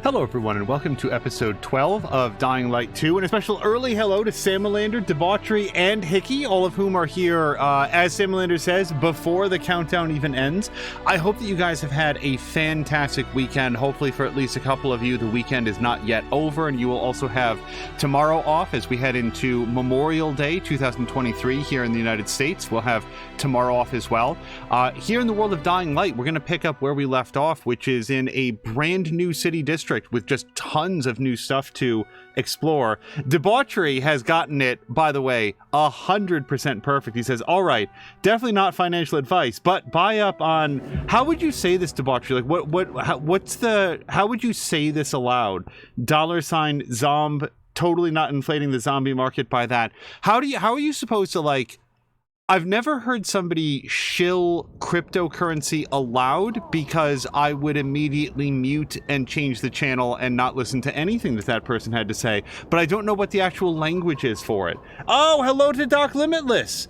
Hello everyone and welcome to episode 12 of Dying Light 2, and a special early hello to Samalander, Debauchery, and Hickey, all of whom are here, as Samalander says, before the countdown even ends. I hope that you guys have had a fantastic weekend. Hopefully for at least a couple of you, the weekend is not yet over, and you will also have tomorrow off as we head into Memorial Day 2023 here in the United States. We'll have tomorrow off as well. Here in the world of Dying Light, we're going to pick up where we left off, which is in a brand new city district with just tons of new stuff to explore. Debauchery has gotten it, by the way, 100% perfect. He says, all right, definitely not financial advice, but buy up on, how would you say this, Debauchery? Like how would you say this aloud? $zomb, totally not inflating the zombie market by that. How are you supposed to, like, I've never heard somebody shill cryptocurrency aloud, because I would immediately mute and change the channel and not listen to anything that person had to say. But I don't know what the actual language is for it. Oh, hello to Doc Limitless.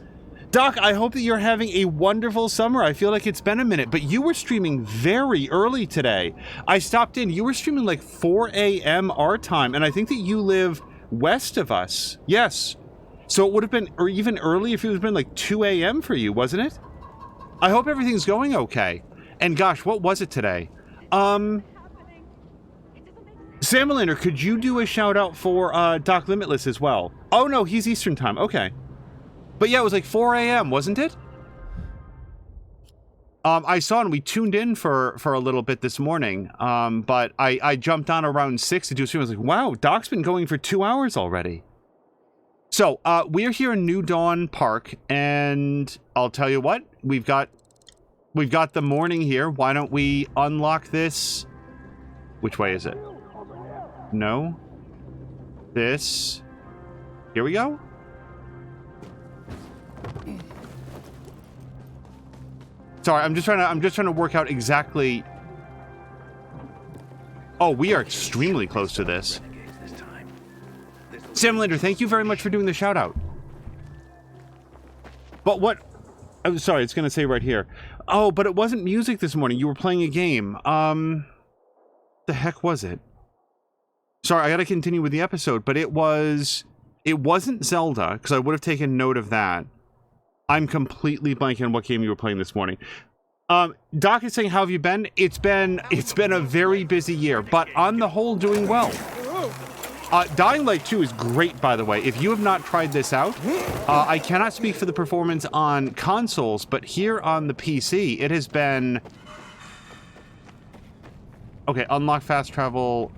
Doc, I hope that you're having a wonderful summer. I feel like it's been a minute, but you were streaming very early today. I stopped in. You were streaming like 4 a.m. our time, and I think that you live west of us. Yes. So it would have been, or even early if it would have been like 2 a.m. for you, wasn't it? I hope everything's going okay. And gosh, what was it today? Samalander, could you do a shout out for Doc Limitless as well? Oh no, he's Eastern time, okay. But yeah, it was like 4 a.m., wasn't it? I saw, and we tuned in for a little bit this morning, but I jumped on around 6 to do a stream. I was like, wow, Doc's been going for 2 hours already. So, we're here in New Dawn Park, and I'll tell you what, we've got the morning here. Why don't we unlock this? Which way is it? No. This. Here we go. Sorry, I'm just trying to work out exactly. Oh, we are extremely close to this. Samalander, thank you very much for doing the shout out. But what? I'm sorry, it's gonna say right here. Oh, but it wasn't music this morning. You were playing a game. The heck was it? Sorry, I gotta continue with the episode, but it wasn't Zelda, because I would have taken note of that. I'm completely blanking on what game you were playing this morning. Doc is saying, how have you been? It's been a very busy year, but on the whole, doing well. Dying Light 2 is great, by the way. If you have not tried this out, I cannot speak for the performance on consoles, but here on the PC, it has been... Okay, unlock fast travel.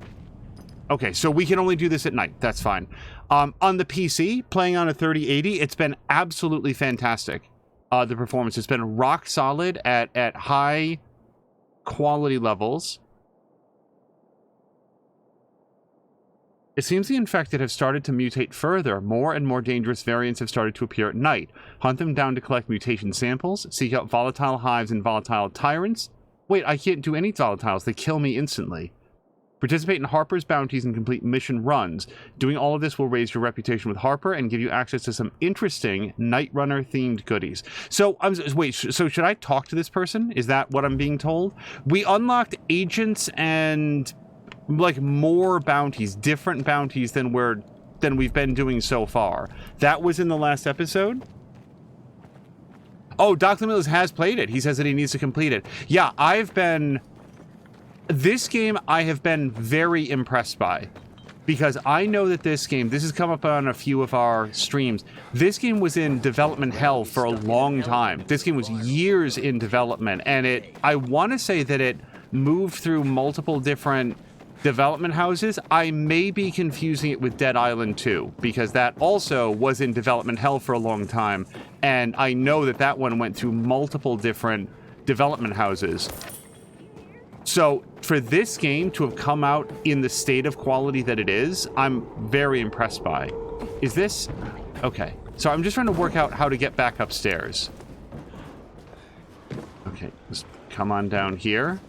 Okay, so we can only do this at night. That's fine. On the PC, playing on a 3080, it's been absolutely fantastic. The performance has been rock solid at high quality levels. It seems the infected have started to mutate further. More and more dangerous variants have started to appear at night. Hunt them down to collect mutation samples. Seek out volatile hives and volatile tyrants. Wait, I can't do any volatiles. They kill me instantly. Participate in Harper's bounties and complete mission runs. Doing all of this will raise your reputation with Harper and give you access to some interesting Night Runner themed goodies. So, wait, so should I talk to this person? Is that what I'm being told? We unlocked agents and... like more bounties, different bounties than we've been doing so far. That was in the last episode. Oh, Dr. Mills has played it. He says that he needs to complete it. Yeah, this game I have been very impressed by, because I know that this has come up on a few of our streams. This game was in development hell for a long time. This game was years in development, and I want to say that it moved through multiple different development houses. I may be confusing it with Dead Island 2, because that also was in development hell for a long time, and I know that one went through multiple different development houses. So for this game to have come out in the state of quality that it is, I'm very impressed by. Is this... Okay, so I'm just trying to work out how to get back upstairs. Okay, just come on down here.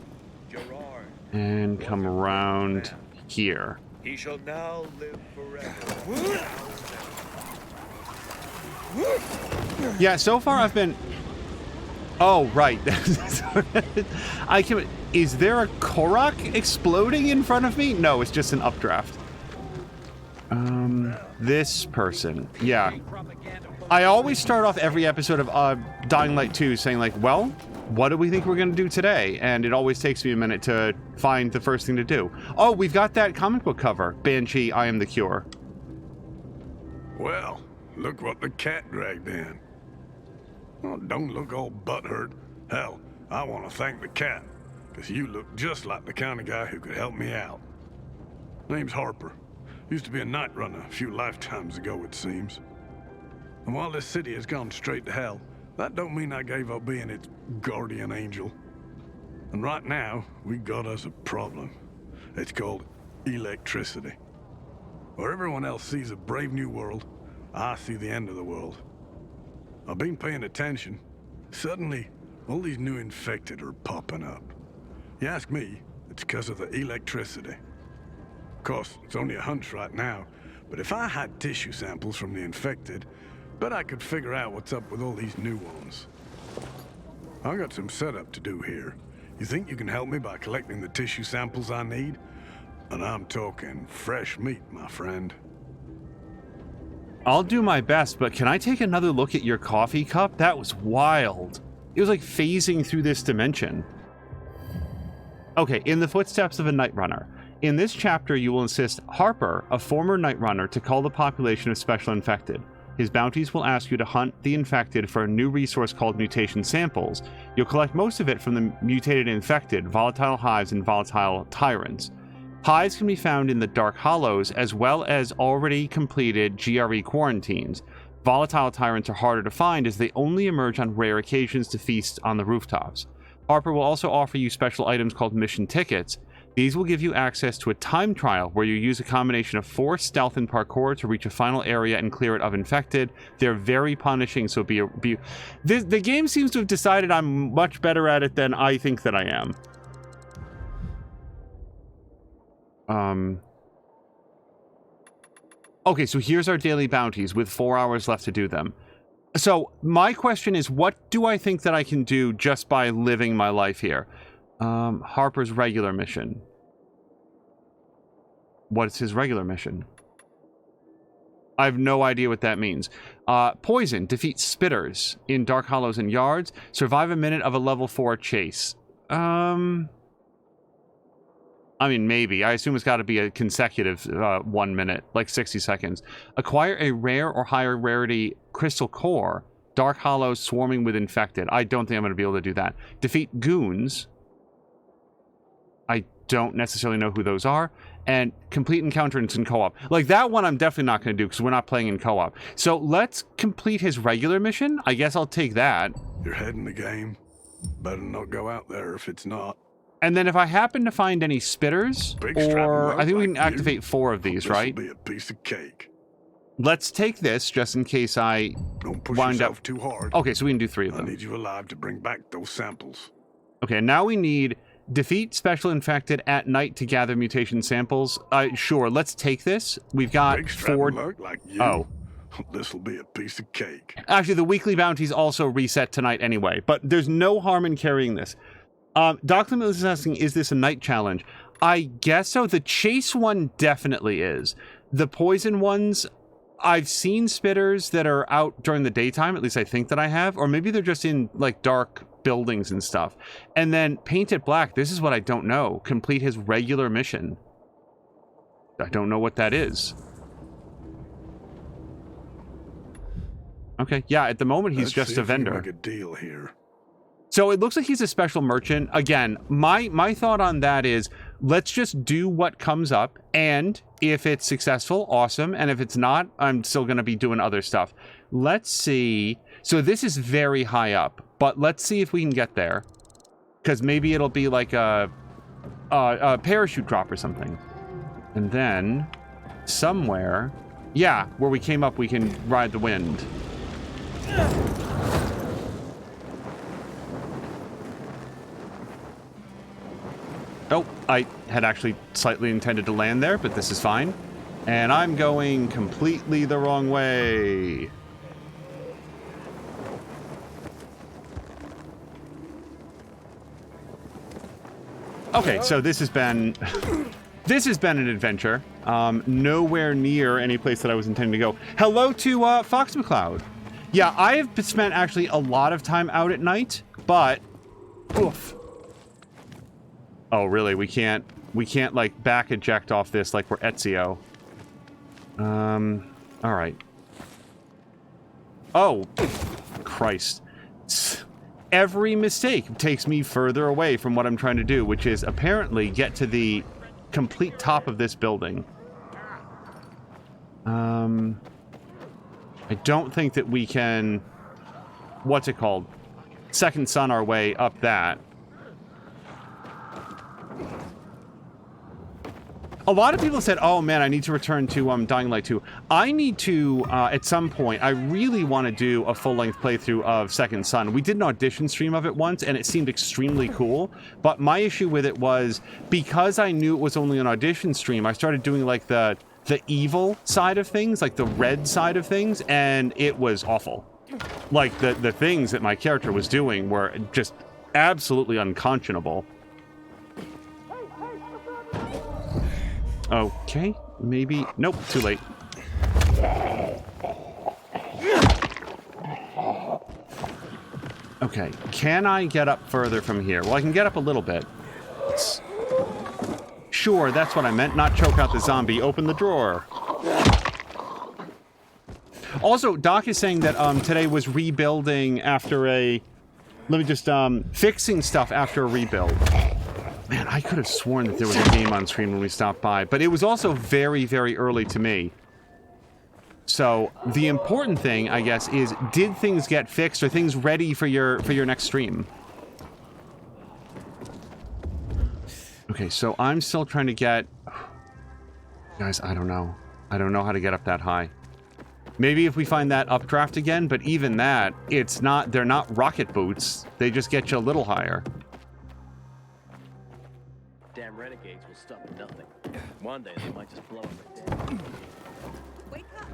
And come around here. He shall now live forever. Yeah, so far I've been... Oh, right. I can. Is there a Korok exploding in front of me? No, it's just an updraft. This person. Yeah. I always start off every episode of Dying Light 2 saying like, well, what do we think we're going to do today? And it always takes me a minute to find the first thing to do. Oh, we've got that comic book cover. Banshee, I Am the Cure. Well, look what the cat dragged in. Oh, don't look all butthurt. Hell, I want to thank the cat, because you look just like the kind of guy who could help me out. Name's Harper. Used to be a night runner a few lifetimes ago, it seems. And while this city has gone straight to hell, that don't mean I gave up being its guardian angel. And right now, we got us a problem. It's called electricity. Where everyone else sees a brave new world, I see the end of the world. I've been paying attention. Suddenly, all these new infected are popping up. You ask me, it's because of the electricity. Of course, it's only a hunch right now, but if I had tissue samples from the infected, bet I could figure out what's up with all these new ones. I got some setup to do here. You think you can help me by collecting the tissue samples I need? And I'm talking fresh meat, my friend. I'll do my best, but can I take another look at your coffee cup? That was wild. It was like phasing through this dimension. Okay, in the footsteps of a night runner. In this chapter, you will assist Harper, a former night runner, to cull the population of special infected. His bounties will ask you to hunt the infected for a new resource called mutation samples. You'll collect most of it from the mutated infected, volatile hives, and volatile tyrants. Hives can be found in the Dark Hollows, as well as already completed GRE quarantines. Volatile tyrants are harder to find as they only emerge on rare occasions to feast on the rooftops. Harper will also offer you special items called mission tickets. These will give you access to a time trial where you use a combination of force, stealth, and parkour to reach a final area and clear it of infected. They're very punishing, so the game seems to have decided I'm much better at it than I think that I am. Okay, so here's our daily bounties with 4 hours left to do them. So my question is, what do I think that I can do just by living my life here? Harper's regular mission. What's his regular mission? I have no idea what that means. Poison. Defeat spitters in Dark Hollows and Yards. Survive a minute of a level 4 chase. I mean, maybe. I assume it's got to be a consecutive 1 minute, like 60 seconds. Acquire a rare or higher rarity crystal core. Dark Hollows swarming with infected. I don't think I'm going to be able to do that. Defeat goons. I don't necessarily know who those are. And complete encounters in co-op. Like, that one I'm definitely not going to do because we're not playing in co-op. So let's complete his regular mission. I guess I'll take that. You're heading the game. Better not go out there if it's not. And then if I happen to find any spitters, or I think we can activate 4 of these, right? This'll be a piece of cake. Let's take this just in case I Don't push wind yourself up too hard. Okay, so we can do 3 of I them. need you alive to bring back those samples. Okay, now we need defeat special infected at night to gather mutation samples. Sure, let's take this. We've got Big 4. luck like you. Oh. This'll be a piece of cake. Actually, the weekly bounties also reset tonight anyway, but there's no harm in carrying this. Dr. Mills is asking, is this a night challenge? I guess so. The chase one definitely is. The poison ones, I've seen spitters that are out during the daytime, at least I think that I have, or maybe they're just in like dark buildings and stuff. And then Paint It Black, this is what I don't know. Complete his regular mission. I don't know what that is. Okay, yeah, at the moment he's just a vendor. Let's see if we can make a deal here. So it looks like he's a special merchant. Again, my thought on that is, let's just do what comes up, and if it's successful, awesome, and if it's not, I'm still going to be doing other stuff. Let's see. So this is very high up, but let's see if we can get there, because maybe it'll be like a parachute drop or something. And then somewhere, yeah, where we came up, we can ride the wind. Oh, I had actually slightly intended to land there, but this is fine. And I'm going completely the wrong way. Okay, so this has been an adventure. Nowhere near any place that I was intending to go. Hello to Fox McCloud. Yeah, I've spent actually a lot of time out at night, but oof. Oh, really? We can't like back eject off this like we're Ezio. All right. Oh, Christ. Every mistake takes me further away from what I'm trying to do, which is apparently get to the complete top of this building. I don't think that we can, what's it called? Second sun our way up that. A lot of people said, oh man, I need to return to Dying Light 2. I need to, at some point, I really want to do a full-length playthrough of Second Son. We did an audition stream of it once, and it seemed extremely cool. But my issue with it was, because I knew it was only an audition stream, I started doing like the evil side of things, like the red side of things, and it was awful. Like, the things that my character was doing were just absolutely unconscionable. Okay, maybe... Nope, too late. Okay, can I get up further from here? Well, I can get up a little bit. Sure, that's what I meant. Not choke out the zombie. Open the drawer. Also, Doc is saying that today was rebuilding after a... Let me just... fixing stuff after a rebuild. Man, I could have sworn that there was a game on screen when we stopped by, but it was also very, very early to me. So, the important thing, I guess, is did things get fixed? Are things ready for your next stream? Okay, so I'm still trying to get... Guys, I don't know. I don't know how to get up that high. Maybe if we find that updraft again, but even that, it's not... They're not rocket boots. They just get you a little higher. Damn renegades will stop at nothing. One day they might just blow up a dam. Wake up.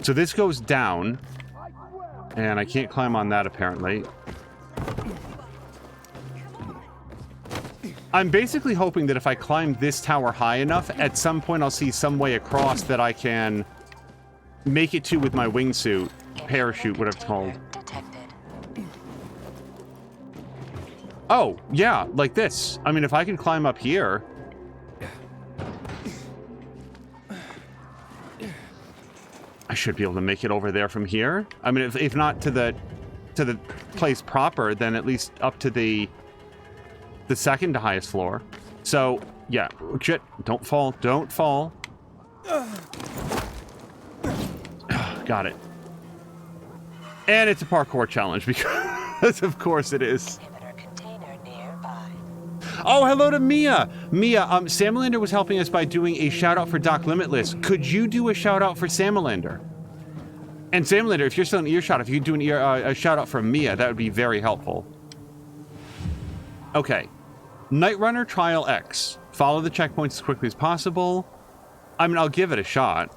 So this goes down, and I can't climb on that apparently. I'm basically hoping that if I climb this tower high enough, at some point I'll see some way across that I can make it to with my wingsuit, parachute, whatever it's called. Oh, yeah, like this. I mean, if I can climb up here... I should be able to make it over there from here. I mean, if not to the place proper, then at least up to the second to highest floor. So, yeah. Shit. Don't fall. Don't fall. Got it. And it's a parkour challenge, because of course it is. Oh, hello to Mia. Mia, Samalander was helping us by doing a shout out for Doc Limitless. Could you do a shout out for Samalander? And Samalander, if you're still in earshot, if you could do a shout out for Mia, that would be very helpful. Okay. Night Runner Trial X. Follow the checkpoints as quickly as possible. I mean, I'll give it a shot.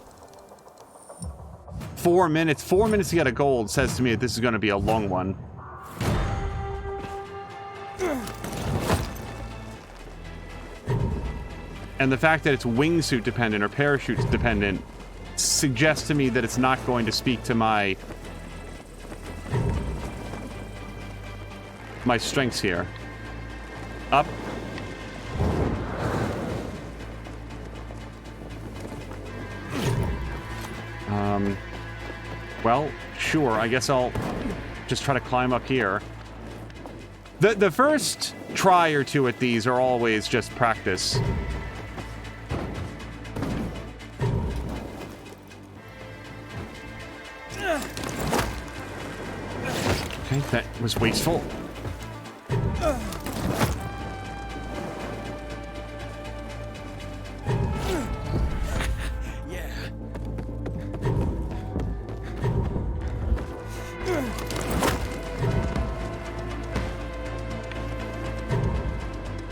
4 minutes. 4 minutes to get a gold says to me that this is going to be a long one. And the fact that it's wingsuit dependent or parachute dependent suggests to me that it's not going to speak to my strengths here. Up. Well, sure, I guess I'll just try to climb up here. The first try or two at these are always just practice. Okay, that was wasteful.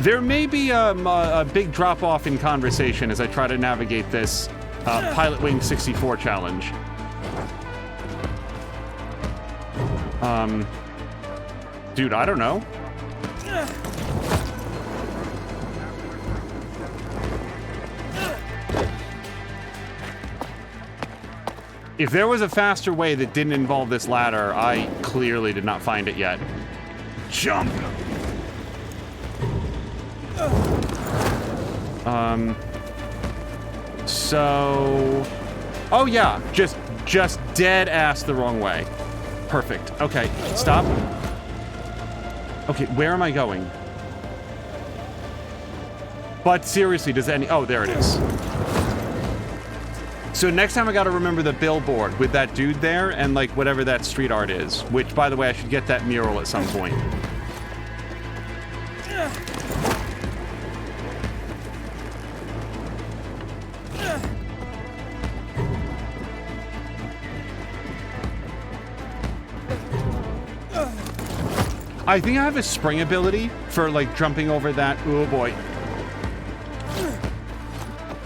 There may be a big drop-off in conversation as I try to navigate this Pilot Wing 64 challenge. Dude, I don't know. If there was a faster way that didn't involve this ladder, I clearly did not find it yet. Jump! So... Oh yeah, just dead ass the wrong way. Perfect. Okay, stop. Okay, where am I going? But seriously, does any... Oh, there it is. So next time I gotta remember the billboard with that dude there and like whatever that street art is. Which, by the way, I should get that mural at some point. I think I have a spring ability for like jumping over that, oh boy,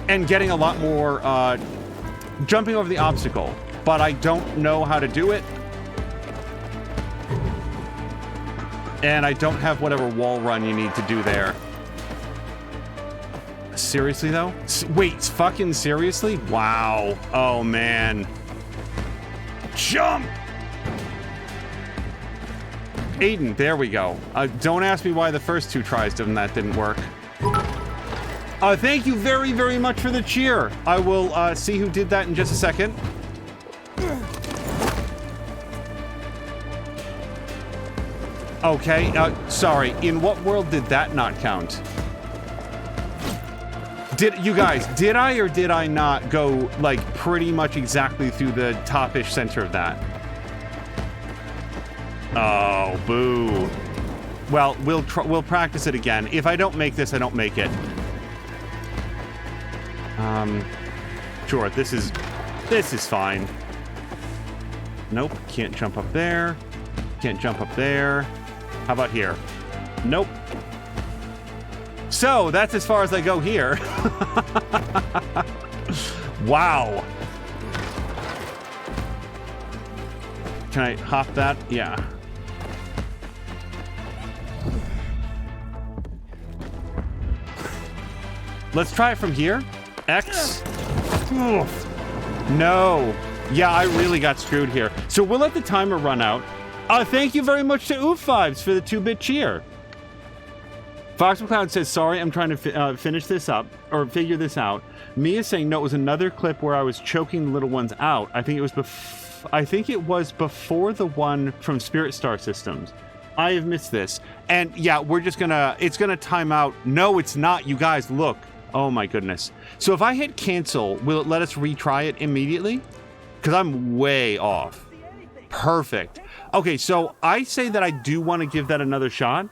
and getting a lot more jumping over the obstacle, but I don't know how to do it, and I don't have whatever wall run you need to do there. Seriously though? Wait, fucking seriously? Wow. Oh man. Jump! Aiden, there we go. Don't ask me why the first two tries of that didn't work. Thank you very, very much for the cheer. I will see who did that in just a second. Okay, sorry. In what world did that not count? You guys, did I or did I not go, like, pretty much exactly through the top-ish center of that? Oh, boo. Well, we'll practice it again. If I don't make this, I don't make it. Sure, this is fine. Nope, can't jump up there. Can't jump up there. How about here? Nope. So, that's as far as I go here. Wow. Can I hop that? Yeah. Let's try it from here. X. Oof. No. Yeah, I really got screwed here. So we'll let the timer run out. Thank you very much to Oof5s for the 2-bit cheer. Fox McCloud says, sorry, I'm trying to finish this up, or figure this out. Mia saying, no, it was another clip where I was choking the little ones out. I think it was before the one from Spirit Star Systems. I have missed this. And yeah, we're just it's gonna time out. No, it's not, you guys, look. Oh my goodness. So if I hit cancel, will it let us retry it immediately? Because I'm way off. Perfect. Okay, so I say that I do want to give that another shot.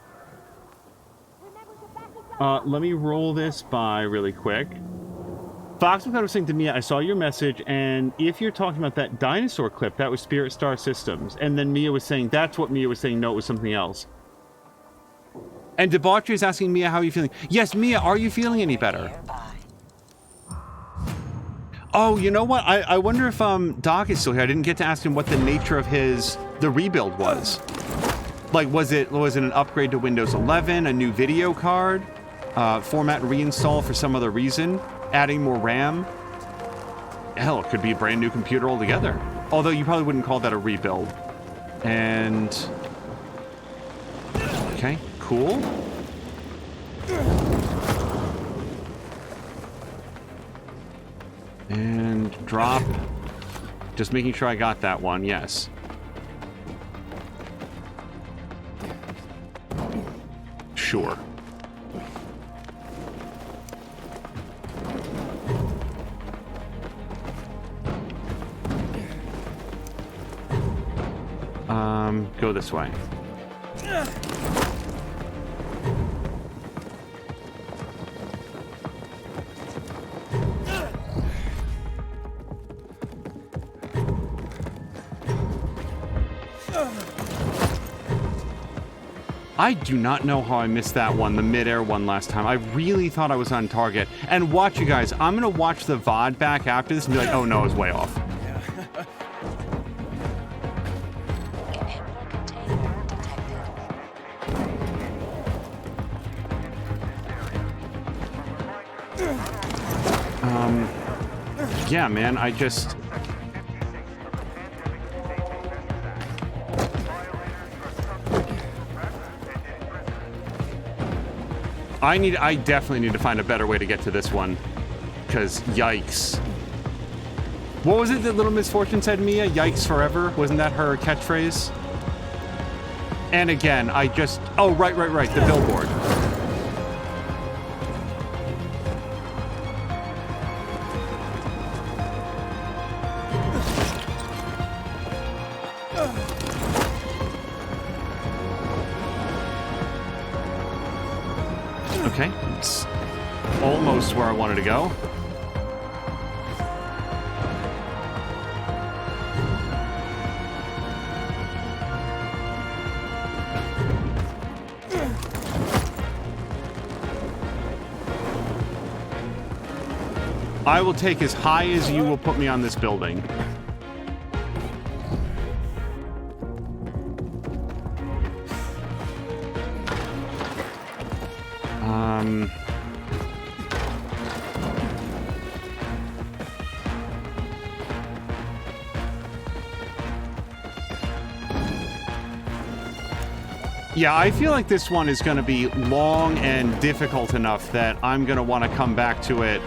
Let me roll this by really quick. Fox was saying to me, I saw your message, and if you're talking about that dinosaur clip, that was Spirit Star Systems. And then Mia was saying, that's what Mia was saying, no, it was something else. And Debauchery is asking Mia, how are you feeling? Yes, Mia, are you feeling any better? Oh, you know what? I wonder if Doc is still here. I didn't get to ask him what the nature of the rebuild was. Like, was it an upgrade to Windows 11, a new video card, format reinstall for some other reason, adding more RAM? Hell, it could be a brand new computer altogether. Although you probably wouldn't call that a rebuild. And... okay, cool. And drop. Just making sure I got that one, yes. Sure. Go this way. I do not know how I missed that one, the midair one last time. I really thought I was on target. And watch, you guys, I'm going to watch the VOD back after this and be like, oh no, I was way off. Yeah, man, I just... I definitely need to find a better way to get to this one. Because, yikes. What was it that Little Misfortune said, Mia? Yikes forever? Wasn't that her catchphrase? And again, I just... Oh, right, the billboard. Okay, it's almost where I wanted to go. I will take as high as you will put me on this building. Yeah, I feel like this one is going to be long and difficult enough that I'm going to want to come back to it.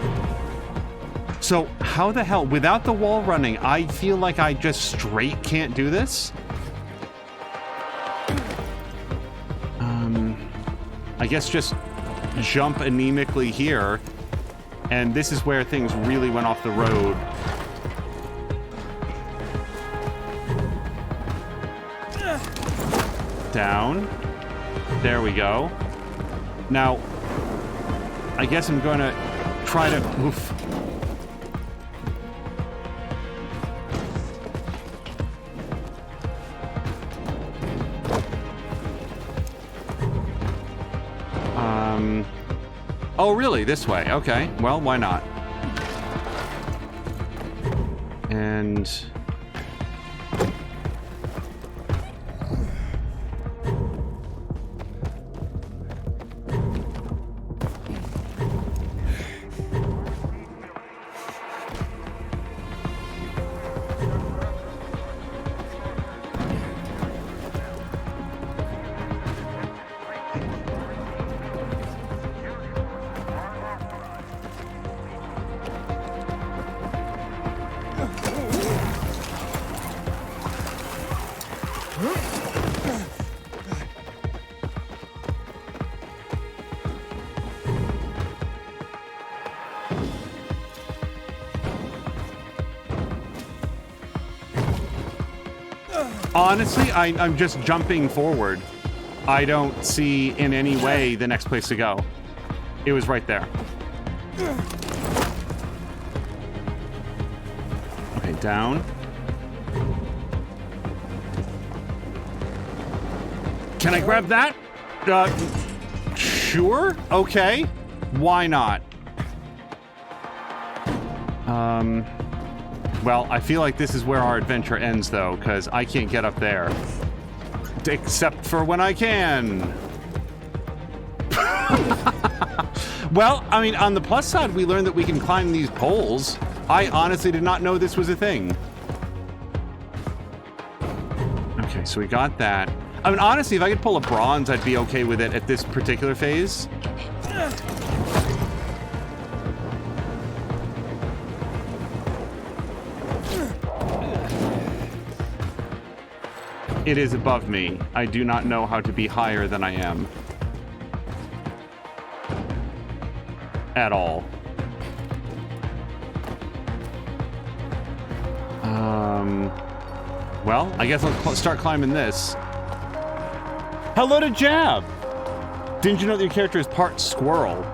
So, how the hell, without the wall running, I feel like I just straight can't do this? I guess just jump anemically here, and this is where things really went off the road. Down. There we go. Now, I guess I'm going to try to... Oof. Oh, really? This way? Okay. Well, why not? And... Honestly, I'm just jumping forward. I don't see in any way the next place to go. It was right there. Okay, down. Can I grab that? Sure. Okay. Why not? Well, I feel like this is where our adventure ends, though, because I can't get up there. Except for when I can. Well, I mean, on the plus side, we learned that we can climb these poles. I honestly did not know this was a thing. Okay, so we got that. I mean, honestly, if I could pull a bronze, I'd be okay with it at this particular phase. It is above me. I do not know how to be higher than I am. At all. Well, I guess I'll start climbing this. Hello to Jab! Didn't you know that your character is part squirrel?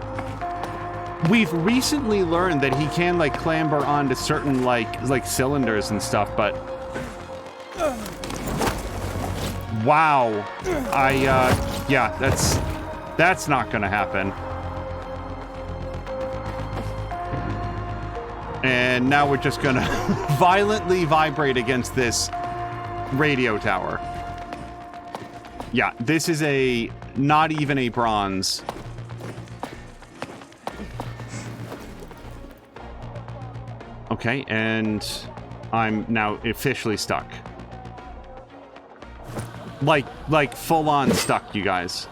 We've recently learned that he can, like, clamber onto certain, like cylinders and stuff, but... Wow. Yeah, that's not gonna happen. And now we're just gonna violently vibrate against this radio tower. Yeah, this is not even a bronze. Okay, and I'm now officially stuck. Like full-on stuck, you guys.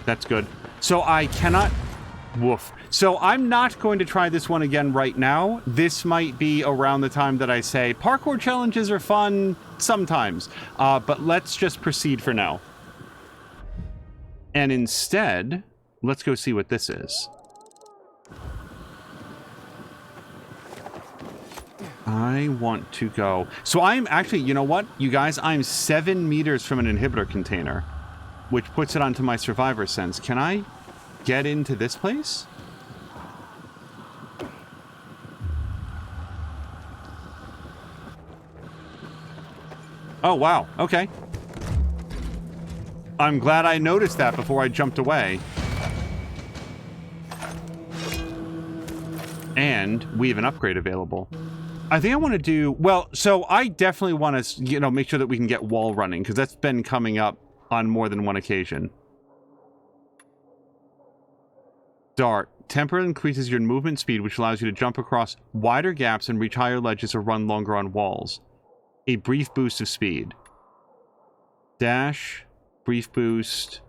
That's good. So I cannot... Woof. So I'm not going to try this one again right now. This might be around the time that I say parkour challenges are fun sometimes. But let's just proceed for now. And instead, let's go see what this is. I want to go... So I'm actually... You know what, you guys? I'm 7 meters from an inhibitor container, which puts it onto my survivor sense. Can I get into this place? Oh, wow. Okay. I'm glad I noticed that before I jumped away. And we have an upgrade available. I think I want to do... Well, so I definitely want to, you know, make sure that we can get wall running, because that's been coming up on more than one occasion. Dart. Temporarily increases your movement speed, which allows you to jump across wider gaps and reach higher ledges or run longer on walls. A brief boost of speed. Dash. Brief boost.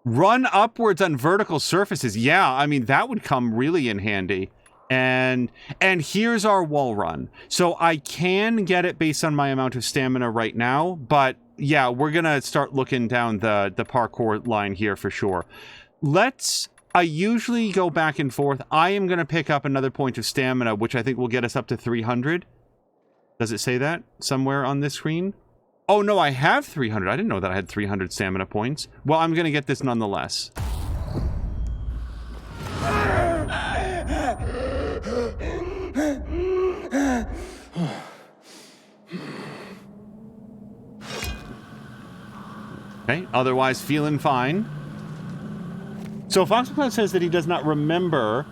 Run upwards on vertical surfaces. Yeah, I mean, that would come really in handy. And here's our wall run. So I can get it based on my amount of stamina right now, but yeah, we're gonna start looking down the parkour line here for sure. I usually go back and forth. I am gonna pick up another point of stamina, which I think will get us up to 300. Does it say that somewhere on this screen? Oh no, I have 300. I didn't know that I had 300 stamina points. Well, I'm gonna get this nonetheless. Okay, otherwise feeling fine. So Foxcloud says that he does not remember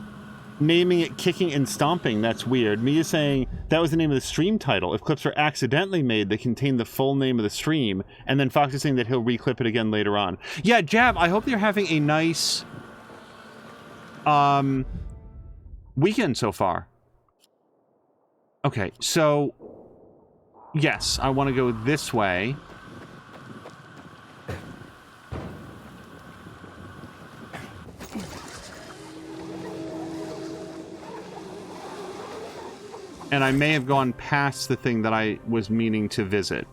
naming it Kicking and Stomping. That's weird. Me is saying that was the name of the stream title. If clips are accidentally made, they contain the full name of the stream. And then Fox is saying that he'll reclip it again later on. Yeah, Jab, I hope you're having a nice weekend so far. Okay, so yes, I want to go this way. And I may have gone past the thing that I was meaning to visit.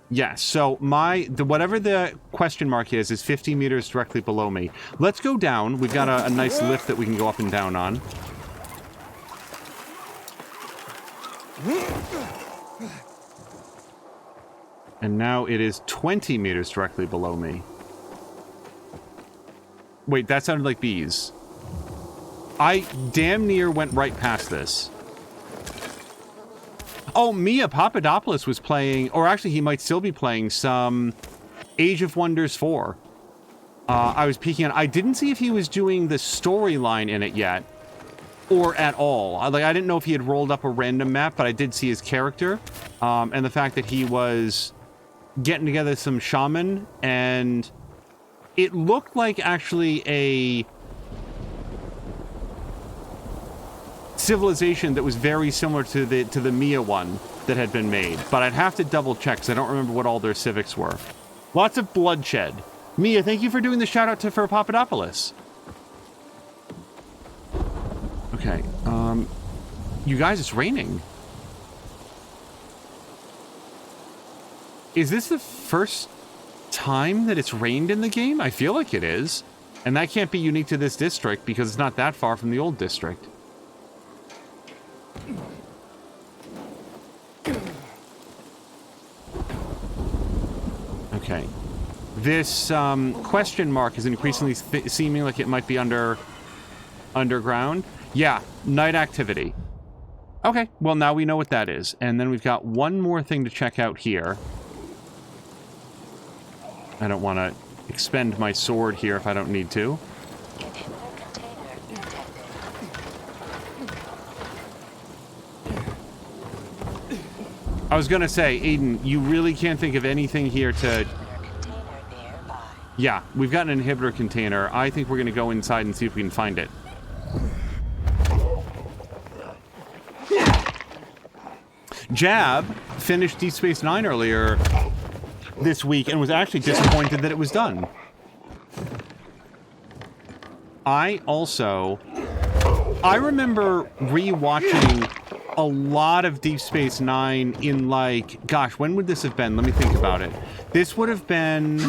Yes, so whatever the question mark is 50 meters directly below me. Let's go down. We've got a nice lift that we can go up and down on. And now it is 20 meters directly below me. Wait, that sounded like bees. I damn near went right past this. Oh, Mia Papadopoulos was playing, or actually he might still be playing some Age of Wonders 4. I was peeking on. I didn't see if he was doing the storyline in it yet, or at all. I didn't know if he had rolled up a random map, but I did see his character, and the fact that he was getting together some shaman, and it looked like actually a civilization that was very similar to the Mia one that had been made, but I'd have to double check because I don't remember what all their civics were. Lots of bloodshed. Mia, thank you for doing the shout out for Papadopoulos. Okay, you guys, it's raining. Is this the first time that it's rained in the game? I feel like it is. And that can't be unique to this district because it's not that far from the old district. Okay. This question mark is increasingly seeming like it might be underground. Yeah, night activity. Okay, well now we know what that is. And then we've got one more thing to check out here. I don't want to expend my sword here if I don't need to. I was gonna say, Aiden, you really can't think of anything here to... Yeah, we've got an inhibitor container. I think we're going to go inside and see if we can find it. Jab finished Deep Space Nine earlier this week and was actually disappointed that it was done. I remember rewatching a lot of Deep Space Nine in, like, gosh, when would this have been? Let me think about it. This would have been,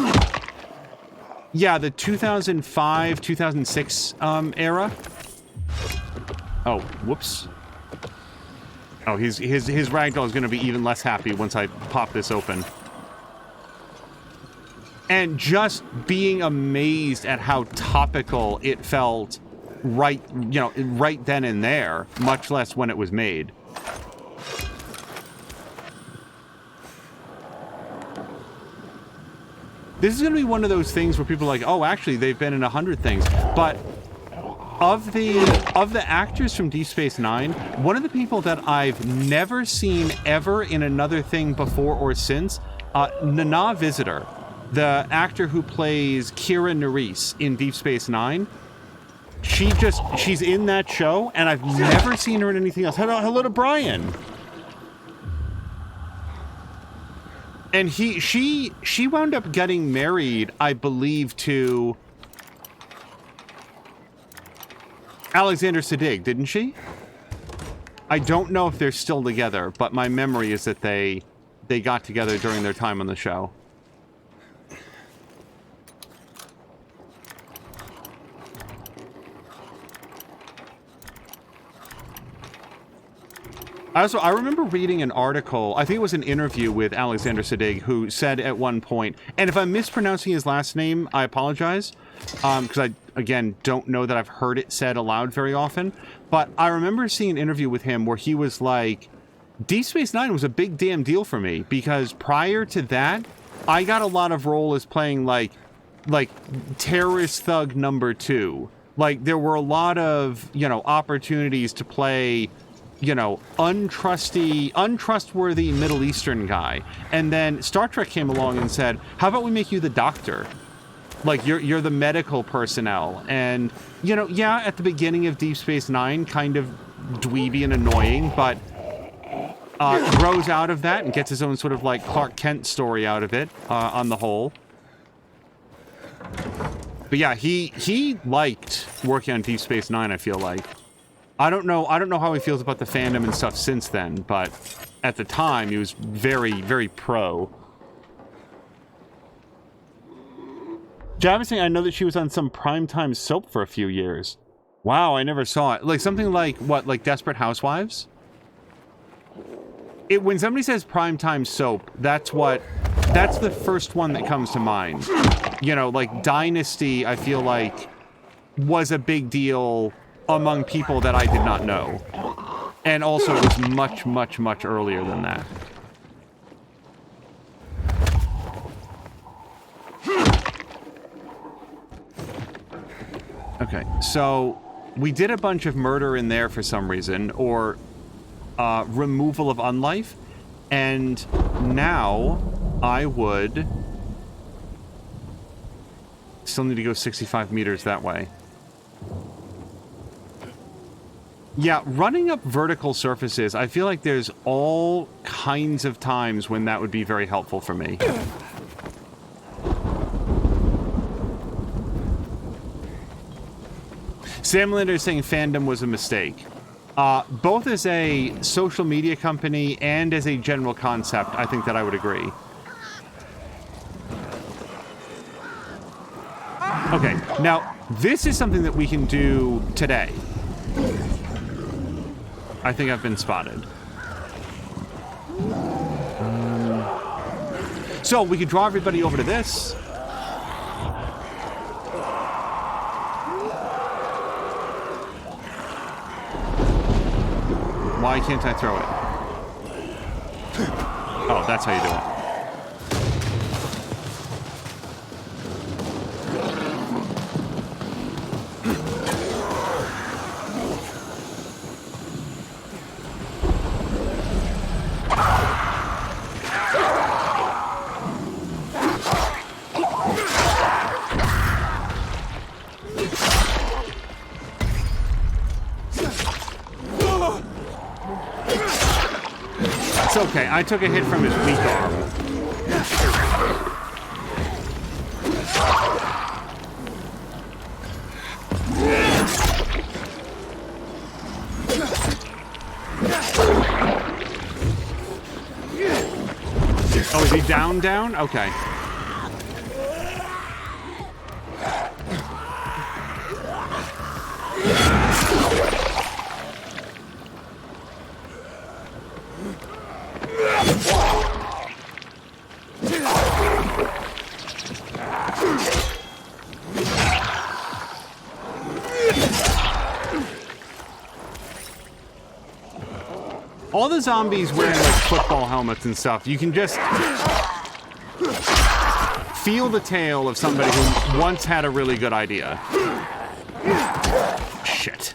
yeah, the 2005, 2006 era. Oh, whoops. Oh, his ragdoll is going to be even less happy once I pop this open. And just being amazed at how topical it felt right then and there, much less when it was made. This is going to be one of those things where people are like, oh, actually, they've been in 100 things. But of the actors from Deep Space Nine, one of the people that I've never seen ever in another thing before or since, Nana Visitor, the actor who plays Kira Nerys in Deep Space Nine, she's in that show, and I've never seen her in anything else. Hello to Brian. And she wound up getting married, I believe, to Alexander Siddig, didn't she? I don't know if they're still together, but my memory is that they got together during their time on the show. I remember reading an article, I think it was an interview with Alexander Siddig, who said at one point, and if I'm mispronouncing his last name, I apologize, because I, again, don't know that I've heard it said aloud very often, but I remember seeing an interview with him where he was like, Deep Space Nine was a big damn deal for me, because prior to that, I got a lot of role as playing, like terrorist thug number 2. Like, there were a lot of, opportunities to play, untrustworthy Middle Eastern guy. And then Star Trek came along and said, how about we make you the doctor? Like, you're the medical personnel. And, yeah, at the beginning of Deep Space Nine, kind of dweeby and annoying, but grows out of that and gets his own sort of, like, Clark Kent story out of it, on the whole. But yeah, he liked working on Deep Space Nine, I feel like. I don't know how he feels about the fandom and stuff since then, but at the time, he was very, very pro. Javis saying, I know that she was on some primetime soap for a few years. Wow, I never saw it. Like, something like, what, like Desperate Housewives? When somebody says primetime soap, that's the first one that comes to mind. Like Dynasty, I feel like, was a big deal among people that I did not know. And also it was much, much, much earlier than that. Okay, so we did a bunch of murder in there for some reason, or removal of unlife, and now I would still need to go 65 meters that way. Yeah, running up vertical surfaces, I feel like there's all kinds of times when that would be very helpful for me. Sam Linder is saying fandom was a mistake. Both as a social media company and as a general concept, I think that I would agree. Okay, now, this is something that we can do today. I think I've been spotted. So, we could draw everybody over to this. Why can't I throw it? Oh, that's how you do it. It's okay. I took a hit from his weak arm. Oh, is he down? Okay. All the zombies wearing like football helmets and stuff, you can just feel the tale of somebody who once had a really good idea. Shit.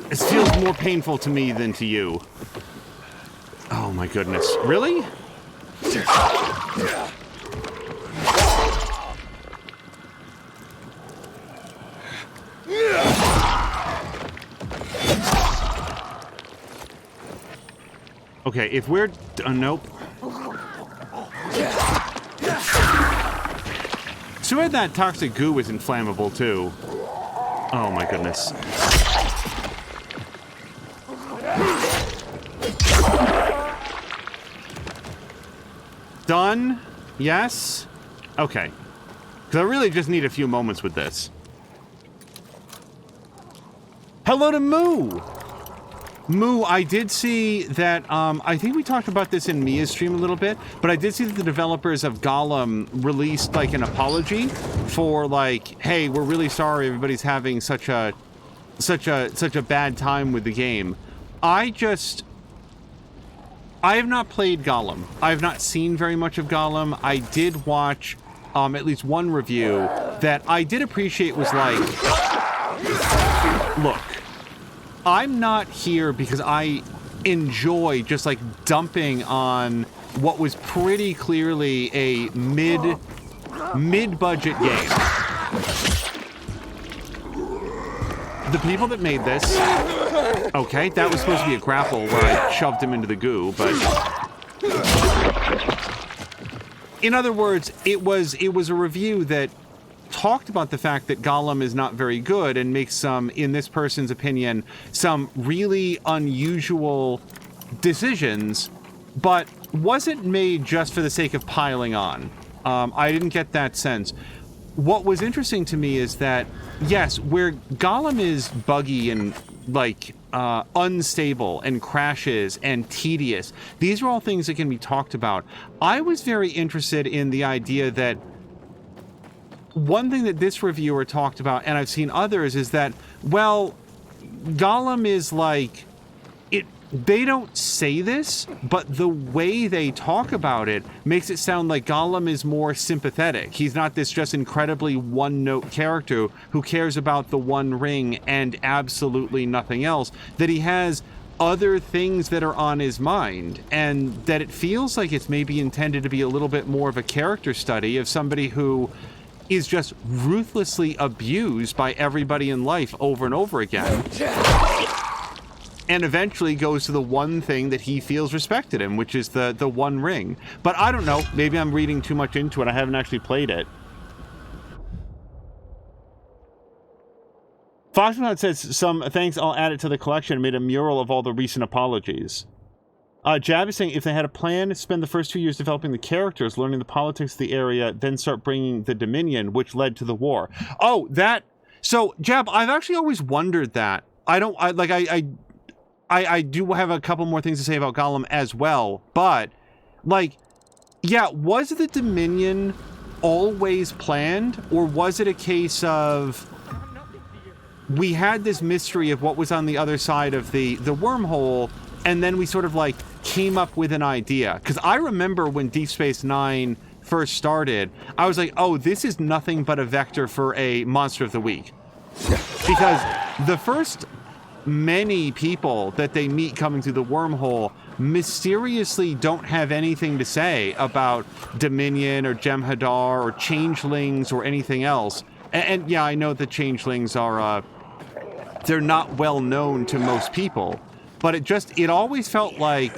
This feels more painful to me than to you. Oh my goodness. Really? Okay, if we're... nope. So that toxic goo is inflammable too. Oh my goodness. Done? Yes? Okay. Because I really just need a few moments with this. Hello to Moo! Moo, I did see that, I think we talked about this in Mia's stream a little bit, but I did see that the developers of Gollum released, like, an apology for, like, hey, we're really sorry everybody's having such a bad time with the game. I have not played Gollum. I have not seen very much of Gollum. I did watch at least one review that I did appreciate was like, look, I'm not here because I enjoy just like dumping on what was pretty clearly a mid-budget game. The people that made this... Okay, that was supposed to be a grapple where I shoved him into the goo, but... In other words, it was a review that talked about the fact that Gollum is not very good and makes some, in this person's opinion, some really unusual decisions, but wasn't made just for the sake of piling on. I didn't get that sense. What was interesting to me is that, yes, where Gollum is buggy and, like, unstable and crashes and tedious, these are all things that can be talked about. I was very interested in the idea that one thing that this reviewer talked about, and I've seen others, is that, well, Gollum is like... They don't say this, but the way they talk about it makes it sound like Gollum is more sympathetic. He's not this just incredibly one-note character who cares about the One Ring and absolutely nothing else. That he has other things that are on his mind, and that it feels like it's maybe intended to be a little bit more of a character study of somebody who is just ruthlessly abused by everybody in life over and over again. And eventually goes to the one thing that he feels respected him, which is the One Ring. But I don't know. Maybe I'm reading too much into it. I haven't actually played it. Foxconut says, some thanks, I'll add it to the collection. Made a mural of all the recent apologies. Jab is saying, if they had a plan, spend the first 2 years developing the characters, learning the politics of the area, then start bringing the Dominion, which led to the war. Oh, that... So, Jab, I've actually always wondered that. I do have a couple more things to say about Gollum as well, but, like, yeah, was the Dominion always planned, or was it a case of we had this mystery of what was on the other side of the wormhole, and then we sort of, like, came up with an idea? Because I remember when Deep Space Nine first started, I was like, oh, this is nothing but a vector for a Monster of the Week. Because the first... many people that they meet coming through the wormhole mysteriously don't have anything to say about Dominion or Jem'Hadar or Changelings or anything else. And yeah, I know the Changelings are, they're not well known to most people, but it always felt like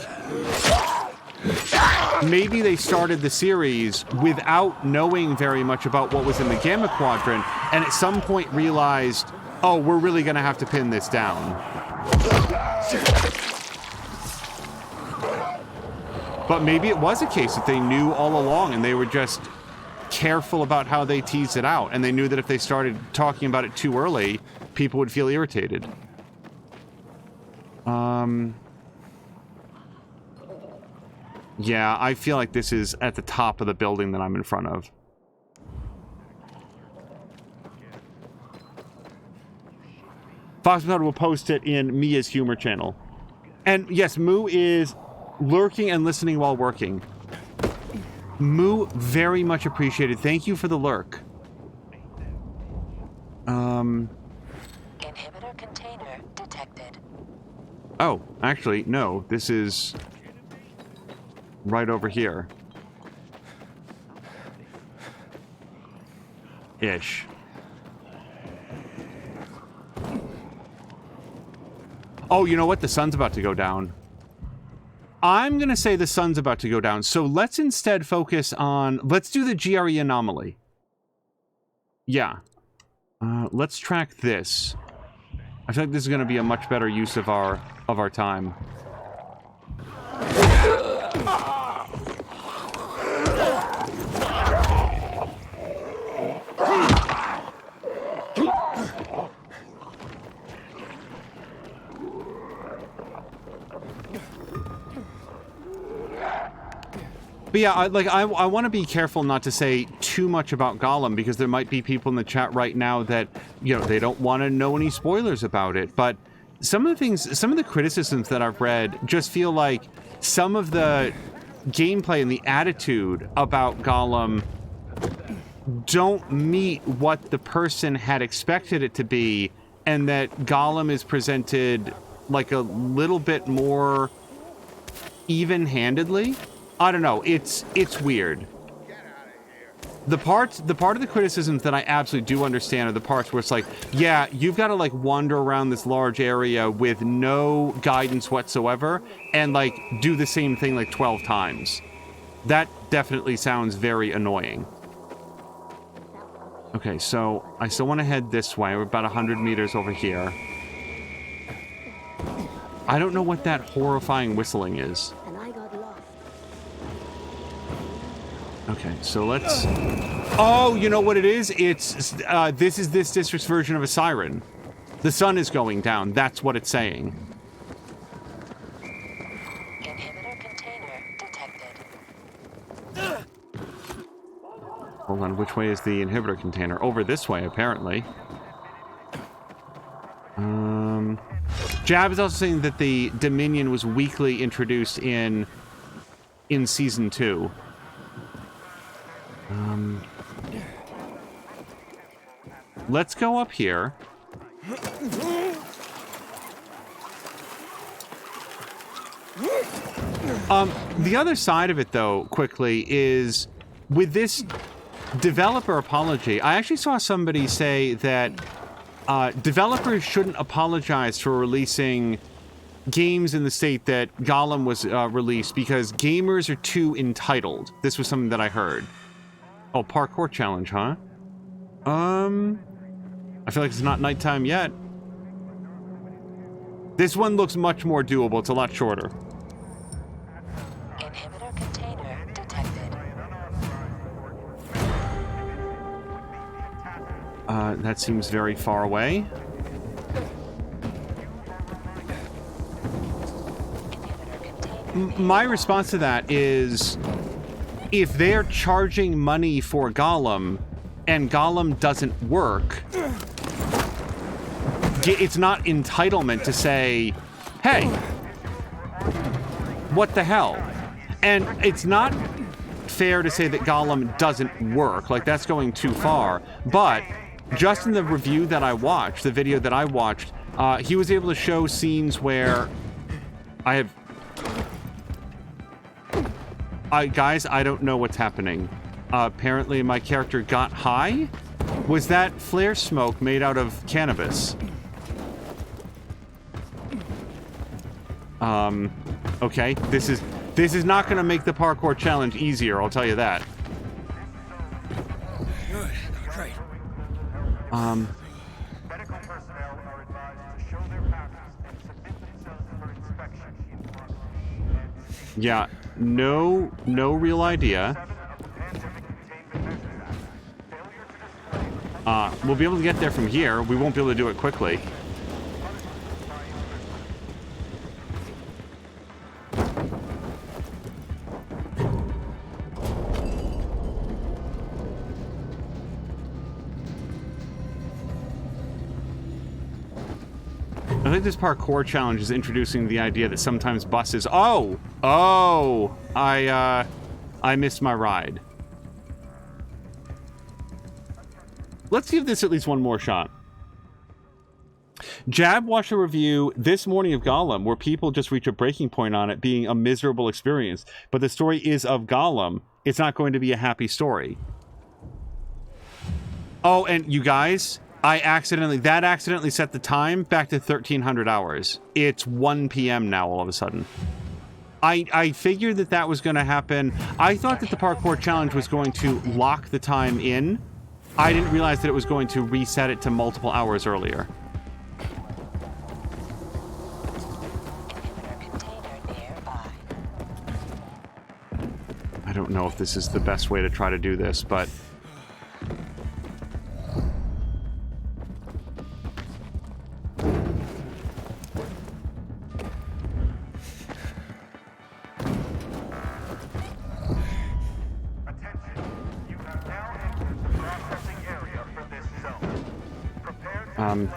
maybe they started the series without knowing very much about what was in the Gamma Quadrant, and at some point realized, oh, we're really going to have to pin this down. But maybe it was a case that they knew all along and they were just careful about how they teased it out, and they knew that if they started talking about it too early, people would feel irritated. Yeah, I feel like this is at the top of the building that I'm in front of. Foxmouth will post it in Mia's humor channel. And yes, Moo is lurking and listening while working. Moo, very much appreciated. Thank you for the lurk. Inhibitor container detected. Oh, actually, no. This is right over here. Ish. Oh, you know what? The sun's about to go down. I'm going to say the sun's about to go down. So let's instead focus on... Let's do the GRE anomaly. Yeah. Let's track this. I feel like this is going to be a much better use of our time. But yeah, I want to be careful not to say too much about Gollum, because there might be people in the chat right now that, you know, they don't want to know any spoilers about it. But some of the criticisms that I've read just feel like some of the gameplay and the attitude about Gollum don't meet what the person had expected it to be, and that Gollum is presented like a little bit more even-handedly. I don't know. It's weird. The part of the criticisms that I absolutely do understand are the parts where it's like, yeah, you've got to like wander around this large area with no guidance whatsoever and like do the same thing like 12 times. That definitely sounds very annoying. Okay, so I still want to head this way. We're about 100 meters over here. I don't know what that horrifying whistling is. Okay, so let's... Oh, you know what it is? It's, this is this district's version of a siren. The sun is going down. That's what it's saying. Inhibitor container detected. Hold on, which way is the inhibitor container? Over this way, apparently. Jab is also saying that the Dominion was weakly introduced in Season 2. Let's go up here. The other side of it, though, quickly, is with this developer apology, I actually saw somebody say that developers shouldn't apologize for releasing games in the state that Gollum was released because gamers are too entitled. This was something that I heard. Oh, parkour challenge, huh? I feel like it's not nighttime yet. This one looks much more doable. It's a lot shorter. Inhibitor container detected. That seems very far away. My response to that is, if they're charging money for Gollum and Gollum doesn't work, it's not entitlement to say, hey, what the hell? And it's not fair to say that Gollum doesn't work. Like, that's going too far. But just in the review that I watched, the video that I watched, he was able to show scenes where I have Guys, I don't know what's happening. Apparently my character got high? Was that flare smoke made out of cannabis? Okay, this is not going to make the parkour challenge easier, I'll tell you that. Good. Great. Medical personnel are advised to show their passes and submit themselves for inspection in front. Yeah, no real idea. 7 of the Pandemic Containment Measures Act. Failure to display We'll be able to get there from here. We won't be able to do it quickly. I think this parkour challenge is introducing the idea that sometimes buses... Oh! I missed my ride. Let's give this at least one more shot. Jab watched a review this morning of Gollum where people just reach a breaking point on it being a miserable experience. But the story is of Gollum. It's not going to be a happy story. Oh, and you guys... That accidentally set the time back to 1300 hours. It's 1 p.m. now all of a sudden. I figured that was going to happen. I thought that the parkour challenge was going to lock the time in. I didn't realize that it was going to reset it to multiple hours earlier. Inhibitor container nearby. I don't know if this is the best way to try to do this, but...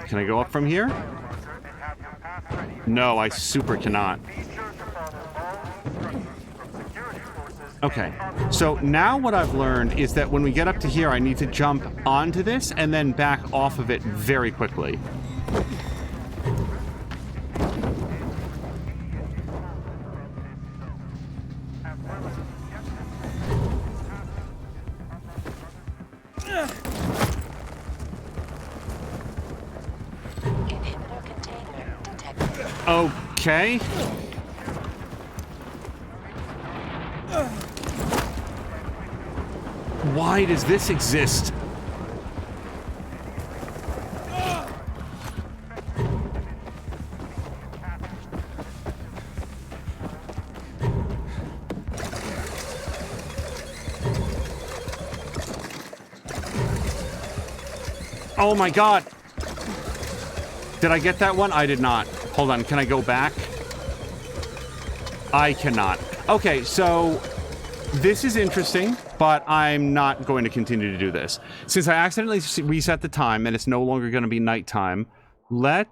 Can I go up from here? No, I super cannot. Okay, so now what I've learned is that when we get up to here, I need to jump onto this and then back off of it very quickly. Okay. Why does this exist? Oh my god! Did I get that one? I did not. Hold on, can I go back? I cannot. Okay, so this is interesting, but I'm not going to continue to do this. Since I accidentally reset the time and it's no longer going to be nighttime, I'll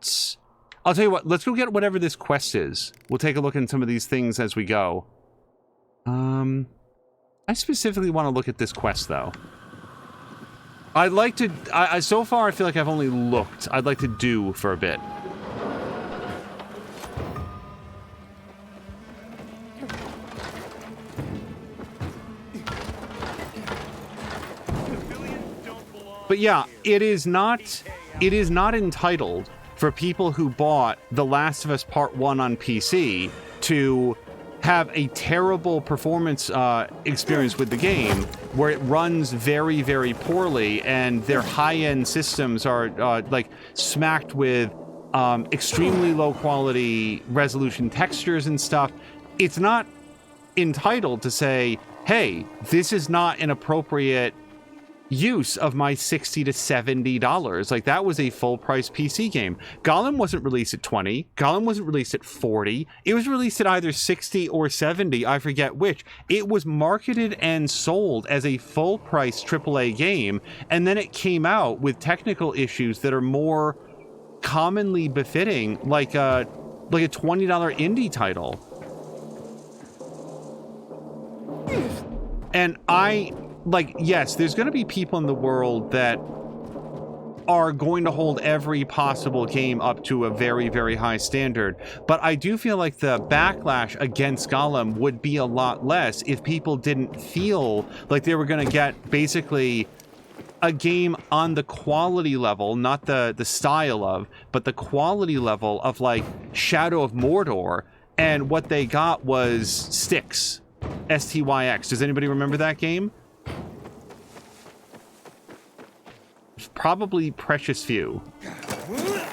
tell you what, let's go get whatever this quest is. We'll take a look at some of these things as we go. I specifically want to look at this quest, though. I'd like to... so far, I feel like I've only looked. I'd like to do for a bit. But yeah, it is not entitled for people who bought The Last of Us Part 1 on PC to have a terrible performance experience with the game where it runs very, very poorly and their high-end systems are like smacked with extremely low quality resolution textures and stuff. It's not entitled to say, hey, this is not an appropriate use of my $60 to $70. Like, that was a full price PC game. Gollum wasn't released at 20. Gollum wasn't released at 40. It was released at either 60 or 70. I forget which. It was marketed and sold as a full price AAA game. And then it came out with technical issues that are more commonly befitting like a $20 indie title. And yes, there's going to be people in the world that are going to hold every possible game up to a very, very high standard. But I do feel like the backlash against Gollum would be a lot less if people didn't feel like they were going to get basically a game on the quality level, not the style of, but the quality level of like Shadow of Mordor, and what they got was Styx. STYX. Does anybody remember that game? Probably precious few.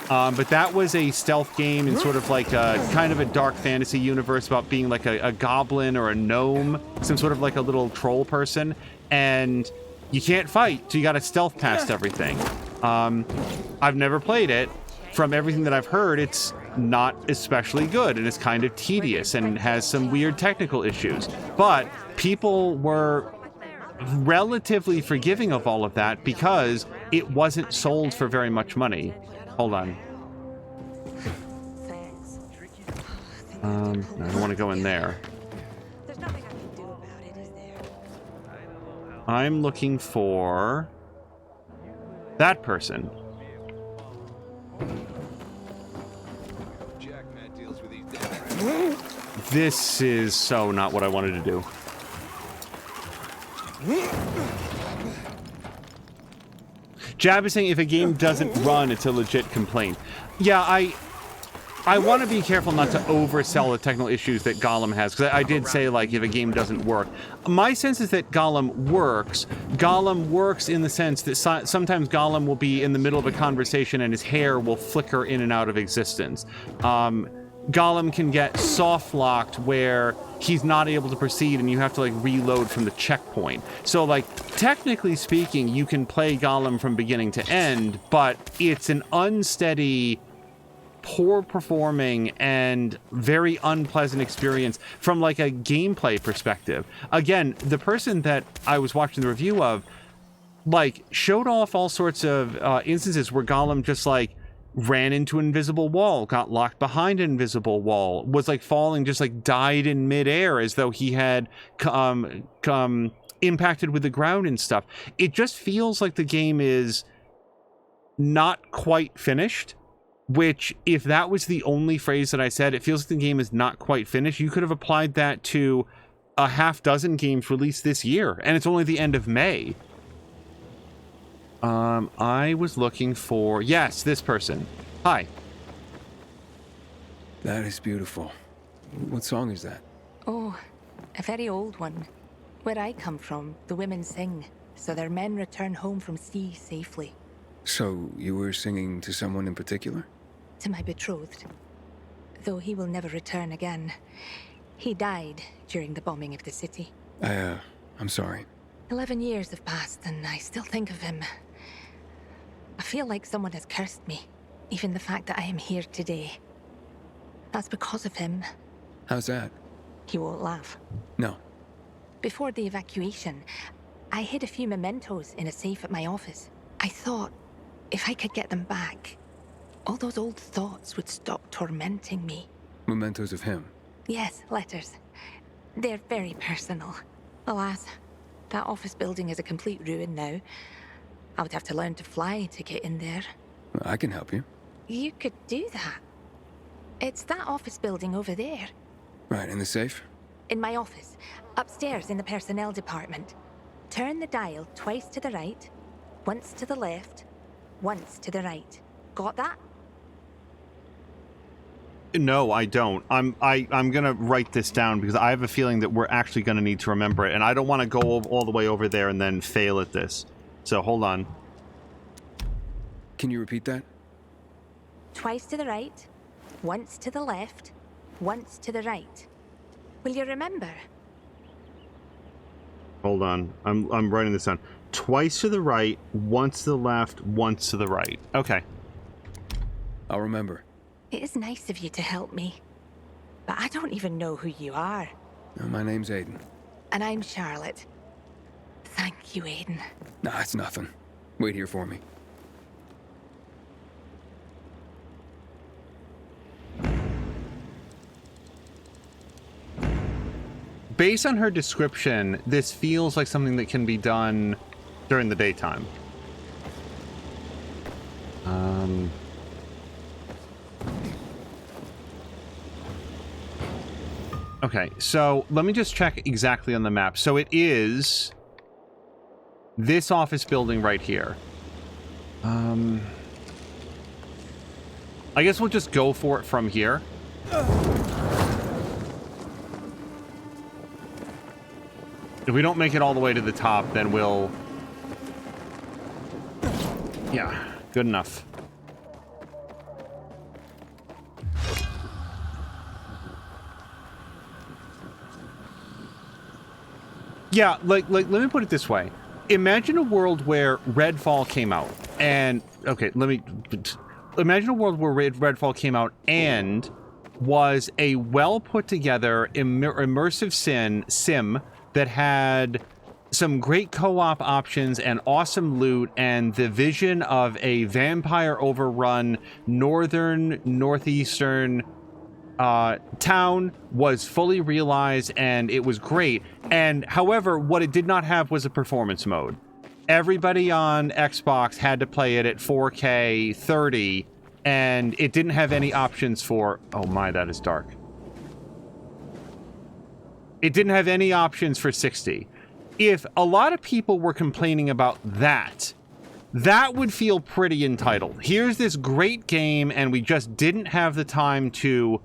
But that was a stealth game in sort of like a kind of a dark fantasy universe about being like a goblin or a gnome, some sort of like a little troll person, and you can't fight, so you got to stealth past everything. I've never played it. From everything that I've heard, it's not especially good, and it's kind of tedious and has some weird technical issues. But people were relatively forgiving of all of that because it wasn't sold for very much money. Hold on. I don't want to go in there. There's nothing I can do about it, is there? I'm looking for that person. This is so not what I wanted to do. Jab is saying if a game doesn't run, it's a legit complaint. Yeah, I want to be careful not to oversell the technical issues that Gollum has, because I did say, like, if a game doesn't work. My sense is that Gollum works. Gollum works in the sense that sometimes Gollum will be in the middle of a conversation and his hair will flicker in and out of existence. Gollum can get soft-locked where he's not able to proceed and you have to, like, reload from the checkpoint. So, like, technically speaking, you can play Gollum from beginning to end, but it's an unsteady, poor performing and very unpleasant experience from like a gameplay perspective. Again, the person that I was watching the review of, like, showed off all sorts of instances where Gollum just like ran into an invisible wall, got locked behind an invisible wall, was like falling, just like died in midair as though he had impacted with the ground and stuff. It just feels like the game is not quite finished. Which, if that was the only phrase that I said, it feels like the game is not quite finished. You could have applied that to a half dozen games released this year, and it's only the end of May. I was looking for... Yes, this person. Hi. That is beautiful. What song is that? Oh, a very old one. Where I come from, the women sing, so their men return home from sea safely. So, you were singing to someone in particular? To my betrothed. Though he will never return again. He died during the bombing of the city. I'm sorry. 11 years have passed and I still think of him. I feel like someone has cursed me. Even the fact that I am here today. That's because of him. How's that? He won't laugh. No. Before the evacuation, I hid a few mementos in a safe at my office. I thought, if I could get them back, all those old thoughts would stop tormenting me. Mementos of him? Yes, letters. They're very personal. Alas, that office building is a complete ruin now. I would have to learn to fly to get in there. I can help you. You could do that. It's that office building over there. Right, in the safe? In my office, upstairs in the personnel department. Turn the dial twice to the right, once to the left, once to the right. Got that? No, I don't. I'm gonna write this down because I have a feeling that we're actually gonna need to remember it, and I don't want to go all the way over there and then fail at this. So hold on. Can you repeat that? Twice to the right, once to the left, once to the right. Will you remember? Hold on. I'm writing this down. Twice to the right, once to the left, once to the right. Okay. I'll remember. It is nice of you to help me. But I don't even know who you are. My name's Aiden. And I'm Charlotte. Thank you, Aiden. Nah, it's nothing. Wait here for me. Based on her description, this feels like something that can be done during the daytime. Okay, so let me just check exactly on the map. So it is this office building right here. I guess we'll just go for it from here. If we don't make it all the way to the top, then we'll... Yeah, good enough. Yeah, like let me put it this way. Imagine a world where Redfall came out and... Okay, imagine a world where Redfall came out and was a well-put-together, immersive sim that had some great co-op options and awesome loot and the vision of a vampire-overrun northeastern town was fully realized, and it was great. And however, what it did not have was a performance mode. Everybody on Xbox had to play it at 4K 30, and it didn't have any options for... Oh my, that is dark. It didn't have any options for 60. If a lot of people were complaining about that, that would feel pretty entitled. Here's this great game, and we just didn't have the time to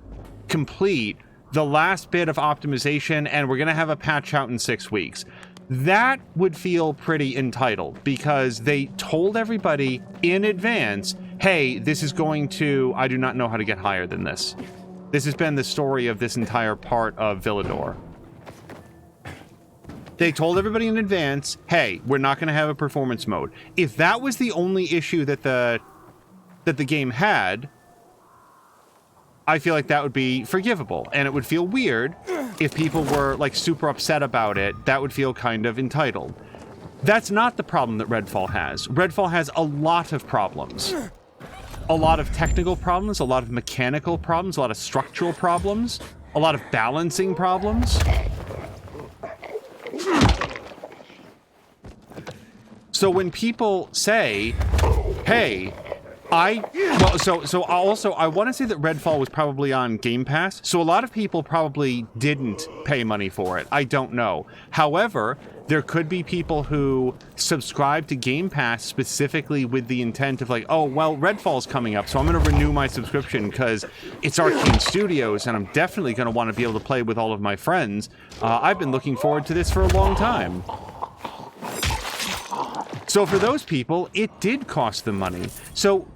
complete the last bit of optimization, and we're going to have a patch out in 6 weeks. That would feel pretty entitled because they told everybody in advance, hey, this is going to... I do not know how to get higher than this. This has been the story of this entire part of Villedor. They told everybody in advance, hey, we're not going to have a performance mode. If that was the only issue that the game had, I feel like that would be forgivable, and it would feel weird if people were like super upset about it. That would feel kind of entitled. That's not the problem that Redfall has. Redfall has a lot of problems. A lot of technical problems, a lot of mechanical problems, a lot of structural problems, a lot of balancing problems. So when people say, hey, I want to say that Redfall was probably on Game Pass, so a lot of people probably didn't pay money for it. I don't know. However, there could be people who subscribe to Game Pass specifically with the intent of like, oh, well, Redfall's coming up, so I'm going to renew my subscription because it's Arcane Studios, and I'm definitely going to want to be able to play with all of my friends. I've been looking forward to this for a long time. So for those people, it did cost them money. So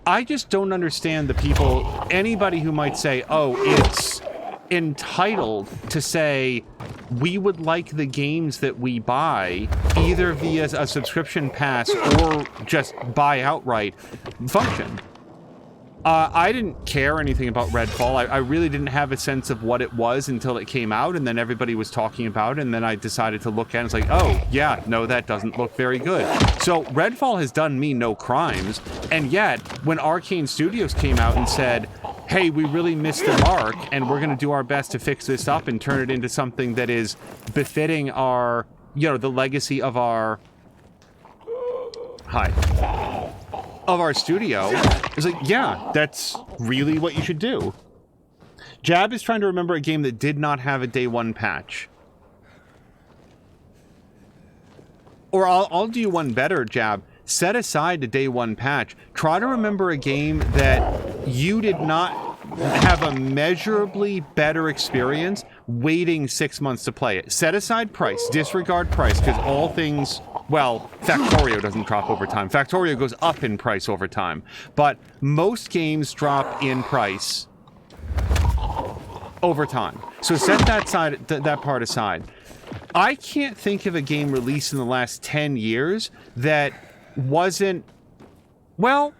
I just don't understand the people, anybody who might say, oh, it's entitled to say, we would like the games that we buy, either via a subscription pass or just buy outright, function. I didn't care anything about Redfall. I really didn't have a sense of what it was until it came out, and then everybody was talking about it, and then I decided to look at it, and it's like, oh, yeah, no, that doesn't look very good. So Redfall has done me no crimes, and yet, when Arcane Studios came out and said, hey, we really missed the mark, and we're going to do our best to fix this up and turn it into something that is befitting our, you know, the legacy of our... of our studio, it's like, yeah, that's really what you should do. Jab is trying to remember a game that did not have a day one patch. Or I'll do you one better, Jab. Set aside the day one patch. Try to remember a game that you did not have a measurably better experience waiting 6 months to play it. Set aside price. Disregard price, because all things... Well, Factorio doesn't drop over time. Factorio goes up in price over time. But most games drop in price over time. So set that part aside. I can't think of a game released in the last 10 years that wasn't... Well,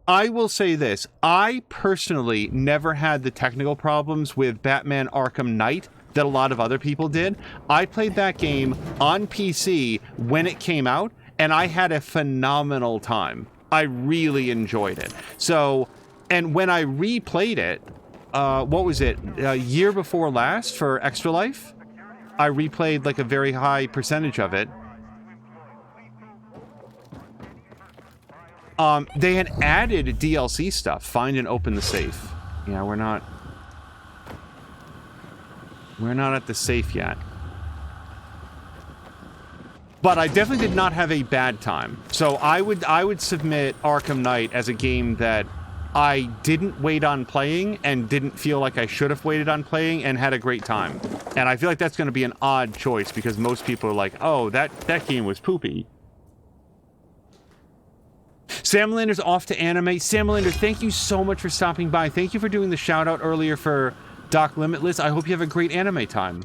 I will say this. I personally never had the technical problems with Batman Arkham Knight that a lot of other people did. I played that game on PC when it came out, and I had a phenomenal time. I really enjoyed it. So, and when I replayed it, what was it, a year before last for Extra Life? I replayed like a very high percentage of it. They had added DLC stuff. Find and open the safe. Yeah, we're not at the safe yet. But I definitely did not have a bad time. So I would submit Arkham Knight as a game that I didn't wait on playing and didn't feel like I should have waited on playing and had a great time. And I feel like that's going to be an odd choice because most people are like, oh, that game was poopy. Samlander's off to anime. Samlander, thank you so much for stopping by. Thank you for doing the shout out earlier for Doc Limitless. I hope you have a great anime time.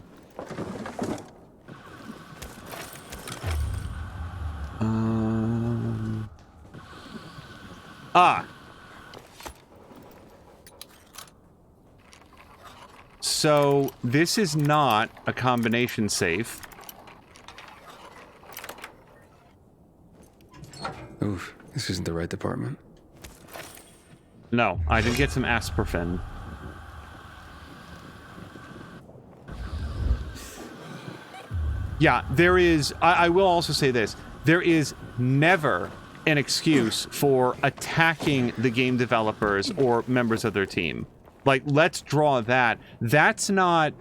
So this is not a combination safe. Oof, this isn't the right department. No, I did get some aspartame. Yeah, there is... I will also say this. There is never an excuse for attacking the game developers or members of their team. Like, let's draw that. That's not...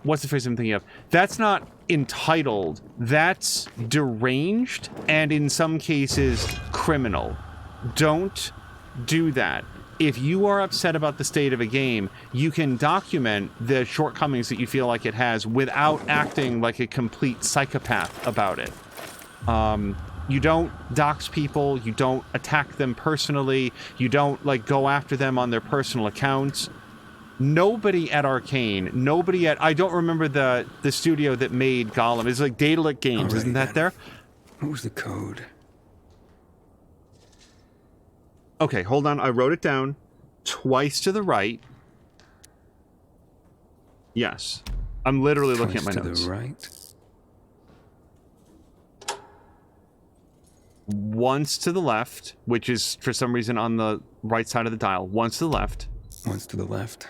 What's the phrase I'm thinking of? That's not entitled. That's deranged and, in some cases, criminal. Don't do that. If you are upset about the state of a game, you can document the shortcomings that you feel like it has without acting like a complete psychopath about it. You don't dox people, you don't attack them personally, you don't, like, go after them on their personal accounts. Nobody at Arcane, nobody at... I don't remember the studio that made Gollum. It's like Daedalic Games, isn't that there? What was the code? Okay, hold on. I wrote it down. Twice to the right. Yes. I'm literally looking at my notes. Twice to the right. Once to the left, which is for some reason on the right side of the dial. Once to the left. Once to the left.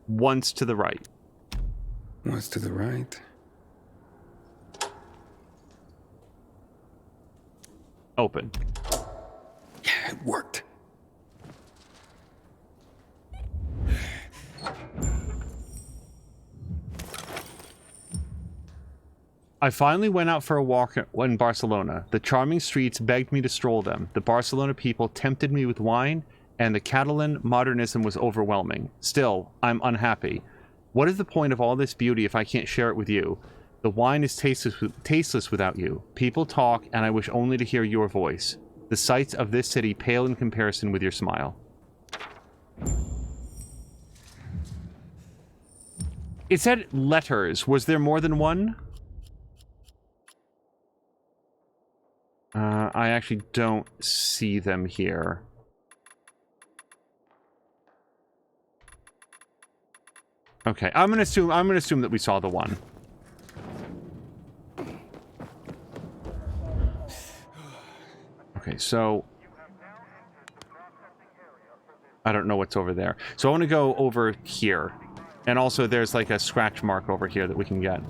Once to the right. Once to the right. Open. Yeah, it worked. I finally went out for a walk in Barcelona. The charming streets begged me to stroll them. The Barcelona people tempted me with wine, and the Catalan modernism was overwhelming. Still, I'm unhappy. What is the point of all this beauty if I can't share it with you? The wine is tasteless without you. People talk, and I wish only to hear your voice. The sights of this city pale in comparison with your smile. It said letters. Was there more than one? I actually don't see them here. Okay, I'm gonna assume that we saw the one. Okay, so I don't know what's over there. So I want to go over here. And also there's like a scratch mark over here that we can get.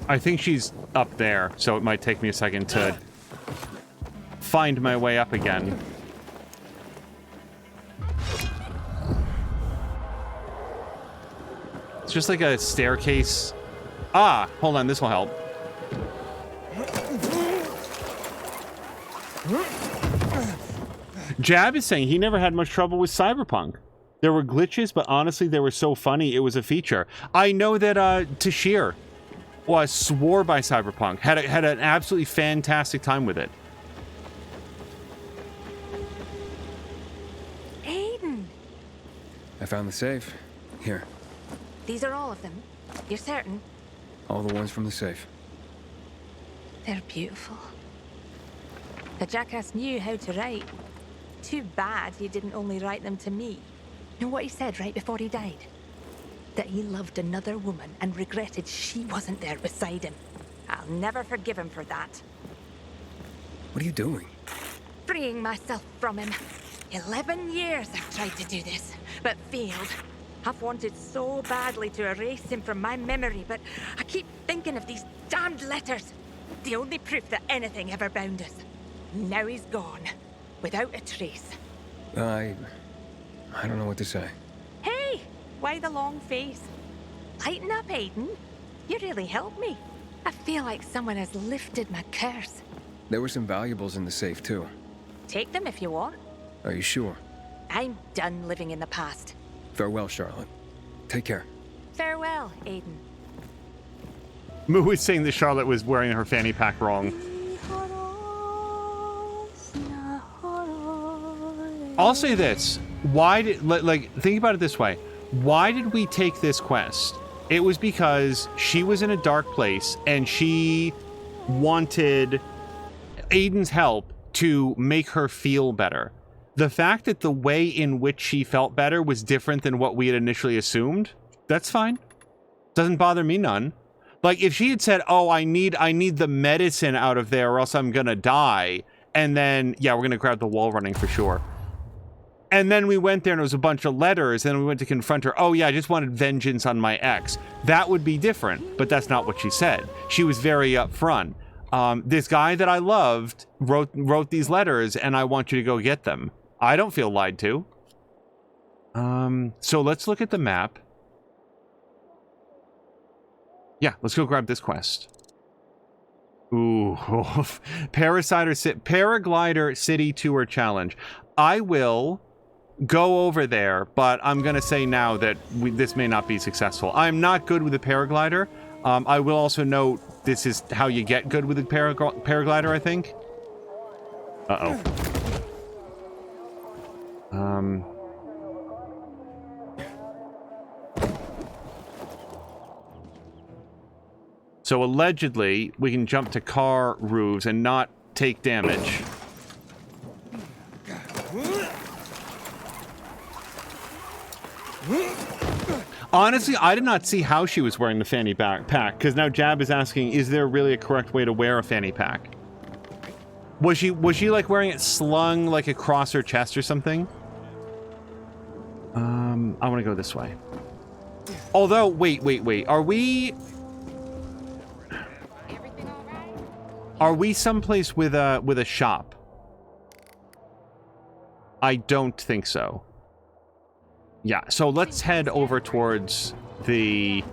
I think she's up there, so it might take me a second to find my way up again. It's just like a staircase. Ah, hold on, this will help. Jab is saying he never had much trouble with Cyberpunk. There were glitches, but honestly, they were so funny, it was a feature. I know that Tashir swore by Cyberpunk, had an absolutely fantastic time with it. Aiden! I found the safe. Here. These are all of them. You're certain? All the ones from the safe. They're beautiful. The jackass knew how to write. Too bad he didn't only write them to me. Know what he said right before he died? that he loved another woman and regretted she wasn't there beside him. I'll never forgive him for that. What are you doing? Freeing myself from him. 11 years I've tried to do this, but failed. I've wanted so badly to erase him from my memory, but I keep thinking of these damned letters. The only proof that anything ever bound us. Now he's gone, without a trace. I don't know what to say. Hey, why the long face? Lighten up, Aiden. You really helped me. I feel like someone has lifted my curse. There were some valuables in the safe, too. Take them if you want. Are you sure? I'm done living in the past. Farewell, Charlotte. Take care. Farewell, Aiden. Moo was saying that Charlotte was wearing her fanny pack wrong. I'll say this. Why did, like, think about it this way. Why did we take this quest? It was because she was in a dark place and she wanted Aiden's help to make her feel better. The fact that the way in which she felt better was different than what we had initially assumed, that's fine. Doesn't bother me none. Like, if she had said, oh, I need the medicine out of there or else I'm gonna die, and then, yeah, we're gonna grab the wall running for sure. And then we went there and it was a bunch of letters, and we went to confront her, oh yeah, I just wanted vengeance on my ex. That would be different, but that's not what she said. She was very upfront. This guy that I loved wrote these letters, and I want you to go get them. I don't feel lied to. So let's look at the map. Yeah, let's go grab this quest. Ooh, Paraglider City Tour Challenge. I will go over there, but I'm going to say now that this may not be successful. I'm not good with the paraglider. I will also note this is how you get good with the paraglider, I think. Uh-oh. So allegedly, we can jump to car roofs and not take damage. Honestly, I did not see how she was wearing the fanny pack, because now Jab is asking, is there really a correct way to wear a fanny pack? Was she like wearing it slung like across her chest or something? I want to go this way. Although, wait. Are we someplace with a shop? I don't think so. Yeah, so let's head over towards the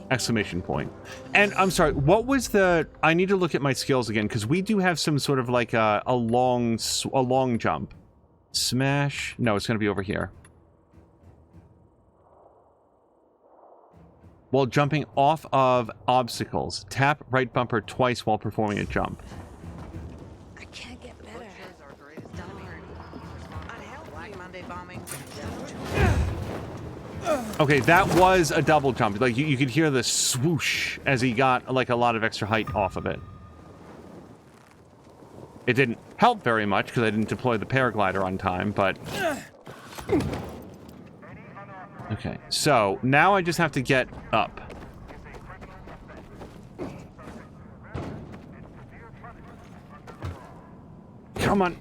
exclamation point. And I'm sorry, what was the... I need to look at my skills again, because we do have some sort of like a long jump. Smash? No, it's going to be over here. While jumping off of obstacles, tap right bumper twice while performing a jump. I can't get better. Okay, that was a double jump. Like, you could hear the swoosh as he got, like, a lot of extra height off of it. It didn't help very much, because I didn't deploy the paraglider on time, but... Okay, so, now I just have to get up. Come on.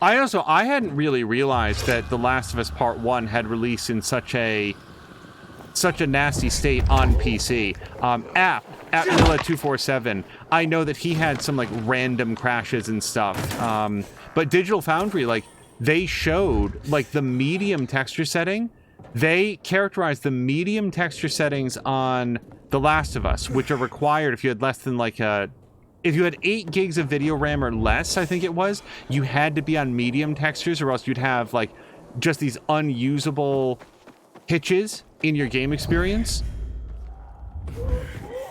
I hadn't really realized that The Last of Us Part 1 had released in such a nasty state on PC. At Milla247, I know that he had some like random crashes and stuff. But Digital Foundry, like, they showed like the medium texture setting. They characterized the medium texture settings on The Last of Us, which are required if you had less than like if you had 8 gigs of video RAM or less, I think it was, you had to be on medium textures, or else you'd have like just these unusable hitches in your game experience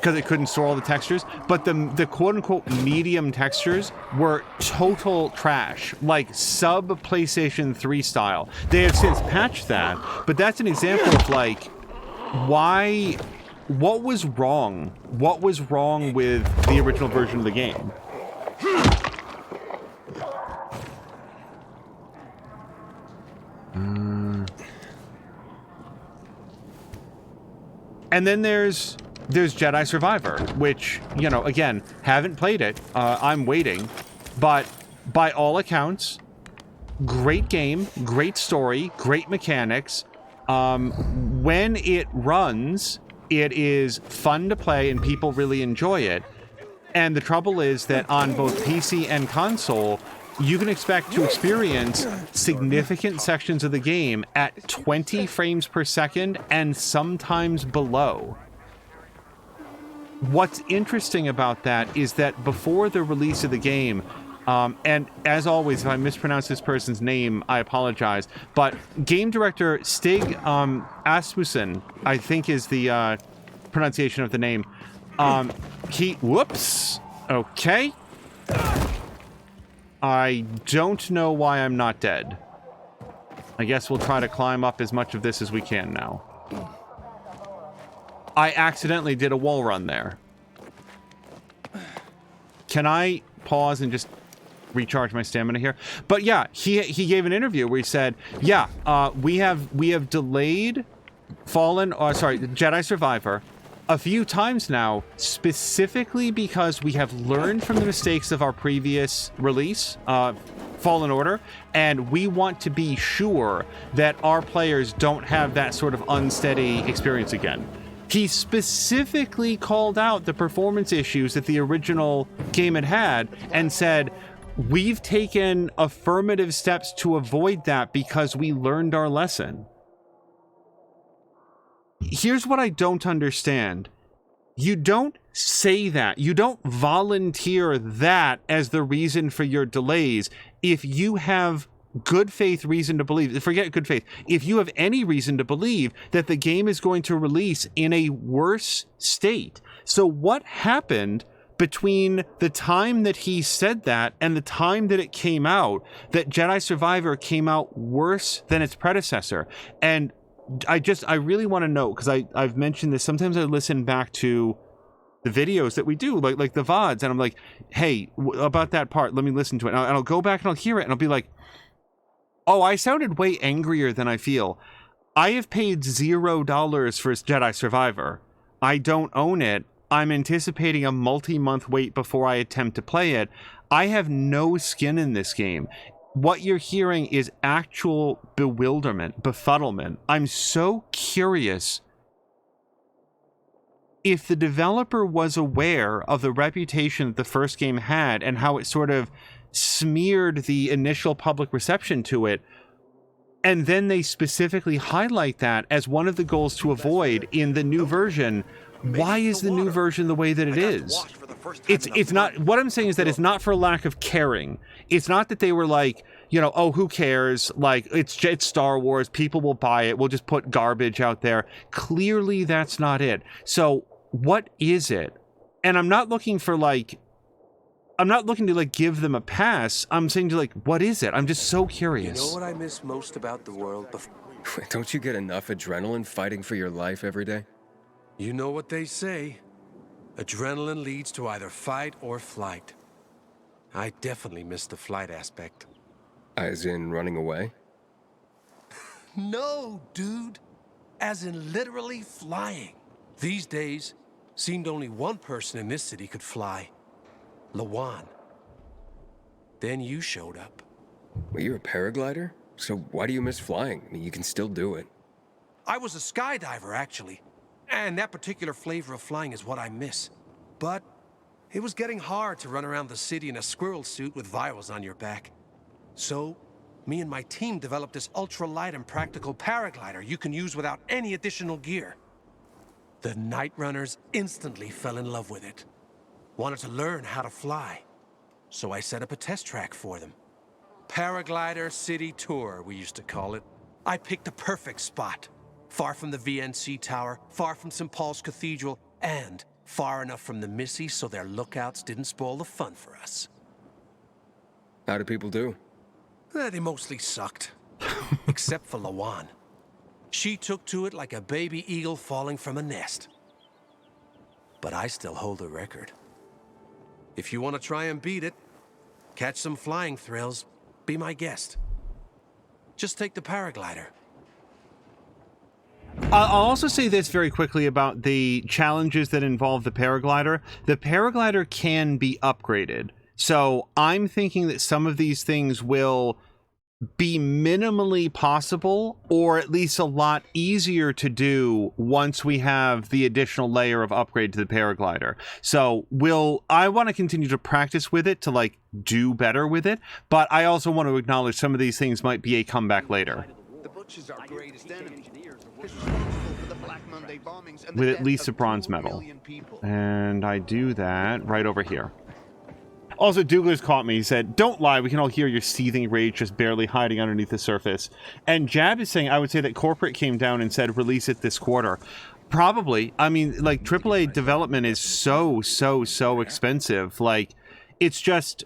because it couldn't store all the textures. But the quote-unquote medium textures were total trash, like sub PlayStation 3 style. They have since patched that, but that's an example of like why... What was wrong? What was wrong with the original version of the game? And then there's Jedi Survivor, which, you know, again, haven't played it. I'm waiting. But by all accounts, great game, great story, great mechanics. When it runs, it is fun to play and people really enjoy it. And the trouble is that on both PC and console, you can expect to experience significant sections of the game at 20 frames per second and sometimes below. What's interesting about that is that before the release of the game, and as always, if I mispronounce this person's name, I apologize, but game director Stig Asmussen, I think is the pronunciation of the name, whoops, okay. I don't know why I'm not dead. I guess we'll try to climb up as much of this as we can now. I accidentally did a wall run there. Can I pause and just recharge my stamina here? But yeah, he gave an interview where he said, yeah, we have delayed Jedi Survivor a few times now, specifically because we have learned from the mistakes of our previous release, Fallen Order, and we want to be sure that our players don't have that sort of unsteady experience again. He specifically called out the performance issues that the original game had and said, we've taken affirmative steps to avoid that because we learned our lesson. Here's what I don't understand. You don't say that. You don't volunteer that as the reason for your delays if you have good faith reason to believe, forget good faith, if you have any reason to believe that the game is going to release in a worse state. So what happened between the time that he said that and the time that it came out, that Jedi Survivor came out worse than its predecessor? And I really want to know, because I've mentioned this, sometimes I listen back to the videos that we do, like the VODs, and I'm like, hey, about that part, let me listen to it. And I'll go back and I'll hear it, and I'll be like, oh, I sounded way angrier than I feel. I have paid $0 for Jedi Survivor. I don't own it. I'm anticipating a multi-month wait before I attempt to play it. I have no skin in this game. What you're hearing is actual bewilderment, befuddlement. I'm so curious if the developer was aware of the reputation that the first game had and how it sort of smeared the initial public reception to it, and then they specifically highlight that as one of the goals to avoid in the new version. Why is the new version the way that it is? It's not, what I'm saying is that it's not for lack of caring. It's not that they were like, you know, oh, who cares? Like, it's Star Wars. People will buy it. We'll just put garbage out there. Clearly, that's not it. So what is it? And I'm not looking for like, I'm not looking to like give them a pass. I'm saying to like, what is it? I'm just so curious. You know what I miss most about the world? Don't you get enough adrenaline fighting for your life every day? You know what they say. Adrenaline leads to either fight or flight. I definitely miss the flight aspect. As in running away? No, dude. As in literally flying. These days, seemed only one person in this city could fly. Lawan. Then you showed up. Well, you're a paraglider? So why do you miss flying? I mean, you can still do it. I was a skydiver, actually. And that particular flavor of flying is what I miss. But it was getting hard to run around the city in a squirrel suit with vials on your back. So, me and my team developed this ultra-light and practical paraglider you can use without any additional gear. The Night Runners instantly fell in love with it. Wanted to learn how to fly. So I set up a test track for them. Paraglider City Tour, we used to call it. I picked the perfect spot. Far from the VNC Tower, far from St. Paul's Cathedral, and far enough from the Missy so their lookouts didn't spoil the fun for us. How do people do? They mostly sucked. Except for Lawan. She took to it like a baby eagle falling from a nest. But I still hold the record. If you want to try and beat it, catch some flying thrills, be my guest. Just take the paraglider. I'll also say this very quickly about the challenges that involve the paraglider. The paraglider can be upgraded. So I'm thinking that some of these things will be minimally possible, or at least a lot easier to do once we have the additional layer of upgrade to the paraglider. So I want to continue to practice with it to like do better with it, but I also want to acknowledge some of these things might be a comeback later. The Butcher's our greatest enemy. Responsible for the Black Monday bombings and With the at death least a of bronze 2 medal. million people. And I do that right over here. Also, Douglas caught me. He said, "Don't lie, we can all hear your seething rage just barely hiding underneath the surface." And Jab is saying, I would say that corporate came down and said, release it this quarter. Probably. I mean, like, AAA development is so expensive. Like, it's just...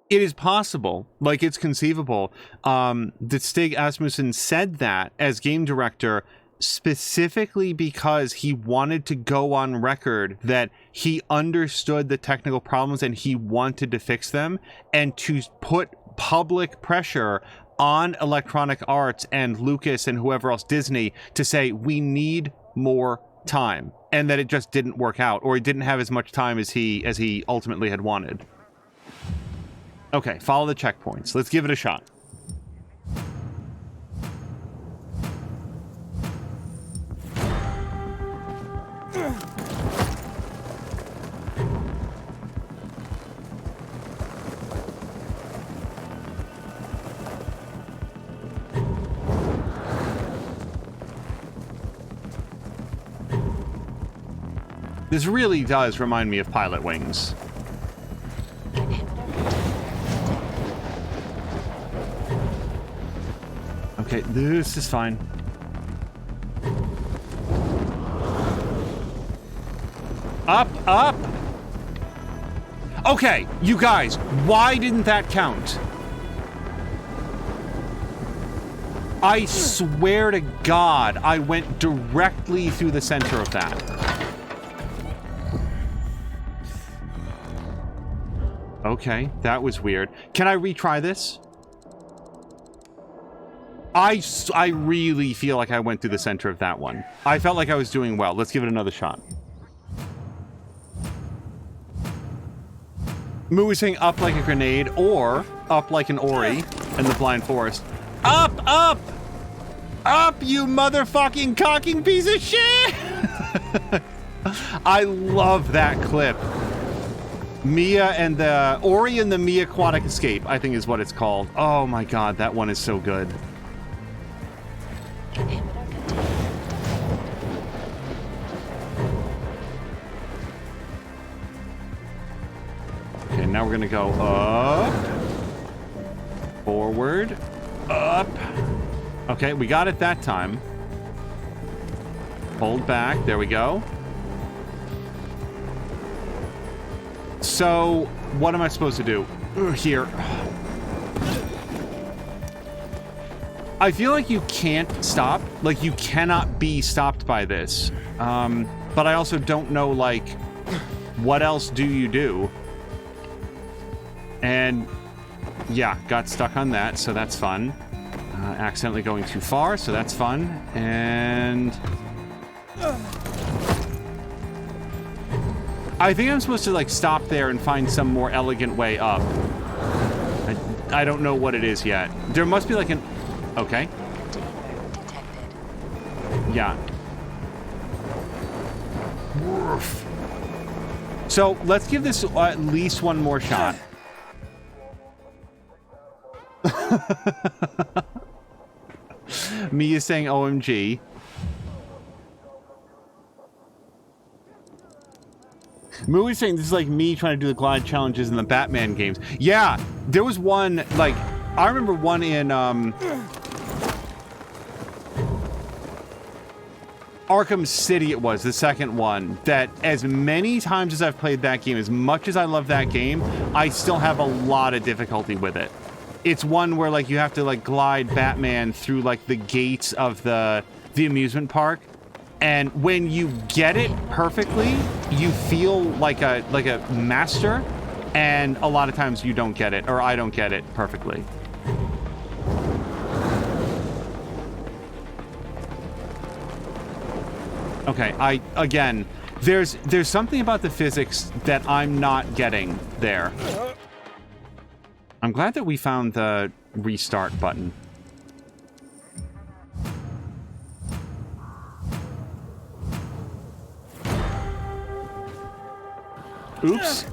It is possible, like, it's conceivable, that Stig Asmussen said that as game director specifically because he wanted to go on record that he understood the technical problems and he wanted to fix them, and to put public pressure on Electronic Arts and Lucas and whoever else, Disney, to say we need more time, and that it just didn't work out, or he didn't have as much time as he ultimately had wanted. Okay, follow the checkpoints. Let's give it a shot. This really does remind me of Pilot Wings. Okay, this is fine. Up, up! Okay, you guys, why didn't that count? I swear to God, I went directly through the center of that. Okay, that was weird. Can I retry this? I really feel like I went through the center of that one. I felt like I was doing well. Let's give it another shot. Moo is saying up like a grenade, or up like an Ori in the Blind Forest. Up, up! Up, you motherfucking cocking piece of shit! I love that clip. Mia and the... Ori and the Mia Aquatic Escape, I think is what it's called. Oh my god, that one is so good. Okay, now we're gonna go up, forward, up. Okay, we got it that time. Hold back, there we go. So, what am I supposed to do? Here. I feel like you can't stop. Like, you cannot be stopped by this. But I also don't know, like, what else do you do? And, yeah, got stuck on that, so that's fun. Accidentally going too far, so that's fun. And... I think I'm supposed to, like, stop there and find some more elegant way up. I don't know what it is yet. There must be, like, an... Okay. Yeah. So, let's give this at least one more shot. Me is saying OMG. Moo is saying this is like me trying to do the glide challenges in the Batman games. Yeah, there was one, like, I remember one in Arkham City, it was, the second one, that as many times as I've played that game, as much as I love that game, I still have a lot of difficulty with it. It's one where, like, you have to, like, glide Batman through, like, the gates of the amusement park. And when you get it perfectly, you feel like a master, and a lot of times you don't get it, or I don't get it perfectly. Okay, again, there's something about the physics that I'm not getting there. I'm glad that we found the restart button. Oops.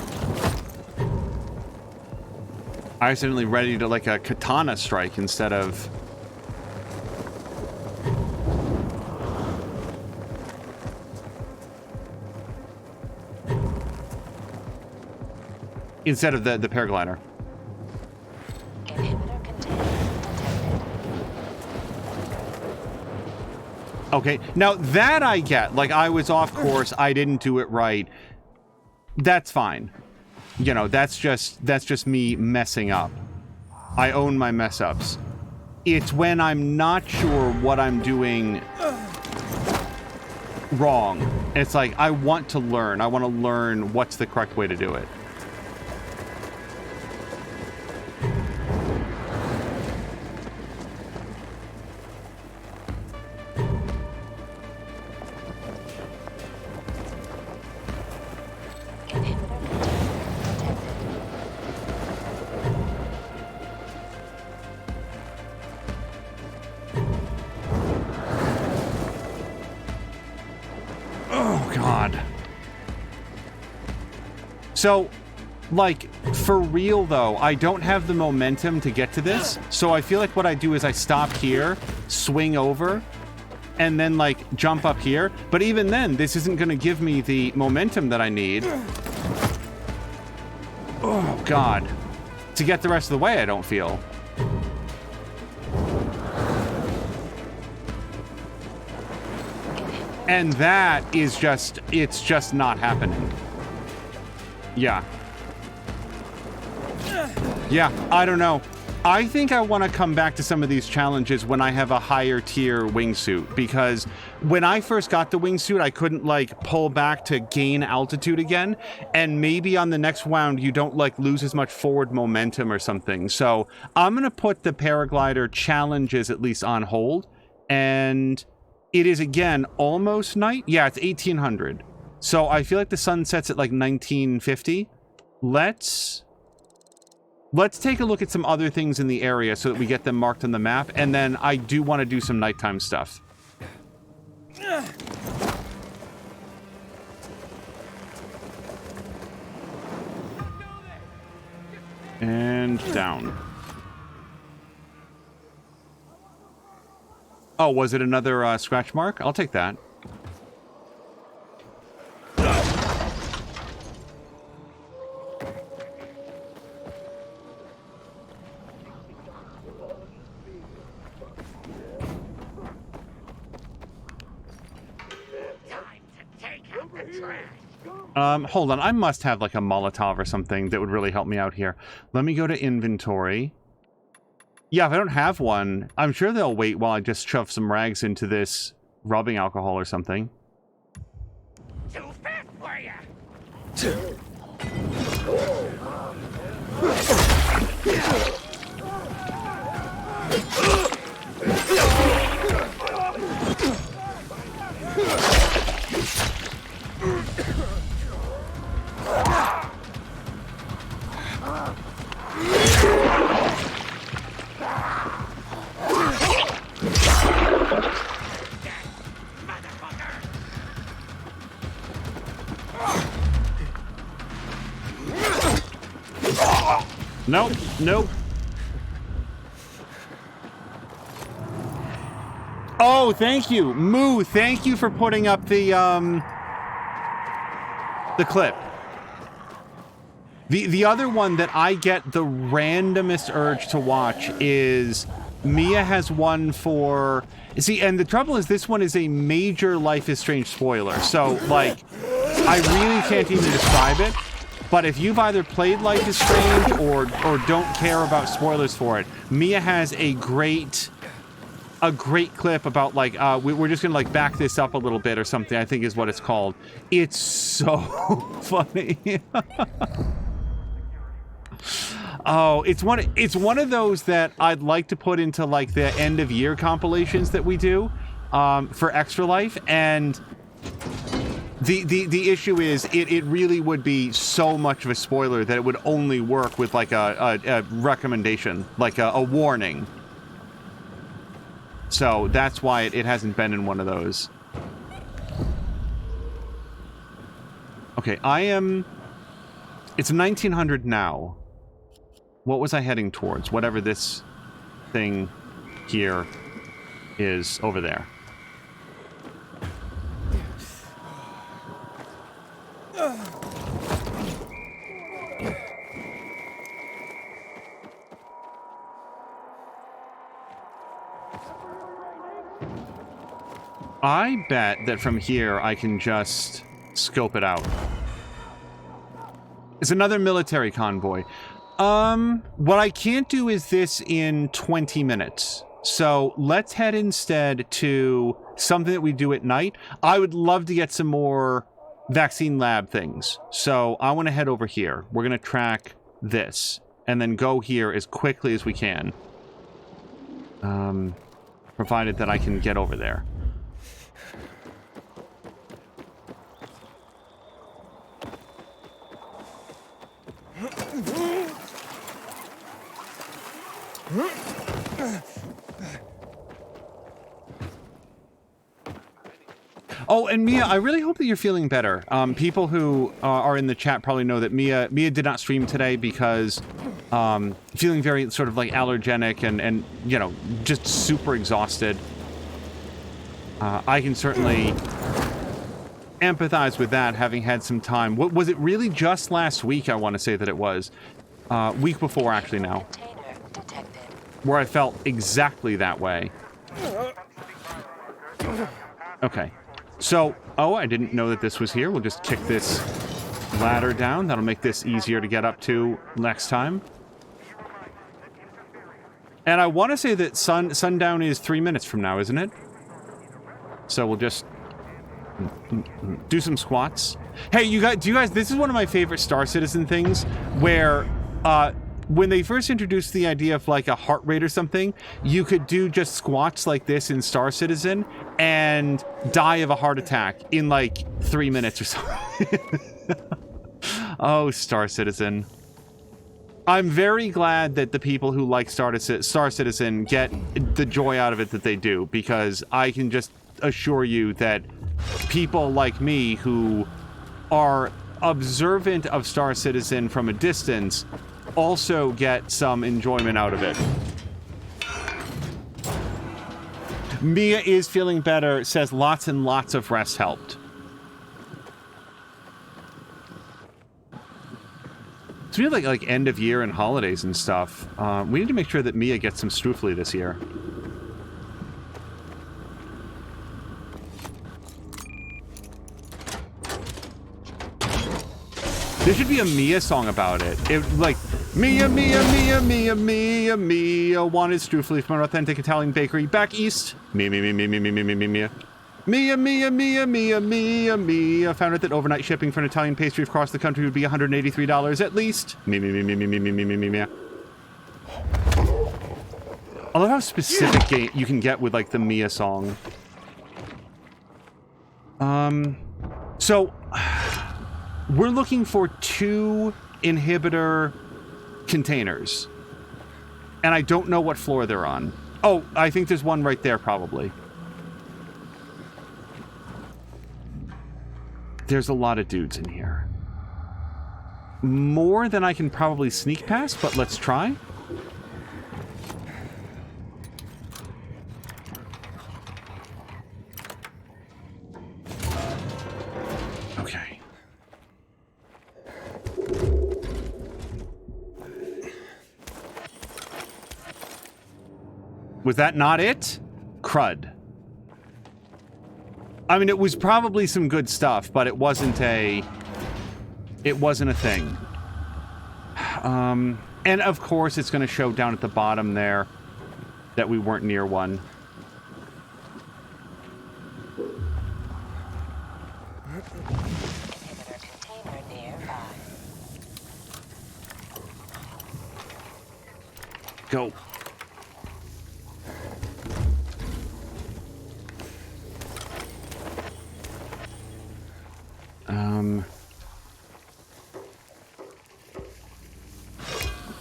I accidentally ready to like a katana strike instead of... Instead of the paraglider. Inhibitor containment detected. Okay, now that I get. Like, I was off course, I didn't do it right. That's fine. You know, that's just me messing up. I own my mess ups. It's when I'm not sure what I'm doing wrong. It's like, I want to learn. I want to learn what's the correct way to do it. So, like, for real though, I don't have the momentum to get to this, so I feel like what I do is I stop here, swing over, and then, like, jump up here. But even then, this isn't going to give me the momentum that I need. Oh, God. To get the rest of the way, I don't feel. And that is just, it's just not happening. Yeah. Yeah, I don't know. I think I want to come back to some of these challenges when I have a higher tier wingsuit, because when I first got the wingsuit, I couldn't, like, pull back to gain altitude again, and maybe on the next round you don't, like, lose as much forward momentum or something. So I'm going to put the paraglider challenges at least on hold, and it is, again, almost night. Yeah, it's 1800. So I feel like the sun sets at like 1950. Let's take a look at some other things in the area so that we get them marked on the map. And then I do want to do some nighttime stuff. And down. Oh, was it another scratch mark? I'll take that. Hold on. I must have like a Molotov or something that would really help me out here. Let me go to inventory. Yeah, if I don't have one, I'm sure they'll wait while I just shove some rags into this rubbing alcohol or something. Too fast for ya. Nope, nope. Oh, thank you. Moo, thank you for putting up the clip. The other one that I get the randomest urge to watch is Mia has one for... See, and the trouble is this one is a major Life is Strange spoiler. So, like, I really can't even describe it. But if you've either played Life is Strange or don't care about spoilers for it, Mia has a great clip about, like, we're just gonna, like, back this up a little bit or something, I think is what it's called. It's so funny. Oh, it's one of those that I'd like to put into, like, the end of year compilations that we do for Extra Life, and The issue is it really would be so much of a spoiler that it would only work with like a recommendation, like a warning. So that's why it hasn't been in one of those. Okay, it's 1900 now. What was I heading towards? Whatever this thing here is over there. I bet that from here I can just scope it out. It's another military convoy. What I can't do is this in 20 minutes. So let's head instead to something that we do at night. I would love to get some more vaccine lab things. So I want to head over here. We're going to track this and then go here as quickly as we can. Provided that I can get over there. Oh, and Mia, I really hope that you're feeling better. People who are in the chat probably know that Mia did not stream today because feeling very sort of like allergenic and you know, just super exhausted. I can certainly empathize with that, having had some time. What was it really just last week? I want to say that it was week before, actually. Now, where I felt exactly that way. Okay. So, oh, I didn't know that this was here. We'll just kick this ladder down. That'll make this easier to get up to next time. And I want to say that sundown is 3 minutes from now, isn't it? So we'll just do some squats. Hey, you guys, this is one of my favorite Star Citizen things where, when they first introduced the idea of like a heart rate or something, you could do just squats like this in Star Citizen and die of a heart attack in like 3 minutes or something. Oh, Star Citizen. I'm very glad that the people who like Star Citizen get the joy out of it that they do, because I can just assure you that people like me who are observant of Star Citizen from a distance also get some enjoyment out of it. Mia is feeling better, says lots and lots of rest helped. So we have like end of year and holidays and stuff. We need to make sure that Mia gets some Strufely this year. There should be a Mia song about it. Like, Mia, Mia, Mia, Mia, Mia, Mia, wanted Strufely from an authentic Italian bakery back east. Mia, Mia, Mia, Mia, Mia, Mia, Mia, Mia, Mia. Mia, Mia, Mia, Mia, Mia, Mia. Found out that overnight shipping for an Italian pastry across the country would be $183 at least. Mia, Mia, Mia, Mia, Mia, Mia, Mia, Mia, Mia. I love how specific you can get with, like, the Mia song. So... we're looking for 2 inhibitor containers. And I don't know what floor they're on. Oh, I think there's one right there, probably. There's a lot of dudes in here. More than I can probably sneak past, but let's try. Okay. Was that not it? Crud. I mean, it was probably some good stuff, but it wasn't a thing. And of course, it's going to show down at the bottom there that we weren't near one. Go.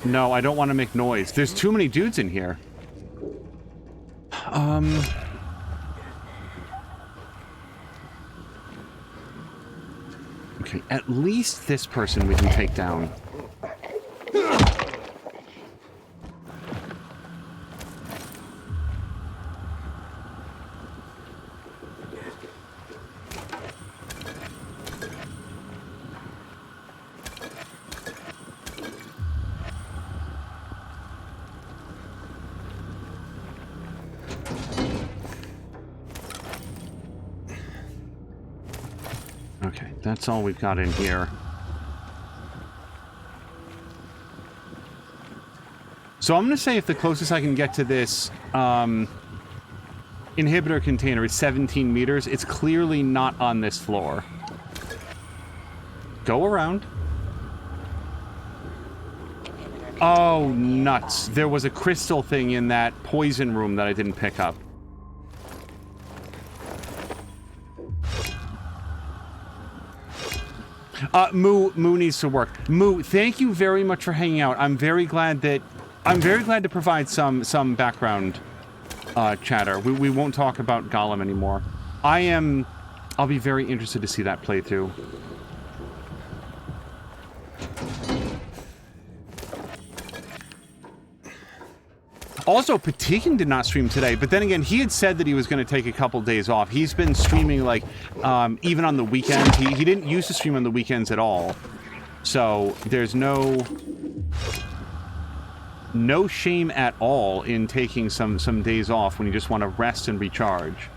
No, I don't want to make noise. There's too many dudes in here. Okay, at least this person we can take down. Okay, that's all we've got in here. So I'm going to say if the closest I can get to this inhibitor container is 17 meters, it's clearly not on this floor. Go around. Oh, nuts. There was a crystal thing in that poison room that I didn't pick up. Moo needs to work. Moo, thank you very much for hanging out. I'm very glad to provide some background chatter. We won't talk about Gollum anymore. I'll be very interested to see that playthrough. Also, Patikin did not stream today, but then again, he had said that he was going to take a couple days off. He's been streaming, like, even on the weekends. He didn't used to stream on the weekends at all. So, there's no shame at all in taking some days off when you just want to rest and recharge.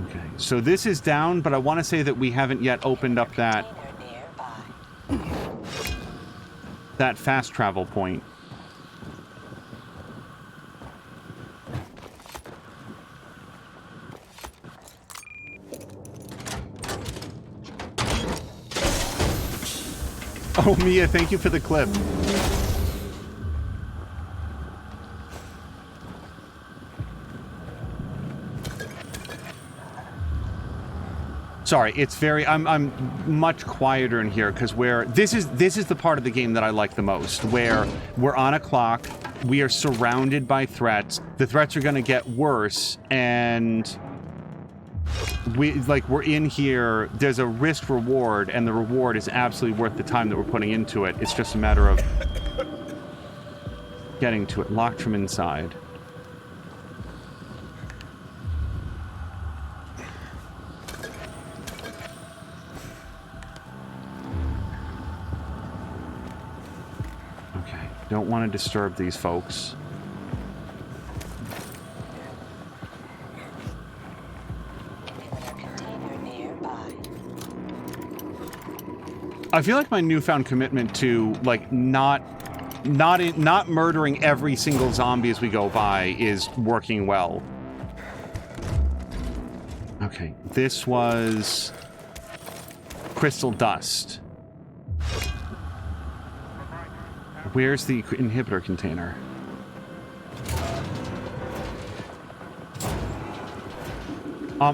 Okay, so this is down, but I want to say that we haven't yet opened up that fast travel point. Oh, Mia, thank you for the clip. Sorry, it's very. I'm much quieter in here because this is the part of the game that I like the most, where we're on a clock, we are surrounded by threats. The threats are going to get worse, and we're in here. There's a risk reward, and the reward is absolutely worth the time that we're putting into it. It's just a matter of getting to it. Locked from inside. Don't want to disturb these folks. I feel like my newfound commitment to, like, not murdering every single zombie as we go by is working well. Okay, this was crystal dust. Where's the inhibitor container?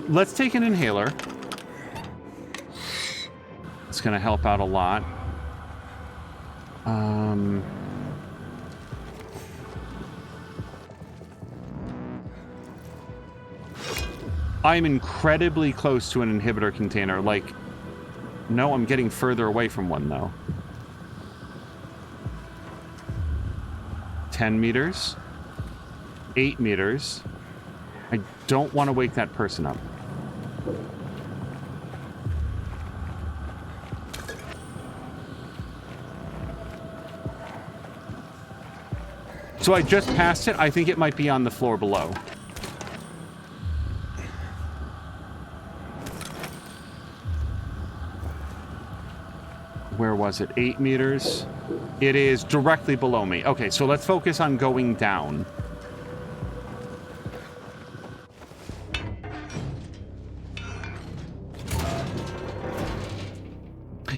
Let's take an inhaler. It's gonna help out a lot. I'm incredibly close to an inhibitor container. Like, no, I'm getting further away from one, though. 10 meters. 8 meters. I don't want to wake that person up. So I just passed it. I think it might be on the floor below. Where was it? 8 meters. It is directly below me. Okay, so let's focus on going down.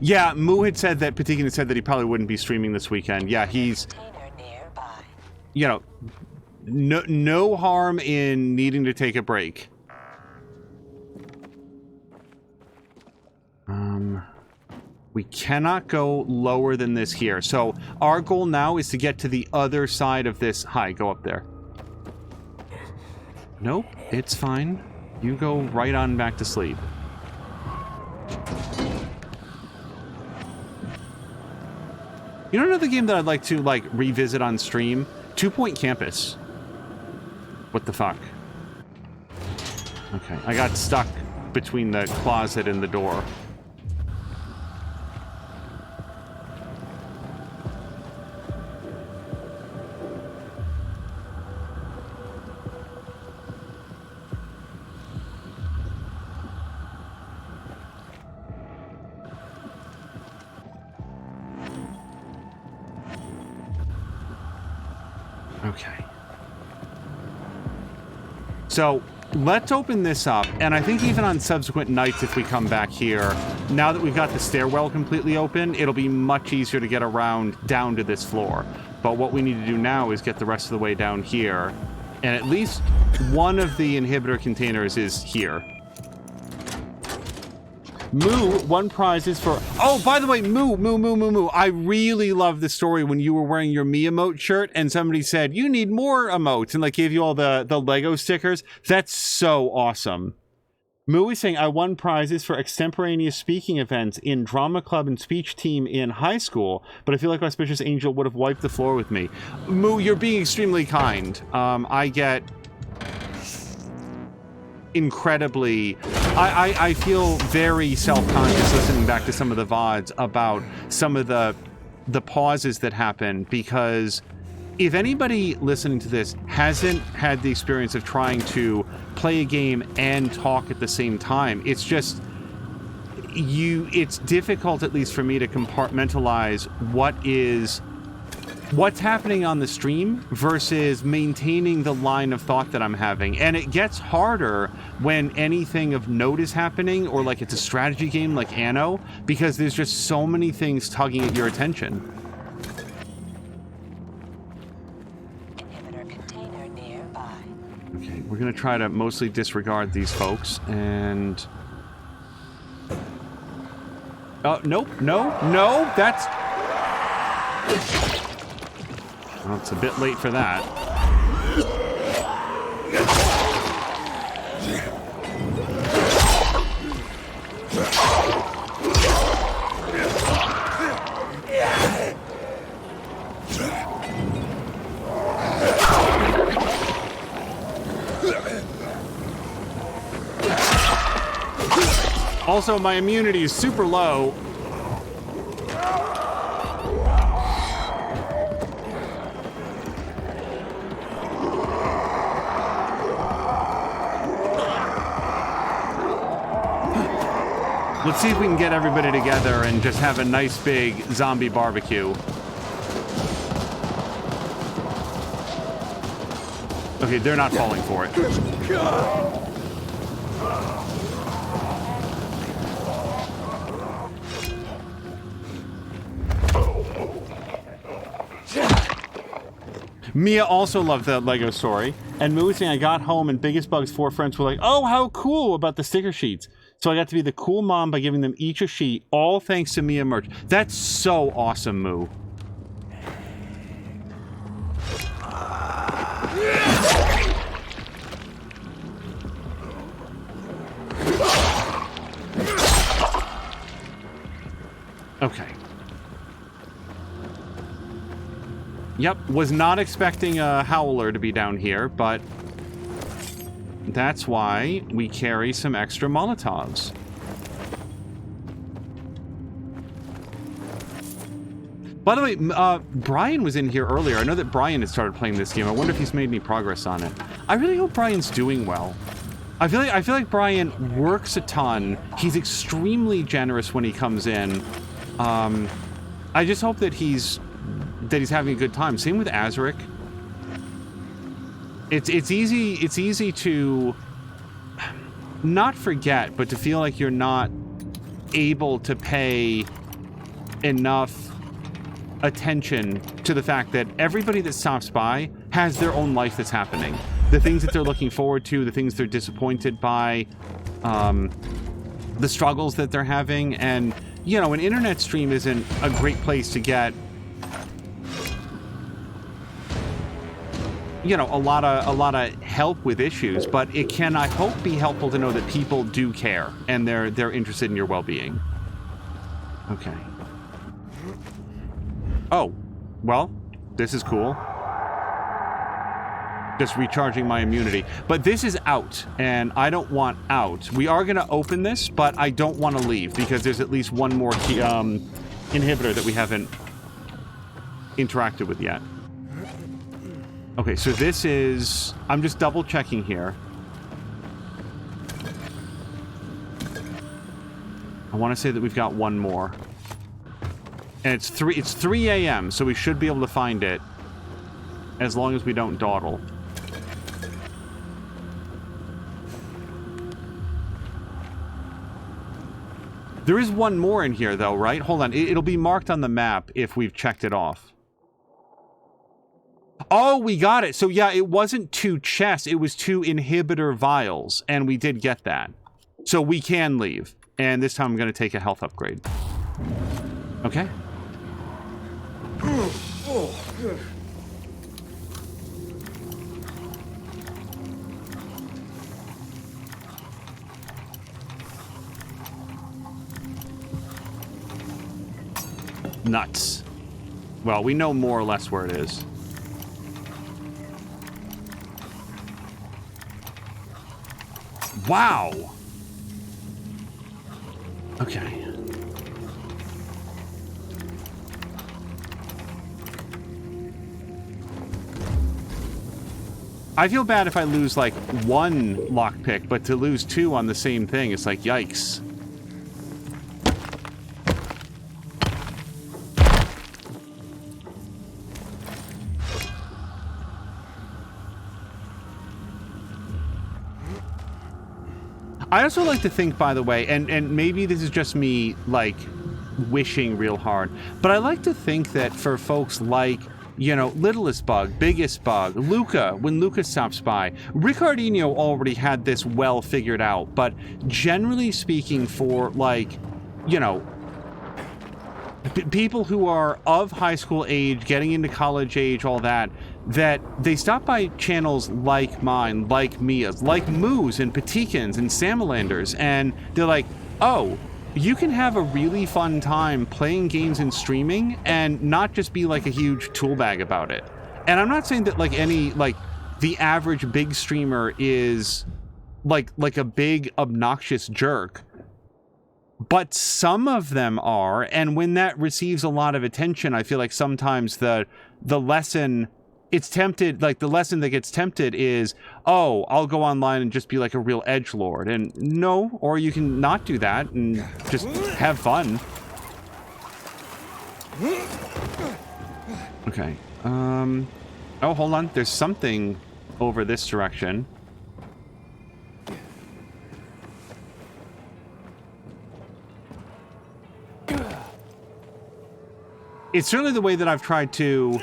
Yeah, Moo had said that, Patikin had said that he probably wouldn't be streaming this weekend. Yeah, he's... You know, no harm in needing to take a break. We cannot go lower than this here. So our goal now is to get to the other side of this. Hi, go up there. Nope, it's fine. You go right on back to sleep. You know another game that I'd like to, like, revisit on stream? 2 Point Campus. What the fuck? Okay, I got stuck between the closet and the door. Okay. So let's open this up, and I think even on subsequent nights, if we come back here, now that we've got the stairwell completely open, it'll be much easier to get around down to this floor. But what we need to do now is get the rest of the way down here, and at least one of the inhibitor containers is here. Moo, 1 prize is for... Oh, by the way, Moo. I really love the story when you were wearing your me emote shirt and somebody said, you need more emotes, and like gave you all the Lego stickers. That's so awesome. Moo is saying, I won prizes for extemporaneous speaking events in drama club and speech team in high school, but I feel like Auspicious Angel would have wiped the floor with me. Moo, you're being extremely kind. I get... incredibly... I feel very self-conscious listening back to some of the VODs about some of the pauses that happen, because if anybody listening to this hasn't had the experience of trying to play a game and talk at the same time, it's just... it's difficult, at least for me, to compartmentalize what's happening on the stream versus maintaining the line of thought that I'm having. And it gets harder when anything of note is happening, or like it's a strategy game like Anno, because there's just so many things tugging at your attention. Inhibitor container nearby. Okay, we're gonna try to mostly disregard these folks, and... Oh, nope, no, that's... Well, it's a bit late for that. Also, my immunity is super low. Let's see if we can get everybody together and just have a nice big zombie barbecue. Okay, they're not falling for it. Mia also loved the Lego story, and Moo was saying, I got home and Biggest Bug's 4 friends were like, oh, how cool about the sticker sheets. So I got to be the cool mom by giving them each a sheet, all thanks to Mia merch. That's so awesome, Moo. Okay. Yep, was not expecting a howler to be down here, but that's why we carry some extra Molotovs. By the way, Brian was in here earlier. I know that Brian had started playing this game. I wonder if he's made any progress on it. I really hope Brian's doing well. I feel like Brian works a ton. He's extremely generous when he comes in. I just hope that he's having a good time. Same with Azaric. It's easy to not forget, but to feel like you're not able to pay enough attention to the fact that everybody that stops by has their own life that's happening. The things that they're looking forward to, the things they're disappointed by, the struggles that they're having, and you know, an internet stream isn't a great place to get, you know, a lot of help with issues, but it can, I hope, be helpful to know that people do care and they're interested in your well-being. Okay. Oh, well, this is cool. Just recharging my immunity. But this is out, and I don't want out. We are going to open this, but I don't want to leave because there's at least one more key, inhibitor that we haven't interacted with yet. Okay, so this is... I'm just double-checking here. I want to say that we've got one more. And it's 3 a.m., so we should be able to find it as long as we don't dawdle. There is one more in here, though, right? Hold on. It'll be marked on the map if we've checked it off. Oh, we got it. So, yeah, it wasn't 2 chests. It was 2 inhibitor vials, and we did get that. So we can leave. And this time I'm going to take a health upgrade. Okay. Nuts. Well, we know more or less where it is. Wow. Okay. I feel bad if I lose, like, 1 lockpick, but to lose 2 on the same thing, it's like, yikes. I also like to think, by the way, and maybe this is just me, like, wishing real hard, but I like to think that for folks like, you know, Littlest Bug, Biggest Bug, Luca, when Luca stops by, Ricardinho already had this well figured out, but generally speaking for, like, you know, people who are of high school age, getting into college age, all that, that they stop by channels like mine, like Mia's, like Moo's and Patikins and Samalanders, and they're like, oh, you can have a really fun time playing games and streaming and not just be like a huge tool bag about it. And I'm not saying that like any, like the average big streamer is like a big obnoxious jerk, but some of them are, and when that receives a lot of attention, I feel like sometimes the lesson, it's tempted, like the lesson that gets tempted is, oh, I'll go online and just be like a real edgelord. And no, or you can not do that and just have fun. Okay. Oh, hold on. There's something over this direction. It's certainly the way that I've tried to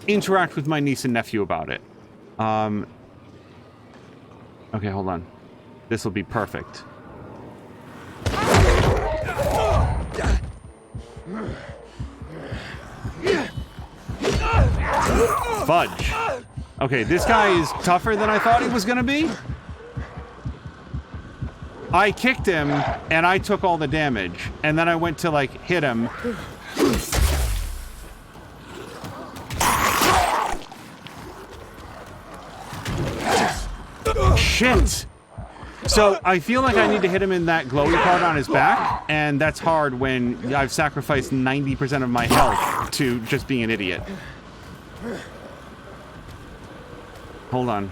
interact with my niece and nephew about it. Okay, hold on. This will be perfect. Fudge. Okay, this guy is tougher than I thought he was gonna be. I kicked him, and I took all the damage. And then I went to, like, hit him. Shit! So, I feel like I need to hit him in that glowy part on his back, and that's hard when I've sacrificed 90% of my health to just being an idiot. Hold on.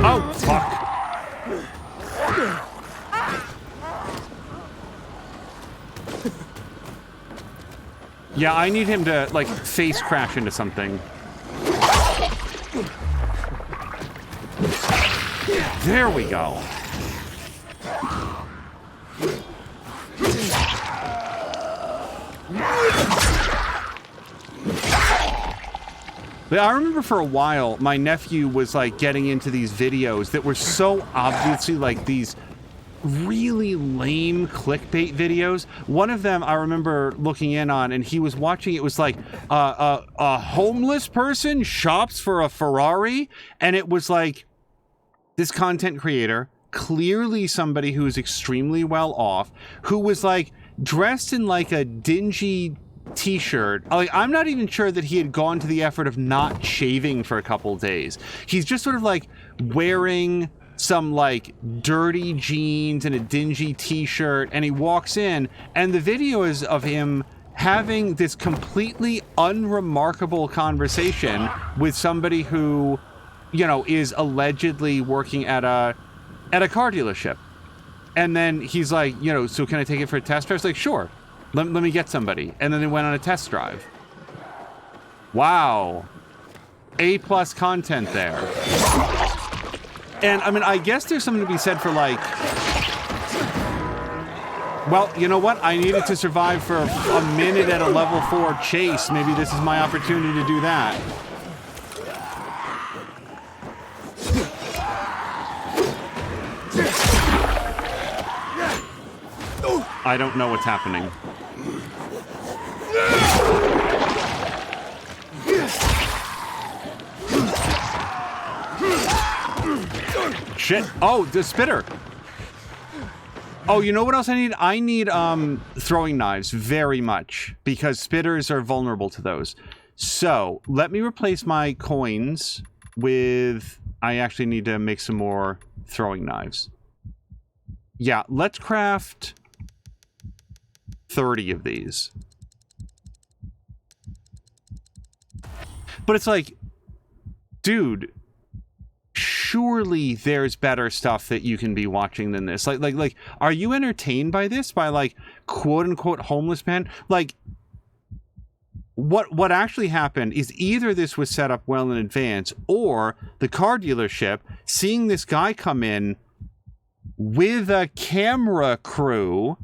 Oh, fuck. Yeah, I need him to, like, face crash into something. There we go. But I remember for a while, my nephew was like getting into these videos that were so obviously like these really lame clickbait videos. One of them I remember looking in on, and he was watching, it was like a homeless person shops for a Ferrari, and it was like this content creator, clearly somebody who's extremely well off, who was like dressed in like a dingy t-shirt. Like, I'm not even sure that he had gone to the effort of not shaving for a couple days. He's just sort of like wearing some like dirty jeans and a dingy t-shirt, and he walks in, and the video is of him having this completely unremarkable conversation with somebody who, you know, is allegedly working at a car dealership. And then he's like, you know, so can I take it for a test drive? It's like, sure. Let me get somebody. And then they went on a test drive. Wow. A+ content there. And I mean, I guess there's something to be said for like, well, you know what? I needed to survive for a minute at a level 4 chase. Maybe this is my opportunity to do that. I don't know what's happening. Shit. Oh, the spitter. Oh, you know what else I need? I need throwing knives very much, because spitters are vulnerable to those. So let me replace my coins with... I actually need to make some more throwing knives. Yeah, let's craft 30 of these. But it's like, dude, surely there's better stuff that you can be watching than this. Like, are you entertained by this? By like, quote unquote, homeless man? Like, what actually happened is either this was set up well in advance, or the car dealership, seeing this guy come in with a camera crew,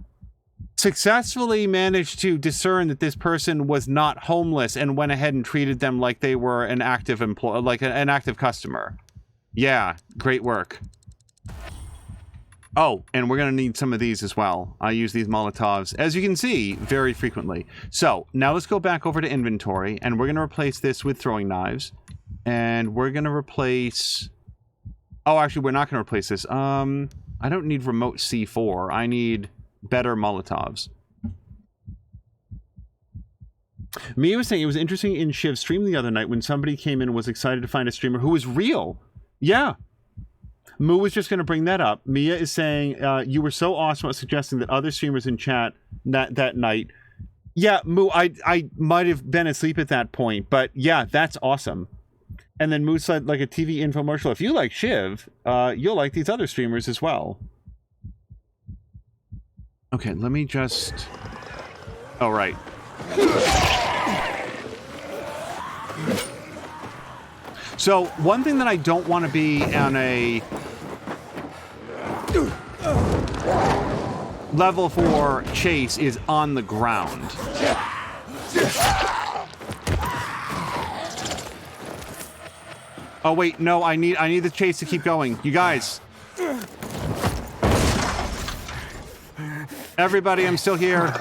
successfully managed to discern that this person was not homeless and went ahead and treated them like they were an active employee, like an active customer. Yeah, great work. Oh, and we're going to need some of these as well. I use these Molotovs, as you can see, very frequently. So, now let's go back over to inventory, and we're going to replace this with throwing knives. And we're going to replace... Oh, actually, we're not going to replace this. I don't need remote C4. I need better Molotovs. Mia was saying it was interesting in Shiv's stream the other night when somebody came in and was excited to find a streamer who was real. Yeah. Moo was just going to bring that up. Mia is saying, you were so awesome at suggesting that other streamers in chat that night. Yeah, Moo, I might have been asleep at that point, but yeah, that's awesome. And then Moo said, like a TV infomercial, if you like Shiv, you'll like these other streamers as well. Okay, let me just... Oh, right. So, one thing that I don't want to be on a level 4 chase is on the ground. Oh wait, no, I need the chase to keep going. You guys. Everybody, I'm still here.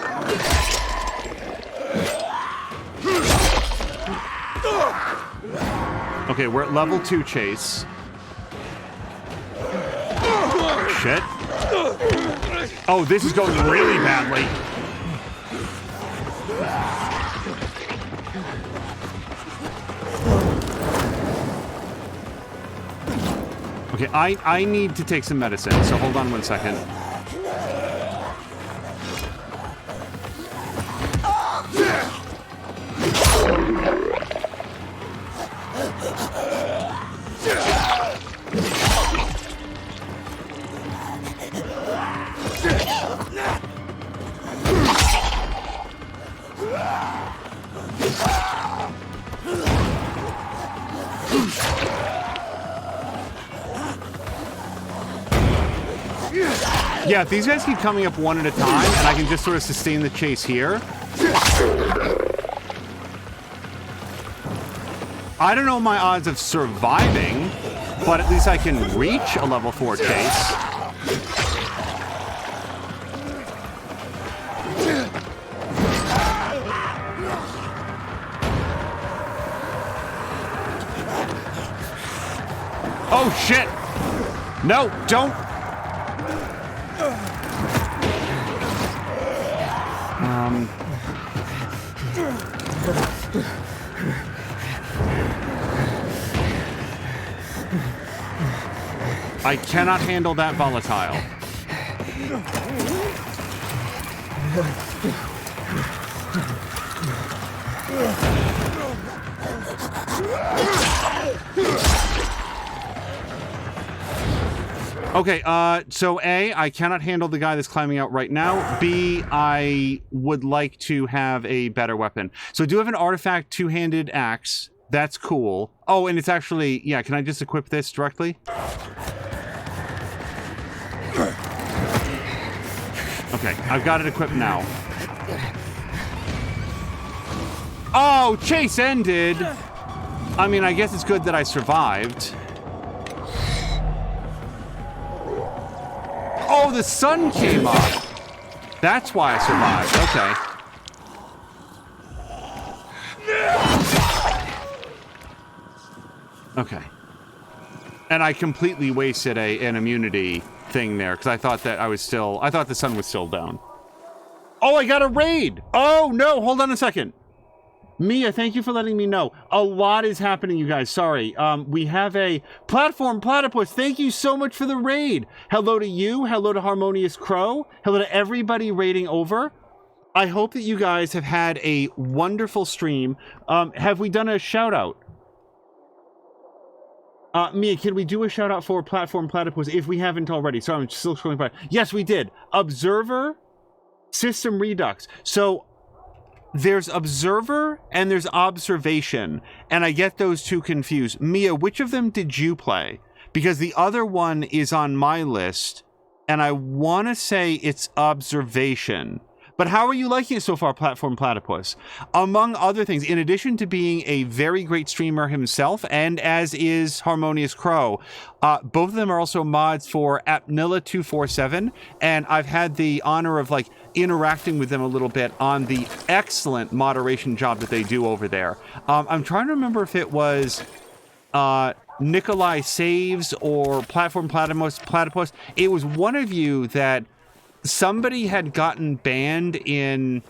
Okay, we're at level 2 chase. Shit. Oh, this is going really badly. Okay, I need to take some medicine, so hold on one second. Yeah, if these guys keep coming up one at a time, and I can just sort of sustain the chase here, I don't know my odds of surviving, but at least I can reach a level 4 chase. Oh shit! No, don't! I cannot handle that volatile. Okay, so A, I cannot handle the guy that's climbing out right now. B, I would like to have a better weapon. So I do have an artifact two-handed axe. That's cool. Oh, and it's actually, yeah, can I just equip this directly? Okay, I've got it equipped now. Oh, chase ended! I mean, I guess it's good that I survived. Oh, the sun came up. That's why I survived. Okay. Okay. And I completely wasted an immunity thing there because I thought that I thought the sun was still down. Oh, I got a raid. Oh, no. Hold on a second. Mia, thank you for letting me know. A lot is happening, you guys. Sorry. We have a Platform Platypus. Thank you so much for the raid. Hello to you. Hello to Harmonious Crow. Hello to everybody raiding over. I hope that you guys have had a wonderful stream. Have we done a shout out? Mia, can we do a shout out for Platform Platypus if we haven't already? Sorry, I'm still scrolling by. Yes, we did. Observer, System Redux. So there's Observer and there's Observation, and I get those two confused. Mia, which of them did you play? Because the other one is on my list, and I want to say it's Observation. But how are you liking it so far, Platform Platypus? Among other things, in addition to being a very great streamer himself, and as is Harmonious Crow, both of them are also mods for Apnilla247, and I've had the honor of interacting with them a little bit on the excellent moderation job that they do over there. I'm trying to remember if it was Nikolai Saves or Platform Platypus. It was one of you that somebody had gotten banned in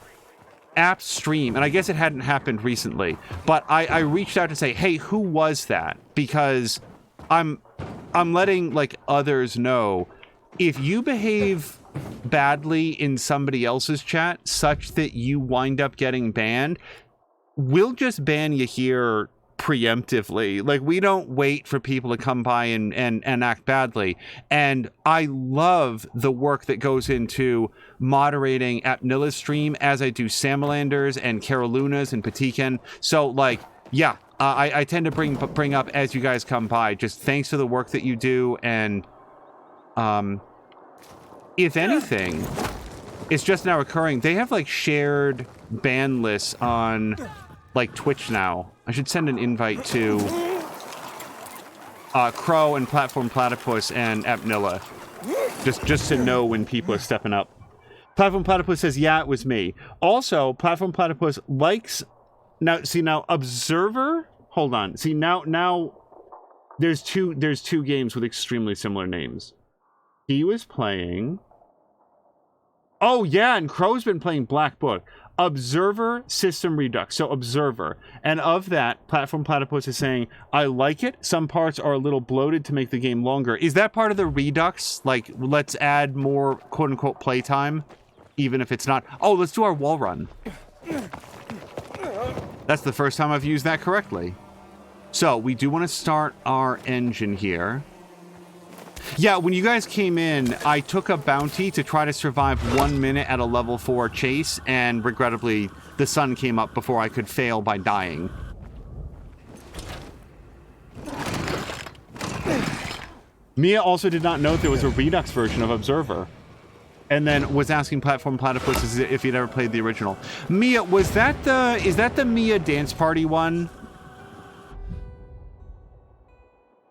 app stream, and I guess it hadn't happened recently, but I reached out to say, hey, who was that? Because I'm letting others know, if you behave badly in somebody else's chat such that you wind up getting banned, we'll just ban you here preemptively. We don't wait for people to come by and act badly. And I love the work that goes into moderating Apnilla's stream, as I do Samalander's and Caraluna's and Patikan. So yeah, I tend to bring up as you guys come by, just thanks for the work that you do. And if anything, it's just now occurring, they have shared ban lists on Twitch now. I should send an invite to Crow and Platform Platypus and Apnilla, just to know when people are stepping up. Platform Platypus says, yeah, it was me. Also, Platform Platypus likes... Now, Observer... Hold on. See, now there's two games with extremely similar names. He was playing... Oh, yeah, and Crow's been playing Black Book. Observer, System Redux. So Observer. And of that, Platform Platypus is saying, I like it. Some parts are a little bloated to make the game longer. Is that part of the Redux? Let's add more quote-unquote playtime, even if it's not... Oh, let's do our wall run. That's the first time I've used that correctly. So, we do want to start our engine here. Yeah, when you guys came in, I took a bounty to try to survive 1 minute at a level 4 chase, and regrettably, the sun came up before I could fail by dying. Mia also did not know there was a Redux version of Observer. And then was asking Platform Platypus if he'd ever played the original. Mia, is that the Mia Dance Party one?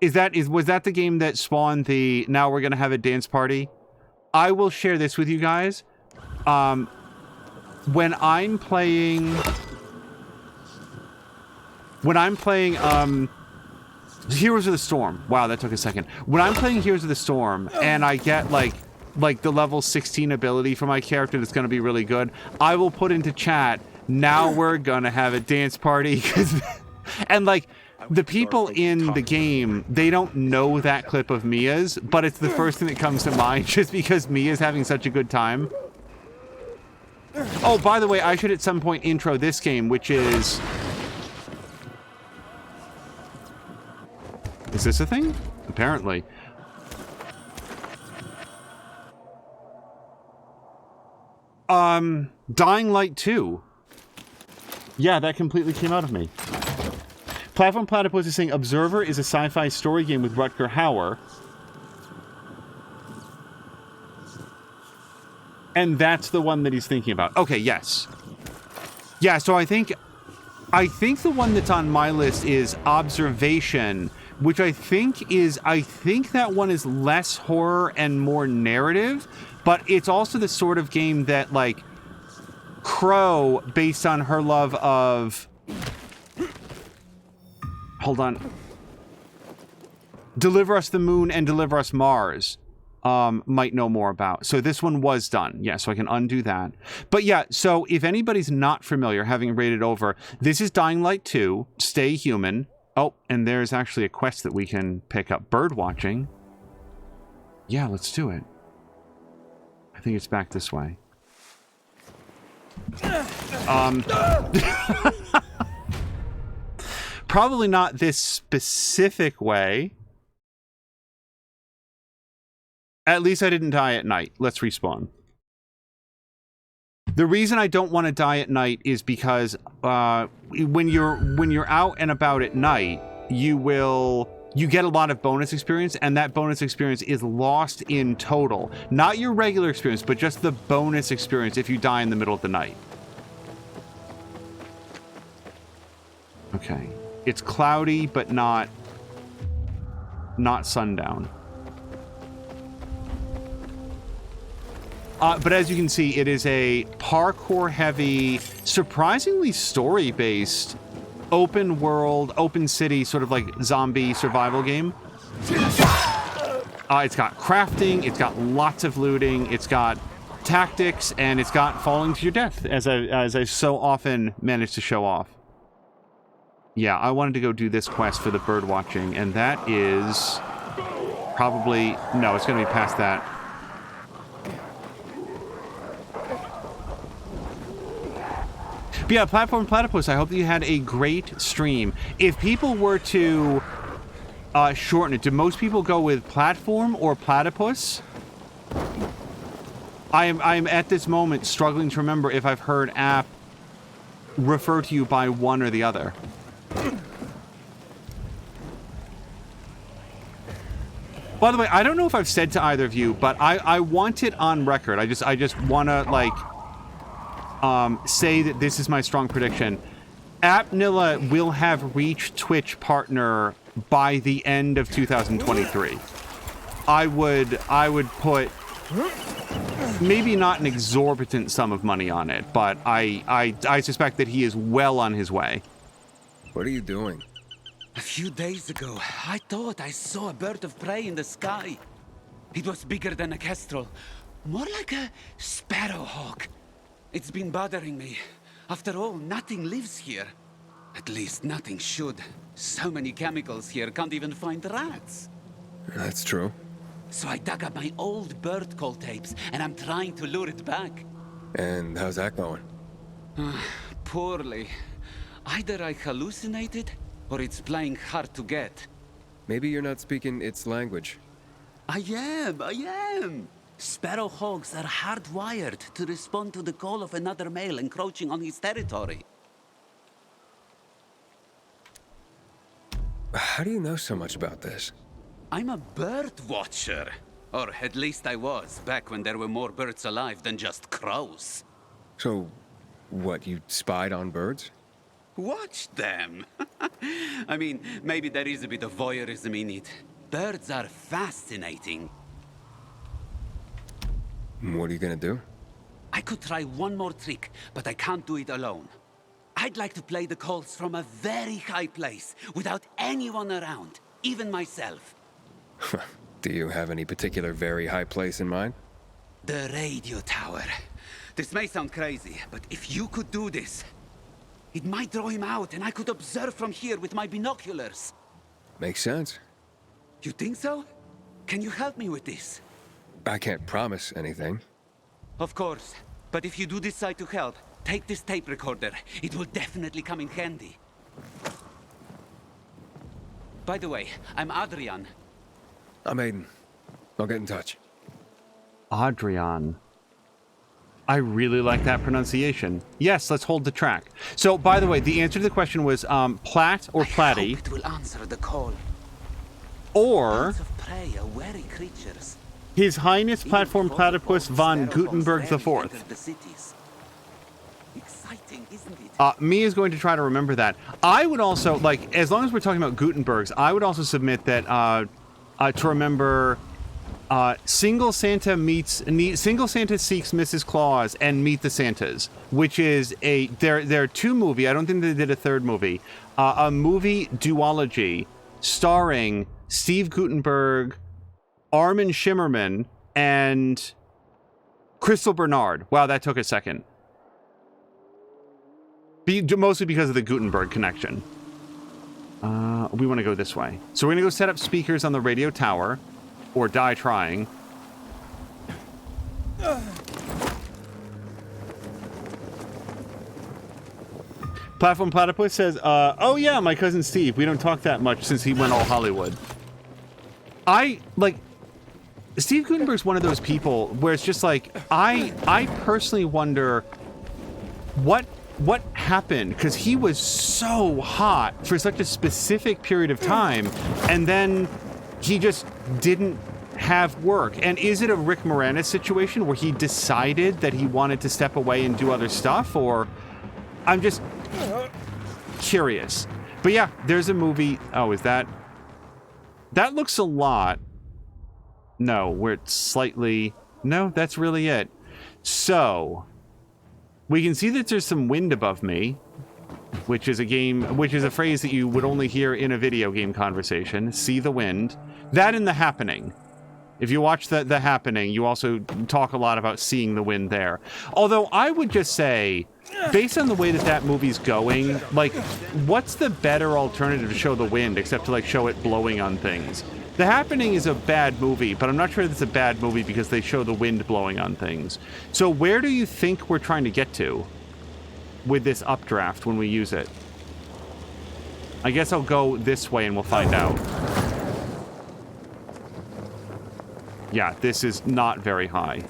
Was that the game that spawned the now we're gonna have a dance party? I will share this with you guys. When I'm playing Heroes of the Storm. Wow, that took a second. When I'm playing Heroes of the Storm and I get like the level 16 ability for my character that's going to be really good, I will put into chat, now we're going to have a dance party. And like the people in the game, they don't know that clip of Mia's, but it's the first thing that comes to mind just because Mia's having such a good time. Oh, by the way, I should at some point intro this game, which is... Is this a thing? Apparently. Dying Light 2. Yeah, that completely came out of me. Platform Platypus is saying Observer is a sci-fi story game with Rutger Hauer. And that's the one that he's thinking about. Okay, yes. Yeah, so I think the one that's on my list is Observation, which I think that one is less horror and more narrative, but it's also the sort of game that, like, Crow, based on her love of... Hold on. Deliver Us the Moon and Deliver Us Mars might know more about. So this one was done. Yeah, so I can undo that. But yeah, so if anybody's not familiar, having rated over, this is Dying Light 2, Stay Human. Oh, and there's actually a quest that we can pick up. Bird watching. Yeah, let's do it. I think it's back this way. Probably not this specific way. At least I didn't die at night. Let's respawn. The reason I don't want to die at night is because when you're out and about at night, you get a lot of bonus experience, and that bonus experience is lost in total. Not your regular experience, but just the bonus experience if you die in the middle of the night. Okay. It's cloudy, but not sundown. But as you can see, it is a parkour-heavy, surprisingly story-based, open world, open city, sort of like zombie survival game. It's got crafting, it's got lots of looting, it's got tactics, and it's got falling to your death, as I so often manage to show off. Yeah, I wanted to go do this quest for the bird watching, and that is probably... No, it's going to be past that. But yeah, Platform Platypus, I hope that you had a great stream. If people were to shorten it, do most people go with Platform or Platypus? I'm at this moment struggling to remember if I've heard App refer to you by one or the other. By the way, I don't know if I've said to either of you, but I want it on record. I just want to, like... say that this is my strong prediction. AppNilla will have reached Twitch partner by the end of 2023. I would put maybe not an exorbitant sum of money on it, but I suspect that he is well on his way. What are you doing? A few days ago, I thought I saw a bird of prey in the sky. It was bigger than a kestrel, more like a sparrowhawk. It's been bothering me. After all, nothing lives here. At least nothing should. So many chemicals here, can't even find rats. That's true. So I dug up my old bird call tapes, and I'm trying to lure it back. And how's that going? Poorly. Either I hallucinated, or it's playing hard to get. Maybe you're not speaking its language. I am! Sparrowhawks are hardwired to respond to the call of another male encroaching on his territory. How do you know so much about this? I'm a bird watcher. Or at least I was, back when there were more birds alive than just crows. So, what, you spied on birds? Watch them. I mean, maybe there is a bit of voyeurism in it. Birds are fascinating. What are you gonna do? I could try one more trick, but I can't do it alone. I'd like to play the calls from a very high place, without anyone around, even myself. Do you have any particular very high place in mind? The radio tower. This may sound crazy, but if you could do this, it might draw him out, and I could observe from here with my binoculars. Makes sense. You think so? Can you help me with this? I can't promise anything. Of course. But if you do decide to help, take this tape recorder. It will definitely come in handy. By the way, I'm Adrian. I'm Aiden. I'll get in touch. Adrian. I really like that pronunciation. Yes, let's hold the track. So, by the way, the answer to the question was Platt or Platty. I hope it will answer the call. Or Birds of prey are wary creatures. His Highness Platform Platypus von Gutenberg IV. Exciting, isn't it? Me is going to try to remember that. I would also, like, as long as we're talking about Gutenbergs, I would also submit that to remember Single Santa seeks Mrs. Claus and Meet the Santas, which is there are two movie. I don't think they did a third movie. A movie duology starring Steve Gutenberg, Armin Shimmerman, and Crystal Bernard. Wow, that took a second. Mostly because of the Gutenberg connection. We want to go this way. So we're going to go set up speakers on the radio tower, or die trying. Platform Platypus says, oh yeah, my cousin Steve. We don't talk that much since he went all Hollywood. Steve Gutenberg's one of those people where it's just like, I personally wonder what happened, because he was so hot for such a specific period of time, and then he just didn't have work. And is it a Rick Moranis situation where he decided that he wanted to step away and do other stuff, or I'm just curious. But yeah, there's a movie. Oh, is that looks a lot. No, we're slightly, no, that's really it. So we can see that there's some wind above me, which is a phrase that you would only hear in a video game conversation. See the wind. That in The Happening. If you watch The Happening, you also talk a lot about seeing the wind there. Although I would just say, based on the way that movie's going, like, what's the better alternative to show the wind except to, like, show it blowing on things? The Happening is a bad movie, but I'm not sure it's a bad movie because they show the wind blowing on things. So where do you think we're trying to get to with this updraft when we use it? I guess I'll go this way and we'll find out. Yeah, this is not very high.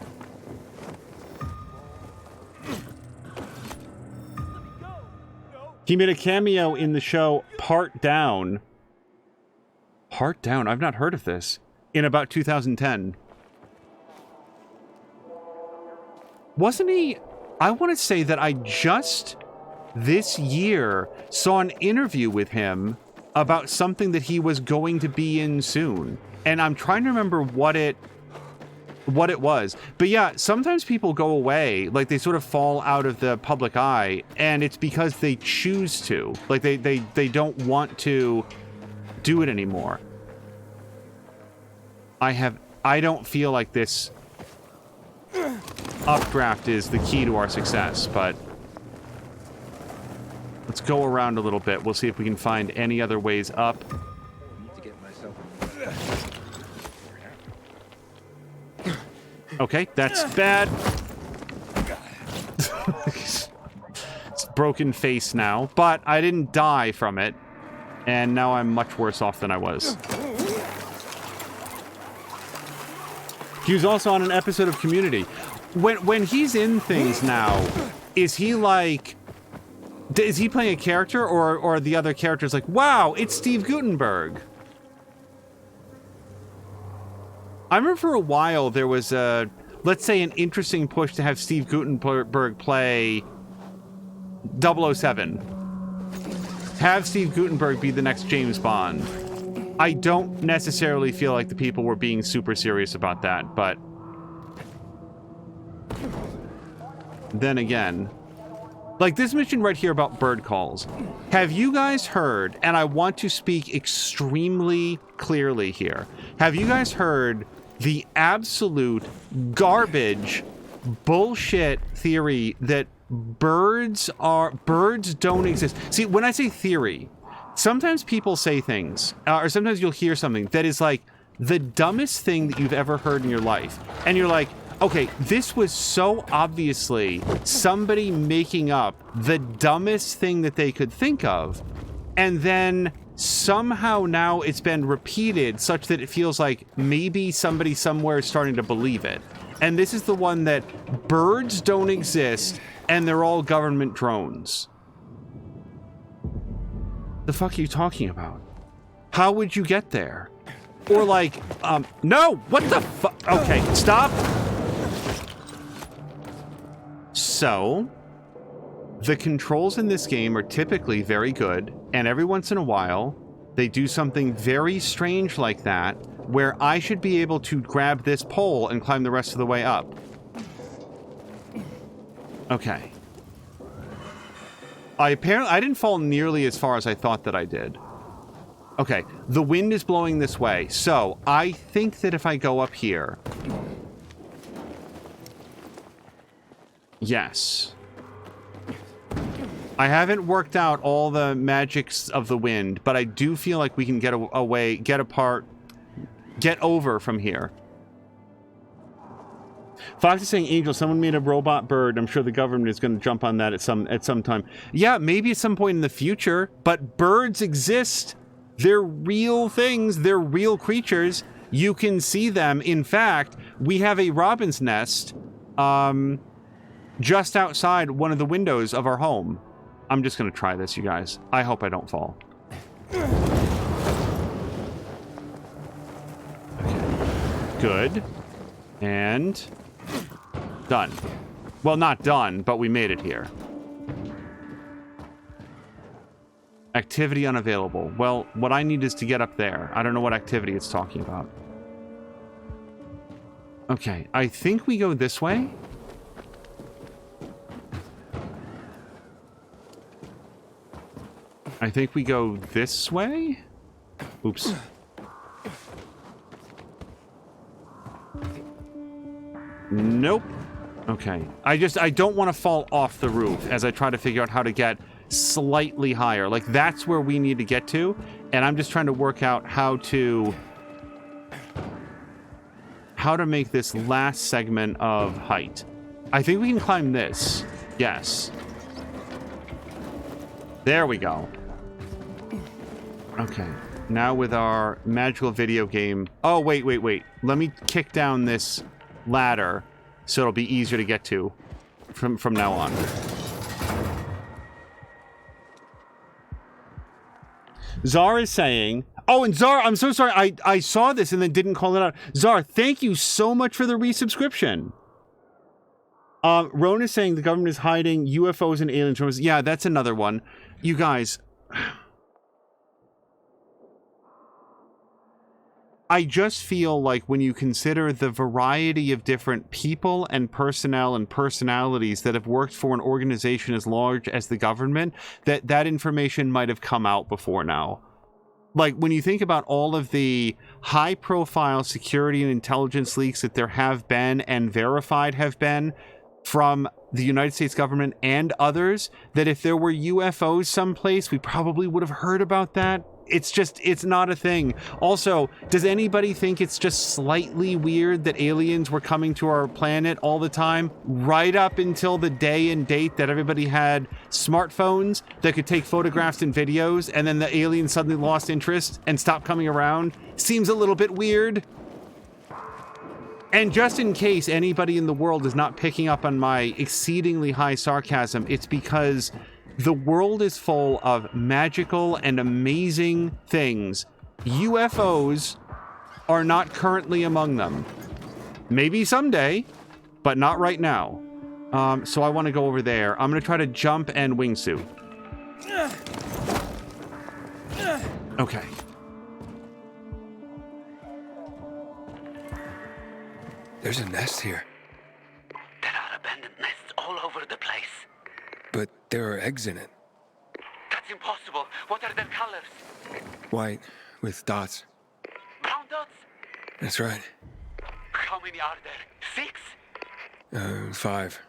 He made a cameo in the show Part Down. Part Down? I've not heard of this. In about 2010. Wasn't he... I want to say that I just this year saw an interview with him about something that he was going to be in soon. And I'm trying to remember what it was. But yeah, sometimes people go away, like they sort of fall out of the public eye, and it's because they choose to. Like they don't want to do it anymore. I don't feel like this updraft is the key to our success, but let's go around a little bit. We'll see if we can find any other ways up. Okay, that's bad. It's broken face now, but I didn't die from it, and now I'm much worse off than I was. He was also on an episode of Community. When he's in things now, is he like... Is he playing a character, or are the other characters like, wow, it's Steve Gutenberg? I remember for a while there was a, let's say, an interesting push to have Steve Guttenberg play 007. Have Steve Guttenberg be the next James Bond. I don't necessarily feel like the people were being super serious about that, but then again, like this mission right here about bird calls. Have you guys heard, and I want to speak extremely clearly here, have you guys heard the absolute garbage bullshit theory that birds don't exist? See, when I say theory, sometimes people say things, or sometimes you'll hear something that is like the dumbest thing that you've ever heard in your life. And you're like, okay, this was so obviously somebody making up the dumbest thing that they could think of. And then somehow now it's been repeated such that it feels like maybe somebody somewhere is starting to believe it. And this is the one that birds don't exist and they're all government drones. The fuck are you talking about? How would you get there? Or like, no, what the fuck? Okay, stop. So, the controls in this game are typically very good, and every once in a while, they do something very strange like that, where I should be able to grab this pole and climb the rest of the way up. Okay. I didn't fall nearly as far as I thought that I did. Okay, the wind is blowing this way, so I think that if I go up here... Yes. I haven't worked out all the magics of the wind, but I do feel like we can get away, get over from here. Fox is saying, Angel, someone made a robot bird. I'm sure the government is going to jump on that at some time. Yeah, maybe at some point in the future, but birds exist. They're real things. They're real creatures. You can see them. In fact, we have a robin's nest just outside one of the windows of our home. I'm just going to try this, you guys. I hope I don't fall. Okay. Good. And done. Well, not done, but we made it here. Activity unavailable. Well, what I need is to get up there. I don't know what activity it's talking about. Okay, I think we go this way. I think we go this way? Oops. Nope. Okay. I don't want to fall off the roof as I try to figure out how to get slightly higher. Like, that's where we need to get to, and I'm just trying to work out how to make this last segment of height. I think we can climb this. Yes. There we go. Okay. Now with our magical video game... Oh, wait. Let me kick down this ladder so it'll be easier to get to from now on. Zar is saying... Oh, and Zar, I'm so sorry. I saw this and then didn't call it out. Zar, thank you so much for the resubscription. Ron is saying the government is hiding UFOs and aliens. Yeah, that's another one. You guys... I just feel like when you consider the variety of different people and personnel and personalities that have worked for an organization as large as the government, that information might have come out before now. Like, when you think about all of the high-profile security and intelligence leaks that there have been and verified have been from the United States government and others, that if there were UFOs someplace, we probably would have heard about that. It's not a thing. Also, does anybody think it's just slightly weird that aliens were coming to our planet all the time, right up until the day and date that everybody had smartphones that could take photographs and videos, and then the aliens suddenly lost interest and stopped coming around? Seems a little bit weird. And just in case anybody in the world is not picking up on my exceedingly high sarcasm, it's because the world is full of magical and amazing things. UFOs are not currently among them. Maybe someday, but not right now. So I want to go over there. I'm going to try to jump and wingsuit. Okay. There's a nest here. There are abandoned nests all over the place. But there are eggs in it. That's impossible. What are their colors? White, with dots. Brown dots? That's right. How many are there? 6? 5.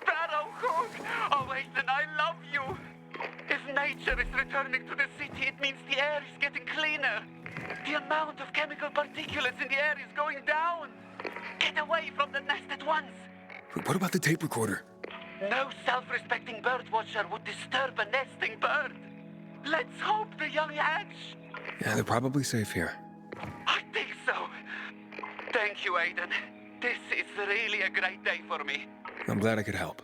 Sparrowhawk! Oh, Ethan, I love you! If nature is returning to the city, it means the air is getting cleaner. The amount of chemical particulates in the air is going down. Get away from the nest at once. What about the tape recorder? No self-respecting bird watcher would disturb a nesting bird. Let's hope the young hatch. Yeah, they're probably safe here. I think so. Thank you, Aiden. This is really a great day for me. I'm glad I could help.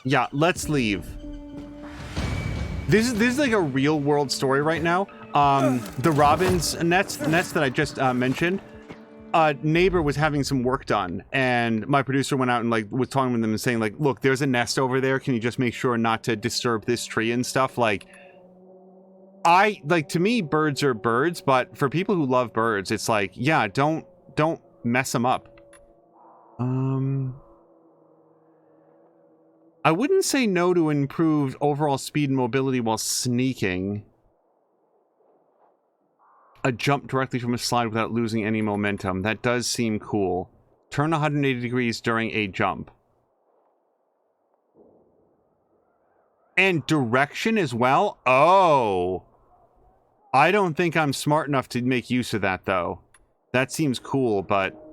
Yeah, let's leave. This is like a real world story right now. The Robin's nest that I just mentioned, a neighbor was having some work done, and my producer went out and like was talking with them and saying like, look, there's a nest over there. Can you just make sure not to disturb this tree and stuff? Like, to me, birds are birds, but for people who love birds, it's like, yeah, don't mess them up. I wouldn't say no to improved overall speed and mobility while sneaking. A jump directly from a slide without losing any momentum. That does seem cool. Turn 180 degrees during a jump. And direction as well? Oh. I don't think I'm smart enough to make use of that, though. That seems cool, but...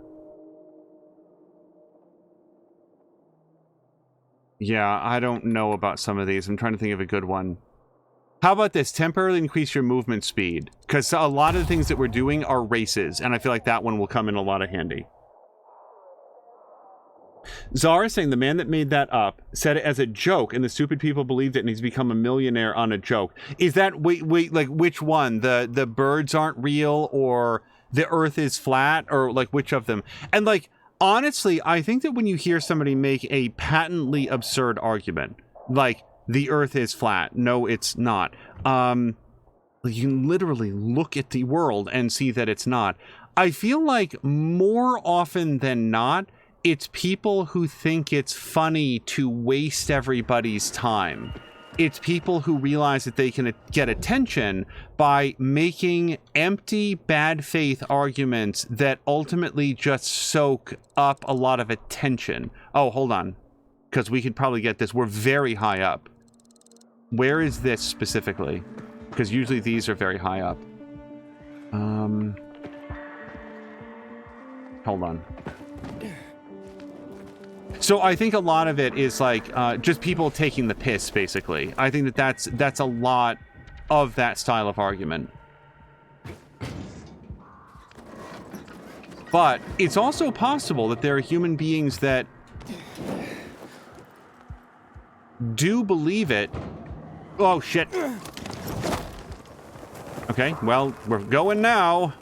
yeah, I don't know about some of these. I'm trying to think of a good one. How about this? Temporarily increase your movement speed. Because a lot of the things that we're doing are races, and I feel like that one will come in a lot of handy. Zara saying the man that made that up said it as a joke, and the stupid people believed it, and he's become a millionaire on a joke. Is that, wait, like, which one? The birds aren't real, or the earth is flat, or, like, which of them? And, like, honestly, I think that when you hear somebody make a patently absurd argument, like, the earth is flat, no, it's not. You can literally look at the world and see that it's not. I feel like more often than not, it's people who think it's funny to waste everybody's time. It's people who realize that they can get attention by making empty, bad faith arguments that ultimately just soak up a lot of attention. Oh, hold on. Because we could probably get this. We're very high up. Where is this specifically? Because usually these are very high up. Hold on. So I think a lot of it is like just people taking the piss, basically. I think that that's a lot of that style of argument. But it's also possible that there are human beings that do believe it. Oh, shit. Okay, well, we're going now.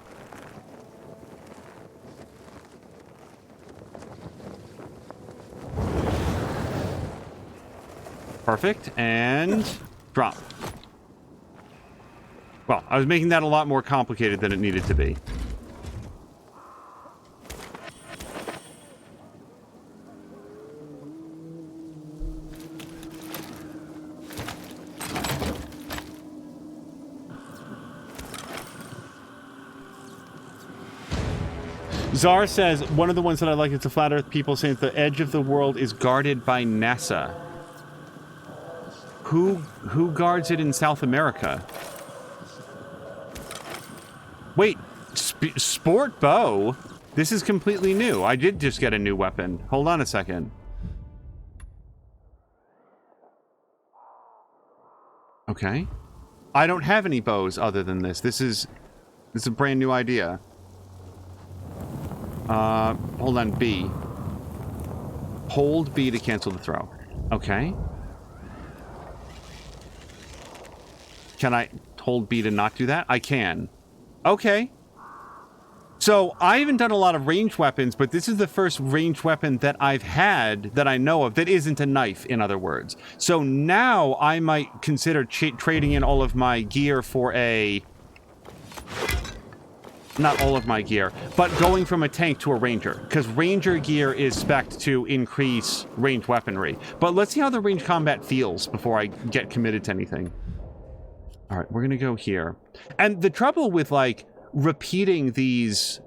Perfect, and drop. Well, I was making that a lot more complicated than it needed to be. Czar says, one of the ones that I like is the Flat Earth people saying that the edge of the world is guarded by NASA. Who guards it in South America? Wait, sport bow? This is completely new. I did just get a new weapon. Hold on a second. Okay. I don't have any bows other than this. This is a brand new idea. Hold on, B. Hold B to cancel the throw. Okay. Can I hold B to not do that? I can. Okay. So, I haven't done a lot of ranged weapons, but this is the first ranged weapon that I've had that I know of that isn't a knife, in other words. So now I might consider trading in all of my gear for a... Not all of my gear, but going from a tank to a ranger, because ranger gear is spec'd to increase ranged weaponry. But let's see how the ranged combat feels before I get committed to anything. All right, we're gonna go here. And the trouble with, like, repeating these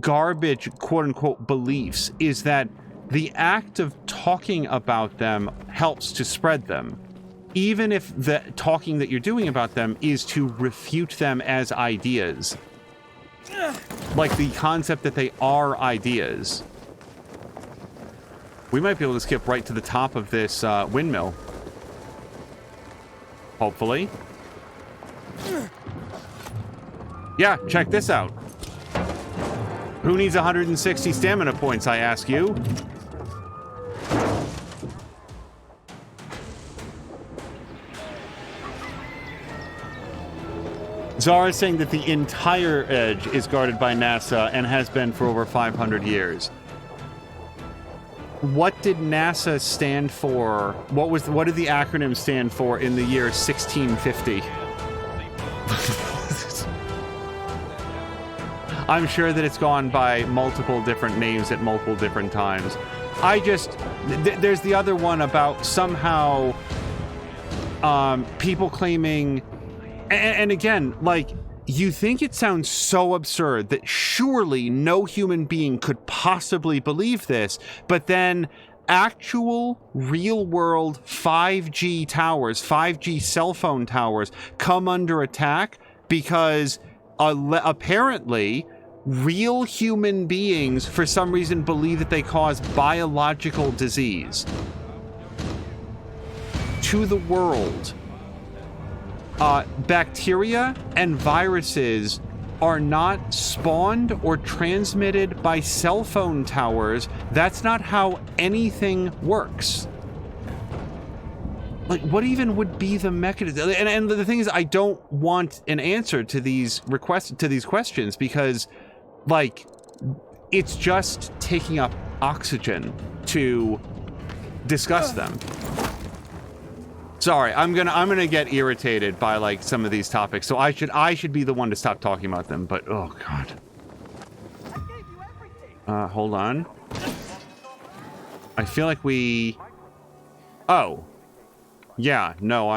garbage, quote-unquote, beliefs is that the act of talking about them helps to spread them. Even if the talking that you're doing about them is to refute them as ideas. Like the concept that they are ideas. We might be able to skip right to the top of this windmill. Hopefully. Yeah, check this out. Who needs 160 stamina points, I ask you? Zara is saying that the entire edge is guarded by NASA and has been for over 500 years. What did NASA stand for? What did the acronym stand for in the year 1650? I'm sure that it's gone by multiple different names at multiple different times. There's the other one about somehow people claiming, and again, like, you think it sounds so absurd that surely no human being could possibly believe this, but then actual real-world 5G towers, 5G cell phone towers come under attack because apparently real human beings, for some reason, believe that they cause biological disease to the world. Bacteria and viruses are not spawned or transmitted by cell phone towers. That's not how anything works. Like, what even would be the mechanism? And the thing is, I don't want an answer to these questions because, like, it's just taking up oxygen to discuss them. Sorry, I'm gonna get irritated by, like, some of these topics, so I should be the one to stop talking about them. But oh god. Hold on. I feel like we. Oh. Yeah. No,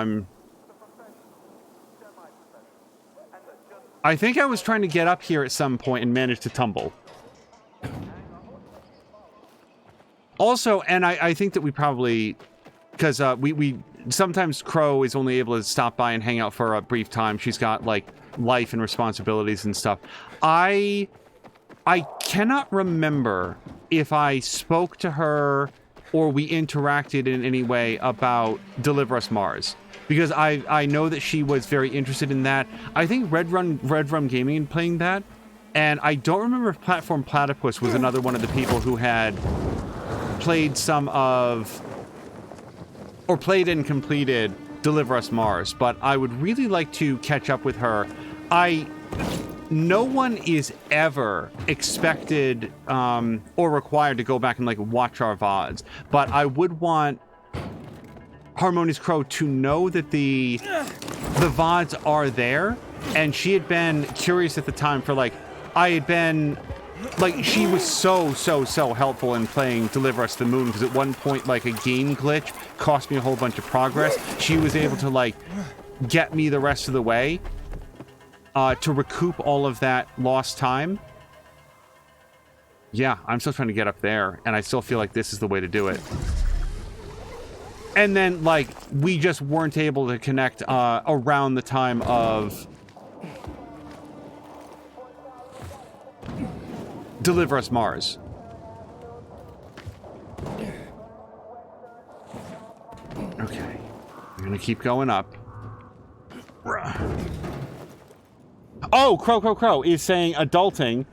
I think I was trying to get up here at some point and managed to tumble. Also, and I think that we probably, because we sometimes Crow is only able to stop by and hang out for a brief time. She's got, like, life and responsibilities and stuff. I cannot remember if I spoke to her or we interacted in any way about Deliver Us Mars, because I know that she was very interested in that. I think Red Rum Gaming playing that, and I don't remember if Platform Platypus was another one of the people who had played some of, or played and completed Deliver Us Mars, but I would really like to catch up with her. No one is ever expected or required to go back and, like, watch our VODs, but I would want Harmonious Crow to know that the VODs are there, and she had been curious at the time for, like, I had been, like, she was so helpful in playing Deliver Us the Moon, because at one point, like, a game glitch cost me a whole bunch of progress. She was able to, like, get me the rest of the way to recoup all of that lost time. Yeah, I'm still trying to get up there, and I still feel like this is the way to do it. And then, like, we just weren't able to connect around the time of Deliver Us Mars. Okay. I'm gonna keep going up. Oh, Crow is saying adulting.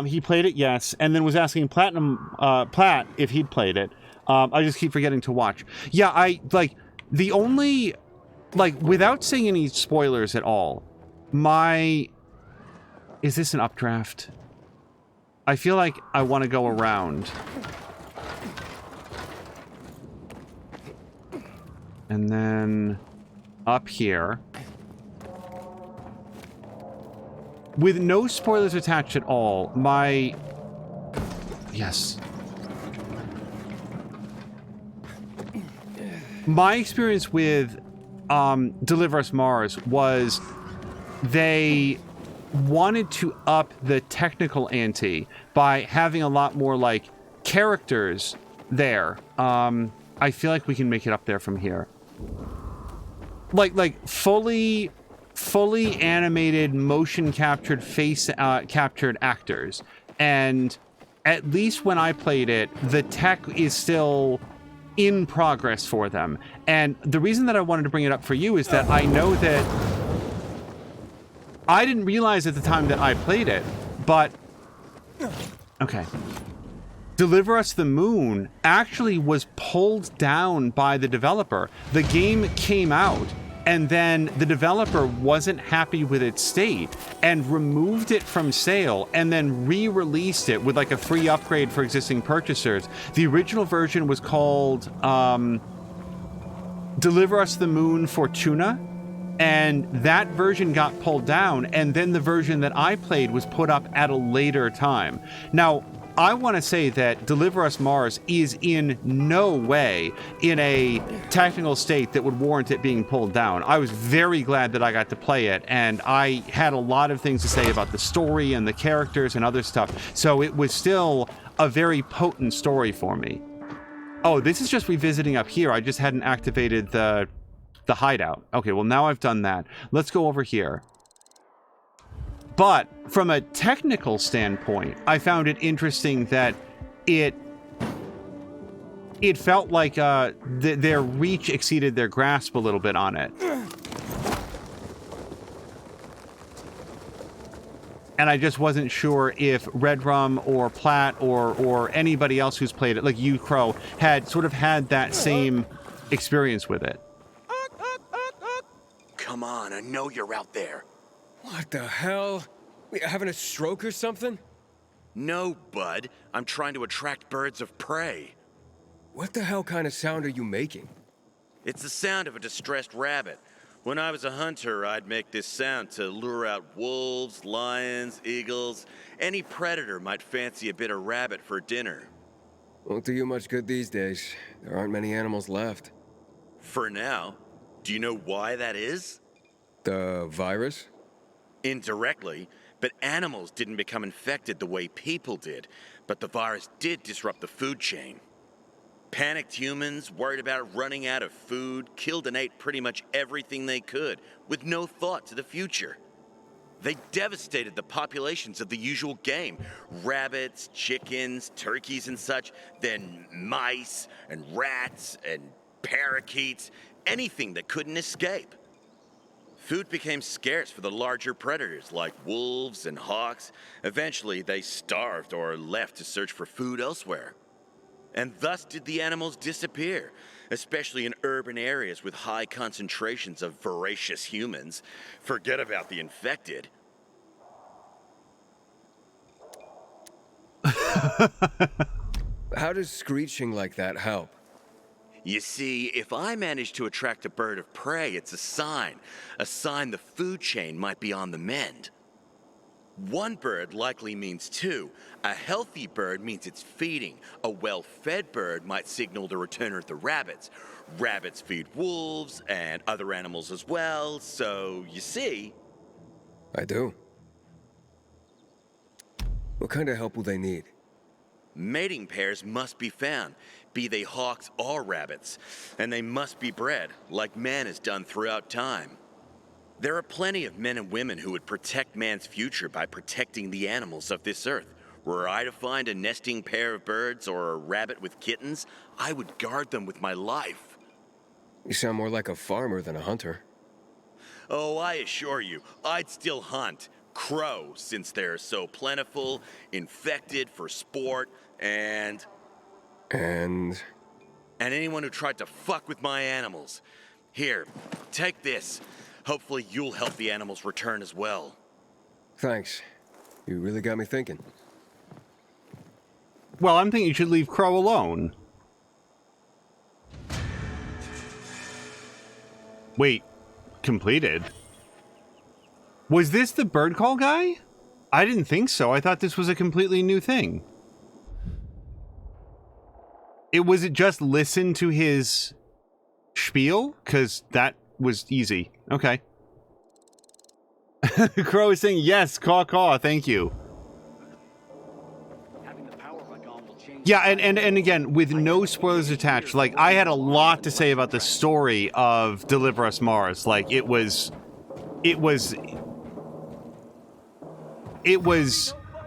He played it, yes, and then was asking Platt if he'd played it. I just keep forgetting to watch. Yeah, the only, without saying any spoilers at all, is this an updraft? I feel like I want to go around. And then up here. With no spoilers attached at all, yes. My experience with Deliver Us Mars was they wanted to up the technical ante by having a lot more, characters there. I feel like we can make it up there from here. Fully animated, motion captured, face captured actors. And at least when I played it, the tech is still in progress for them. And the reason that I wanted to bring it up for you is that I know that I didn't realize at the time that I played it, but okay. Deliver Us the Moon actually was pulled down by the developer. The game came out, and then the developer wasn't happy with its state and removed it from sale and then re-released it with a free upgrade for existing purchasers. The original version was called Deliver Us the Moon Fortuna, and that version got pulled down, and then the version that I played was put up at a later time. Now, I want to say that Deliver Us Mars is in no way in a technical state that would warrant it being pulled down. I was very glad that I got to play it, and I had a lot of things to say about the story and the characters and other stuff, so it was still a very potent story for me. Oh, this is just revisiting up here. I just hadn't activated the hideout. Okay, well, now I've done that. Let's go over here. But from a technical standpoint, I found it interesting that it felt like their reach exceeded their grasp a little bit on it. And I just wasn't sure if Red Rum or Platt or anybody else who's played it, like you, Crow, had sort of had that same experience with it. Come on, I know you're out there. What the hell? We having a stroke or something? No, bud. I'm trying to attract birds of prey. What the hell kind of sound are you making? It's the sound of a distressed rabbit. When I was a hunter, I'd make this sound to lure out wolves, lions, eagles. Any predator might fancy a bit of rabbit for dinner. Won't do you much good these days. There aren't many animals left. For now. Do you know why that is? The virus? Indirectly, but animals didn't become infected the way people did, but the virus did disrupt the food chain. Panicked humans, worried about running out of food, killed and ate pretty much everything they could, with no thought to the future. They devastated the populations of the usual game. Rabbits, chickens, turkeys and such, then mice and rats and parakeets, anything that couldn't escape. Food became scarce for the larger predators like wolves and hawks. Eventually, they starved or left to search for food elsewhere. And thus did the animals disappear, especially in urban areas with high concentrations of voracious humans. Forget about the infected. How does screeching like that help? You see, if I manage to attract a bird of prey, it's a sign the food chain might be on the mend. One bird likely means two. A healthy bird means it's feeding. A well-fed bird might signal the return of the rabbits. Rabbits feed wolves and other animals as well, so you see. I do. What kind of help will they need? Mating pairs must be found, be they hawks or rabbits, and they must be bred, like man has done throughout time. There are plenty of men and women who would protect man's future by protecting the animals of this earth. Were I to find a nesting pair of birds or a rabbit with kittens, I would guard them with my life. You sound more like a farmer than a hunter. Oh, I assure you, I'd still hunt. crows, since they're so plentiful, infected for sport, and anyone who tried to fuck with my animals. Here, take this. Hopefully you'll help the animals return as well. Thanks. You really got me thinking. Well, I'm thinking you should leave Crow alone. Wait, completed? Was this the bird call guy? I didn't think so. I thought this was a completely new thing. Was it just listen to his spiel? Because that was easy. Okay. Crow is saying, yes, caw caw, thank you. Yeah, and again, with no spoilers attached, like, I had a lot to say about the story of Deliver Us Mars. Like, it was,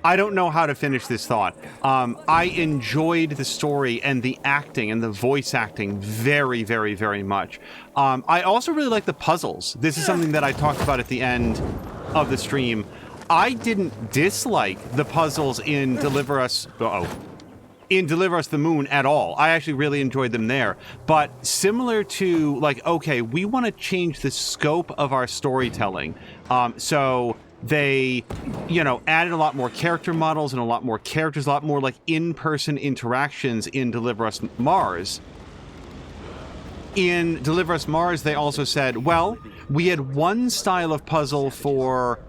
I don't know how to finish this thought. I enjoyed the story and the acting and the voice acting very, very, very much. I also really like the puzzles. This is something that I talked about at the end of the stream. I didn't dislike the puzzles in Deliver Us the Moon at all. I actually really enjoyed them there. But similar to, like, okay, we want to change the scope of our storytelling. So they, you know, added a lot more character models and a lot more characters, a lot more, like, in-person interactions in Deliver Us Mars. In Deliver Us Mars, they also said, well, we had one style of puzzle for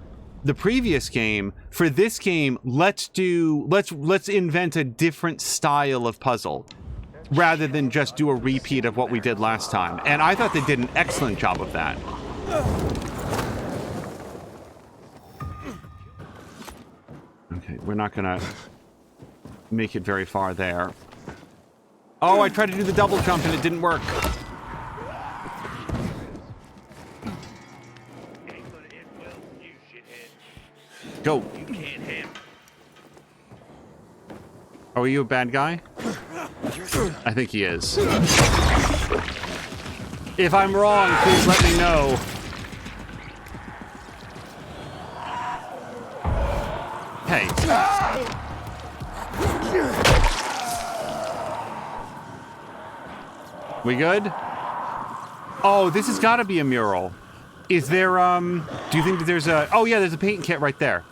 the previous game. For this game, let's invent a different style of puzzle rather than just do a repeat of what we did last time. And I thought they did an excellent job of that. Okay, we're not gonna make it very far there. Oh, I tried to do the double jump and it didn't work. Go. Oh, are you a bad guy? I think he is. If I'm wrong, please let me know. Hey. We good? Oh, this has got to be a mural. Is there, do you think that there's a... Oh, yeah, there's a paint kit right there.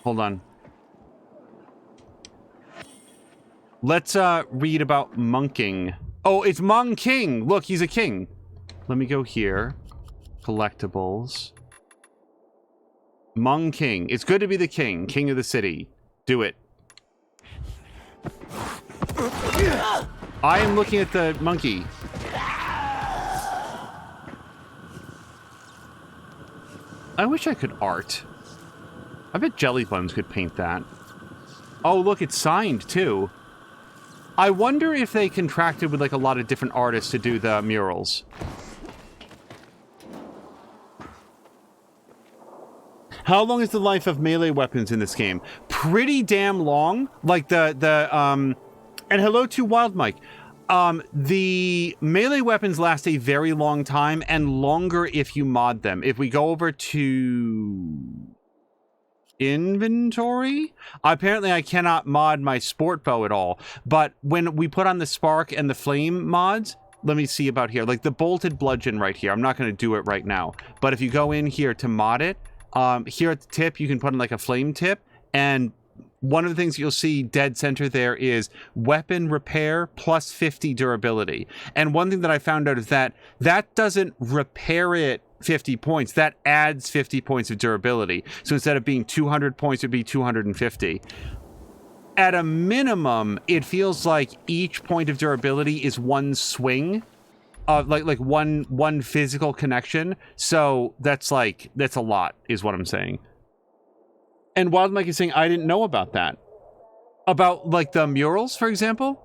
Hold on. Let's, read about monking. Oh, it's Mong King! Look, he's a king. Let me go here. Collectibles. Mong King. It's good to be the king. King of the city. Do it. I am looking at the monkey. I wish I could art. I bet Jelly Buns could paint that. Oh, look, it's signed, too. I wonder if they contracted with, like, a lot of different artists to do the murals. How long is the life of melee weapons in this game? Pretty damn long. Like, and hello to Wild Mike. The melee weapons last a very long time, and longer if you mod them. If we go over to inventory, apparently I cannot mod my sport bow at all. But when we put on the spark and the flame mods, let me see about here. Like the bolted bludgeon right here. I'm not going to do it right now. But if you go in here to mod it, here at the tip, you can put in like a flame tip, and one of the things you'll see dead center there is weapon repair plus 50 durability. And one thing that I found out is that that doesn't repair it 50 points. That adds 50 points of durability. So instead of being 200 points, it'd be 250. At a minimum, it feels like each point of durability is one swing. Like one physical connection. So that's a lot, is what I'm saying. And Wild Mike is saying, I didn't know about that. About, like, the murals, for example?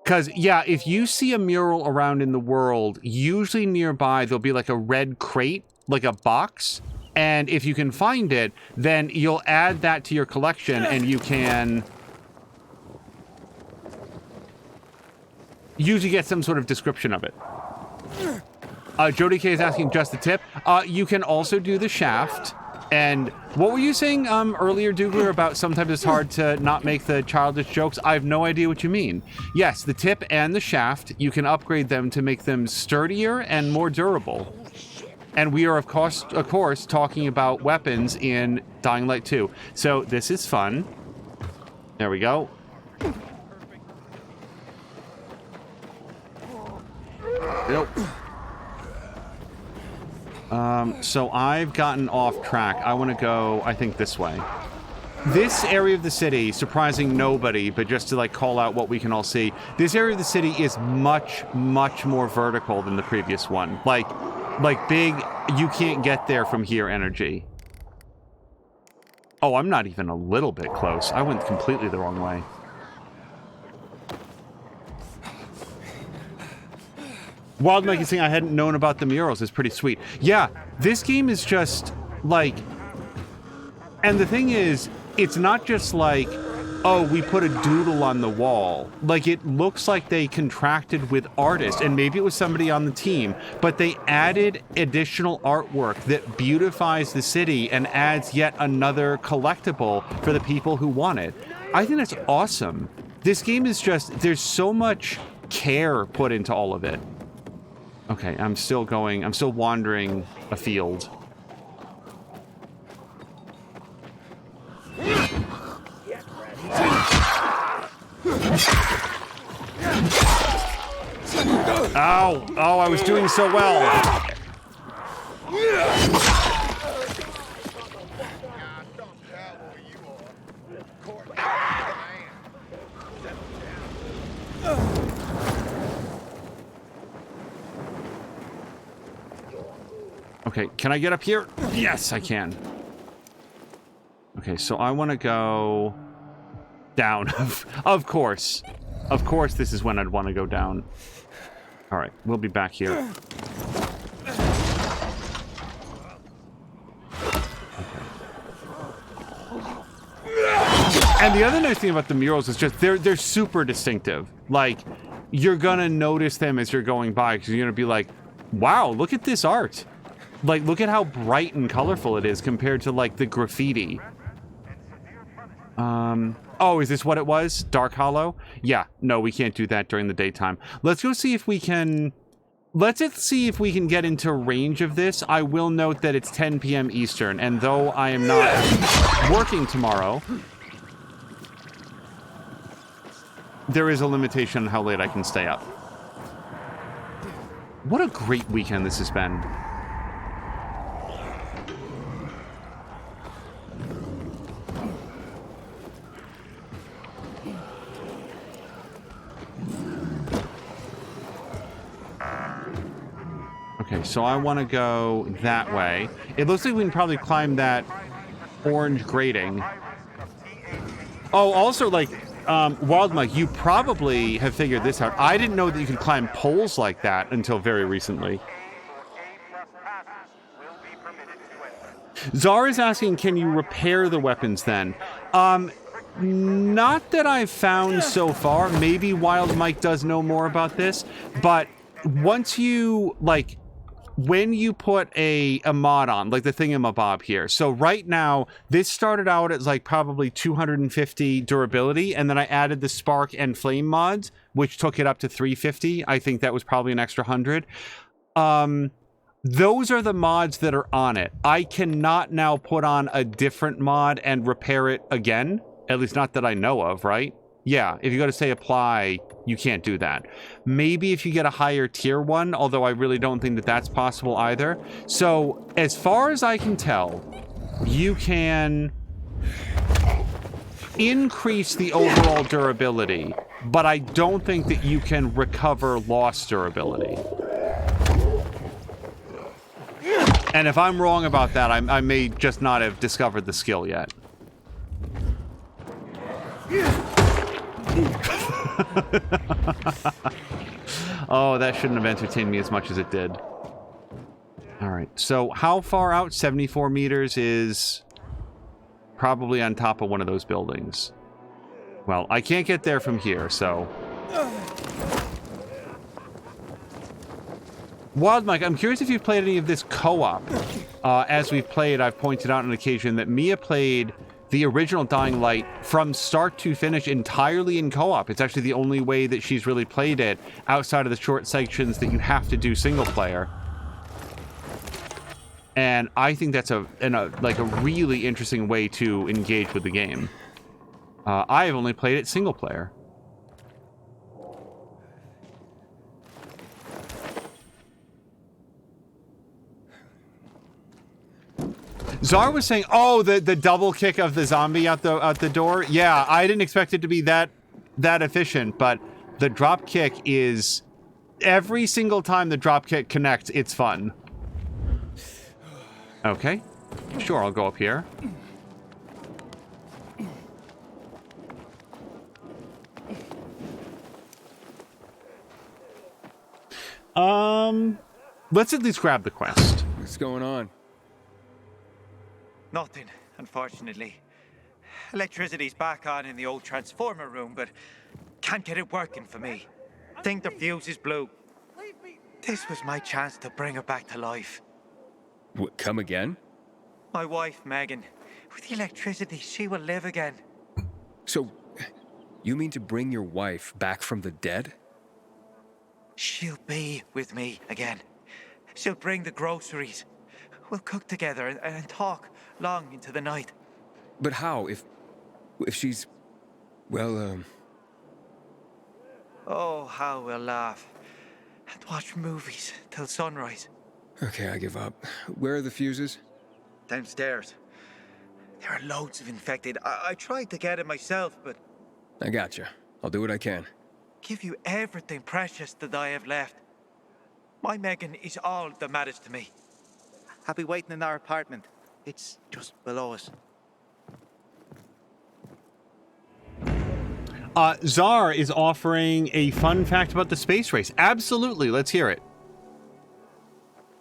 Because, yeah, if you see a mural around in the world, usually nearby there'll be, like, a red crate, like a box. And if you can find it, then you'll add that to your collection, and you can... usually get some sort of description of it. Jody K is asking just the tip. You can also do the shaft. And what were you saying earlier, Dougler, about sometimes it's hard to not make the childish jokes? I have no idea what you mean. Yes, the tip and the shaft, you can upgrade them to make them sturdier and more durable. And we are, of course, talking about weapons in Dying Light 2. So this is fun. There we go. Nope. So I've gotten off track. I want to go, I think, this way. This area of the city, surprising nobody, but just to like call out what we can all see, this area of the city is much, much more vertical than the previous one. Like big, you can't get there from here energy. Oh, I'm not even a little bit close. I went completely the wrong way. Wild Mike is saying I hadn't known about the murals. It's pretty sweet. Yeah, this game is just like... And the thing is, it's not just like, oh, we put a doodle on the wall. Like, it looks like they contracted with artists, and maybe it was somebody on the team, but they added additional artwork that beautifies the city and adds yet another collectible for the people who want it. I think that's awesome. This game is just, there's so much care put into all of it. Okay, I'm still wandering afield. Ow! Oh, I was doing so well. Okay, can I get up here? Yes, I can. Okay, so I want to go down. Of course. Of course this is when I'd want to go down. All right, we'll be back here. Okay. And the other nice thing about the murals is just they're super distinctive. Like, you're gonna notice them as you're going by because you're gonna be like, wow, look at this art. Like, look at how bright and colorful it is compared to, like, the graffiti. Oh, is this what it was? Dark Hollow? Yeah, no, we can't do that during the daytime. Let's go see if we can... Let's see if we can get into range of this. I will note that it's 10 p.m. Eastern, and though I am not working tomorrow, there is a limitation on how late I can stay up. What a great weekend this has been. Okay, so I want to go that way. It looks like we can probably climb that orange grating. Oh, also, like, Wild Mike, you probably have figured this out. I didn't know that you could climb poles like that until very recently. Zara is asking, can you repair the weapons then? Not that I've found so far. Maybe Wild Mike does know more about this, but once you, like... When you put a mod on, like the thingamabob here. So right now, this started out as like probably 250 durability, and then I added the spark and flame mods, which took it up to 350. I think that was probably an extra 100. Those are the mods that are on it. I cannot now put on a different mod and repair it again. At least not that I know of, right? Yeah, if you go to say apply, you can't do that. Maybe if you get a higher tier one, although I really don't think that that's possible either. So, as far as I can tell, you can increase the overall durability, but I don't think that you can recover lost durability. And if I'm wrong about that, I may just not have discovered the skill yet. Oh, that shouldn't have entertained me as much as it did. Alright, so how far out? 74 meters is probably on top of one of those buildings. Well, I can't get there from here, so... Wild Mike, I'm curious if you've played any of this co-op. As we've played, I've pointed out on occasion that Mia played the original Dying Light from start to finish entirely in co-op. It's actually the only way that she's really played it outside of the short sections that you have to do single player. And I think that's a really interesting way to engage with the game. I have only played it single player. Czar was saying, "Oh, the double kick of the zombie out the door." Yeah, I didn't expect it to be that efficient, but the drop kick is every single time the drop kick connects, it's fun. Okay, sure, I'll go up here. Let's at least grab the quest. What's going on? Nothing, unfortunately. Electricity's back on in the old transformer room, but can't get it working for me. Think the fuse is blue. This was my chance to bring her back to life. What, come again? My wife, Megan. With the electricity, she will live again. So, you mean to bring your wife back from the dead? She'll be with me again. She'll bring the groceries. We'll cook together and talk long into the night. But how, if she's, well, Oh, how we'll laugh. And watch movies till sunrise. Okay, I give up. Where are the fuses? Downstairs. There are loads of infected. I tried to get it myself, but... I gotcha. I'll do what I can. Give you everything precious that I have left. My Megan is all that matters to me. I'll be waiting in our apartment. It's just below us. Czar is offering a fun fact about the space race. Absolutely, let's hear it.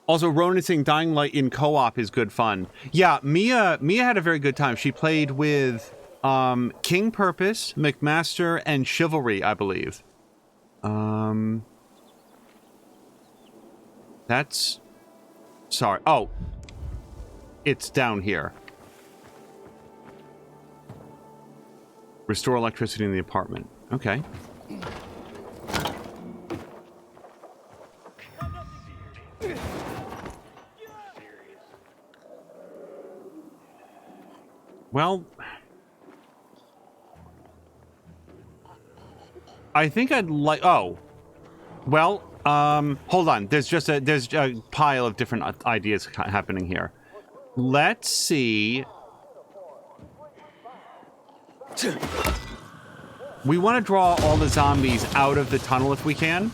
Also, Ronan saying Dying Light in co-op is good fun. Yeah, Mia had a very good time. She played with King Purpose, McMaster, and Chivalry, I believe. That's... Sorry. Oh. It's down here. Restore electricity in the apartment. Okay. Well, I think I'd like... Oh. Well, hold on. There's a pile of different ideas happening here. Let's see... We want to draw all the zombies out of the tunnel if we can.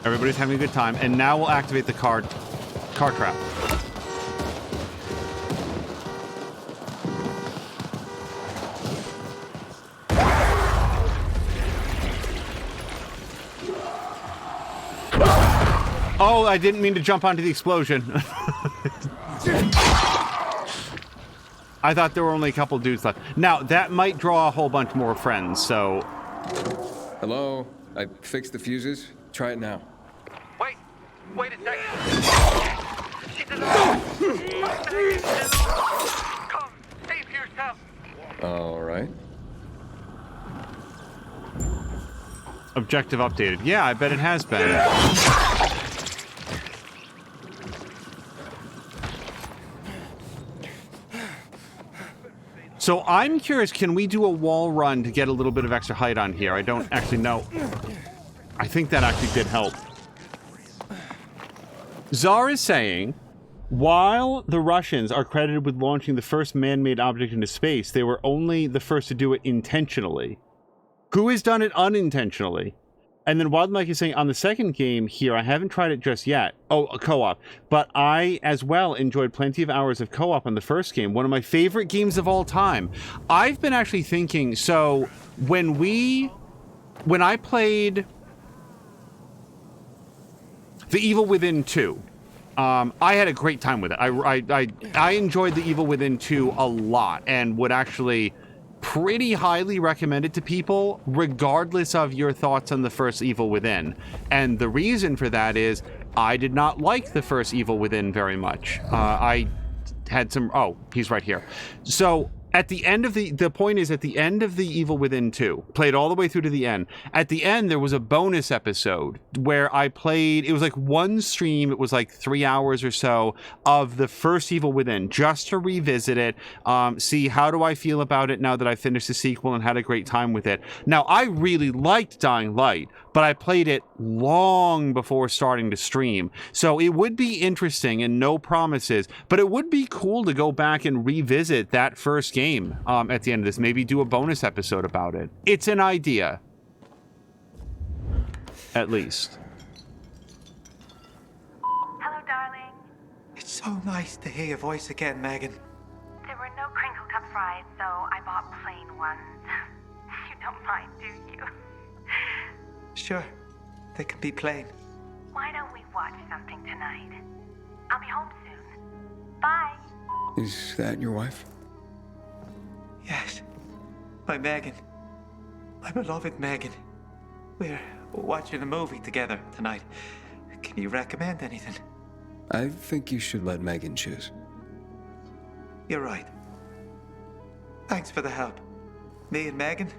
Everybody's having a good time, and now we'll activate the car trap. Oh, I didn't mean to jump onto the explosion. I thought there were only a couple dudes left. Now, that might draw a whole bunch more friends, so... Hello? I fixed the fuses. Try it now. Wait a second. She's alive. Come, save yourself. All right. Objective updated. Yeah, I bet it has been. So I'm curious, can we do a wall run to get a little bit of extra height on here? I don't actually know. I think that actually did help. Czar is saying, while the Russians are credited with launching the first man-made object into space, they were only the first to do it intentionally. Who has done it unintentionally? And then Wild Mike is saying, on the second game here, I haven't tried it just yet. Oh, a co-op. But I, as well, enjoyed plenty of hours of co-op on the first game. One of my favorite games of all time. I've been actually thinking, so when I played The Evil Within 2, I had a great time with it. I enjoyed The Evil Within 2 a lot and would actually pretty highly recommended to people, regardless of your thoughts on the first Evil Within. And the reason for that is I did not like the first Evil Within very much. I had some... Oh, he's right here. So... At the end of the point is, at the end of the Evil Within 2, played all the way through to the end. At the end, there was a bonus episode where I played, it was like one stream, it was like 3 hours or so of the first Evil Within, just to revisit it, see how do I feel about it now that I finished the sequel and had a great time with it. Now, I really liked Dying Light, but I played it long before starting to stream. So it would be interesting, and no promises, but it would be cool to go back and revisit that first game at the end of this. Maybe do a bonus episode about it. It's an idea. At least. Hello, darling. It's so nice to hear your voice again, Megan. There were no crinkle cut fries, so I bought plain ones. You don't mind, do you? Sure, they can be plain. Why don't we watch something tonight? I'll be home soon. Bye. Is that your wife? Yes, my Megan. My beloved Megan. We're watching a movie together tonight. Can you recommend anything? I think you should let Megan choose. You're right. Thanks for the help. Me and Megan,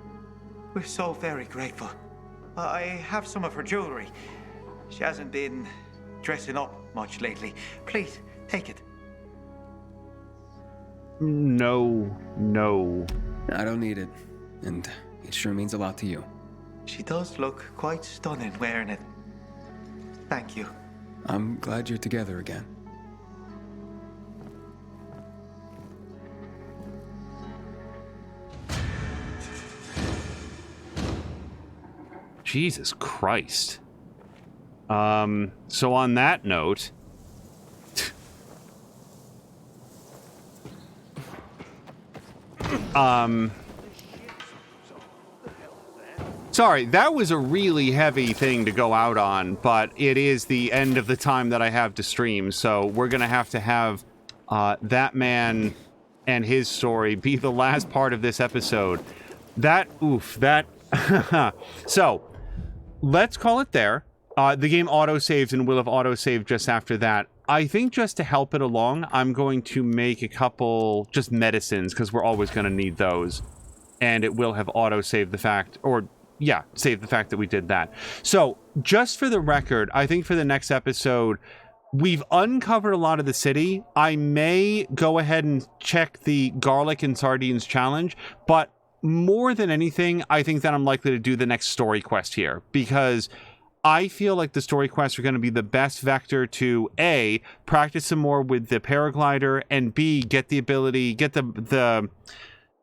we're so very grateful. I have some of her jewelry. She hasn't been dressing up much lately. Please, take it. No. I don't need it, and it sure means a lot to you. She does look quite stunning wearing it. Thank you. I'm glad you're together again. Jesus Christ. So on that note... Sorry, that was a really heavy thing to go out on, but it is the end of the time that I have to stream, so we're gonna have to have that man and his story be the last part of this episode. So, let's call it there. The game auto-saves and will have auto-saved just after that. I think just to help it along, I'm going to make a couple just medicines, because we're always going to need those. And it will have auto-saved the fact, or yeah, save the fact that we did that. So, just for the record, I think for the next episode, we've uncovered a lot of the city. I may go ahead and check the garlic and sardines challenge, but more than anything, I think that I'm likely to do the next story quest here, because I feel like the story quests are going to be the best vector to A, practice some more with the paraglider, and B, get the ability, get the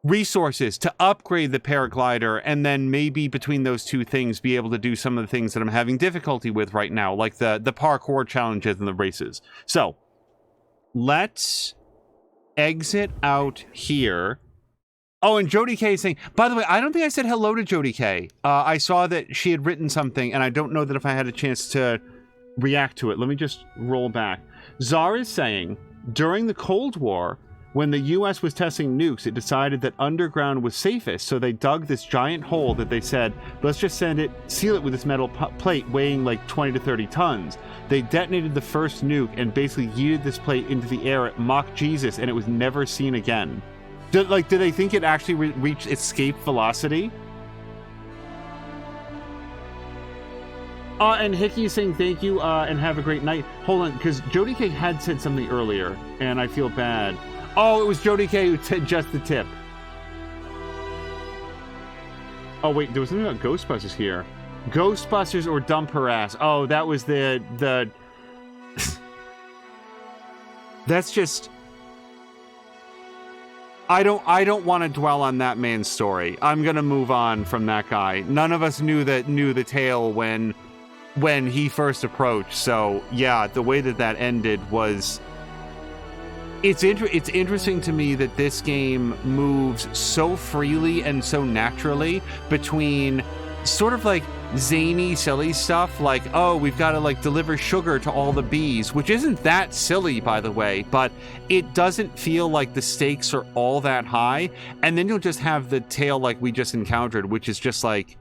resources to upgrade the paraglider, and then maybe between those two things be able to do some of the things that I'm having difficulty with right now, like the parkour challenges and the races. So, let's exit out here. Oh, and Jody K is saying, by the way, I don't think I said hello to Jody K. I saw that she had written something, and I don't know that if I had a chance to react to it. Let me just roll back. Czar is saying, during the Cold War, when the US was testing nukes, it decided that underground was safest, so they dug this giant hole that they said, let's just seal it with this metal plate weighing like 20 to 30 tons. They detonated the first nuke and basically yeeted this plate into the air at Mach Jesus, and it was never seen again. Did they think it actually reached escape velocity? And Hickey is saying thank you and have a great night. Hold on, because Jody K had said something earlier, and I feel bad. Oh, it was Jody K who said just the tip. Oh, wait, there was something about Ghostbusters here. Ghostbusters or dump her ass. Oh, that was the... That's just... I don't want to dwell on that man's story. I'm gonna move on from that guy. None of us knew the tale when he first approached. So yeah, the way that ended was. It's interesting to me that this game moves so freely and so naturally between sort of like zany, silly stuff like, oh, we've got to like deliver sugar to all the bees, which isn't that silly, by the way, but it doesn't feel like the stakes are all that high. And then you'll just have the tale like we just encountered, which is just like,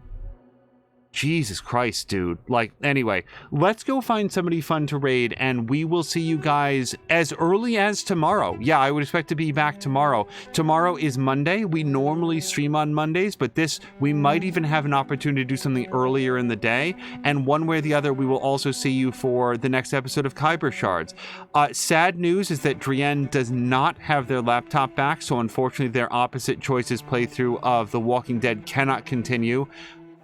Jesus Christ, dude. Like, anyway, let's go find somebody fun to raid, and we will see you guys as early as tomorrow. Yeah, I would expect to be back tomorrow. Tomorrow is Monday. We normally stream on Mondays, but we might even have an opportunity to do something earlier in the day. And one way or the other, we will also see you for the next episode of Kyber Shards. Sad news is that Drienne does not have their laptop back, so unfortunately their opposite choices playthrough of The Walking Dead cannot continue.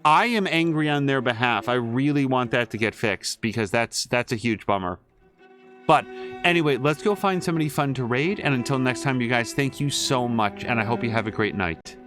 I am angry on their behalf. I really want that to get fixed because that's a huge bummer. But anyway, let's go find somebody fun to raid. And until next time, you guys, thank you so much. And I hope you have a great night.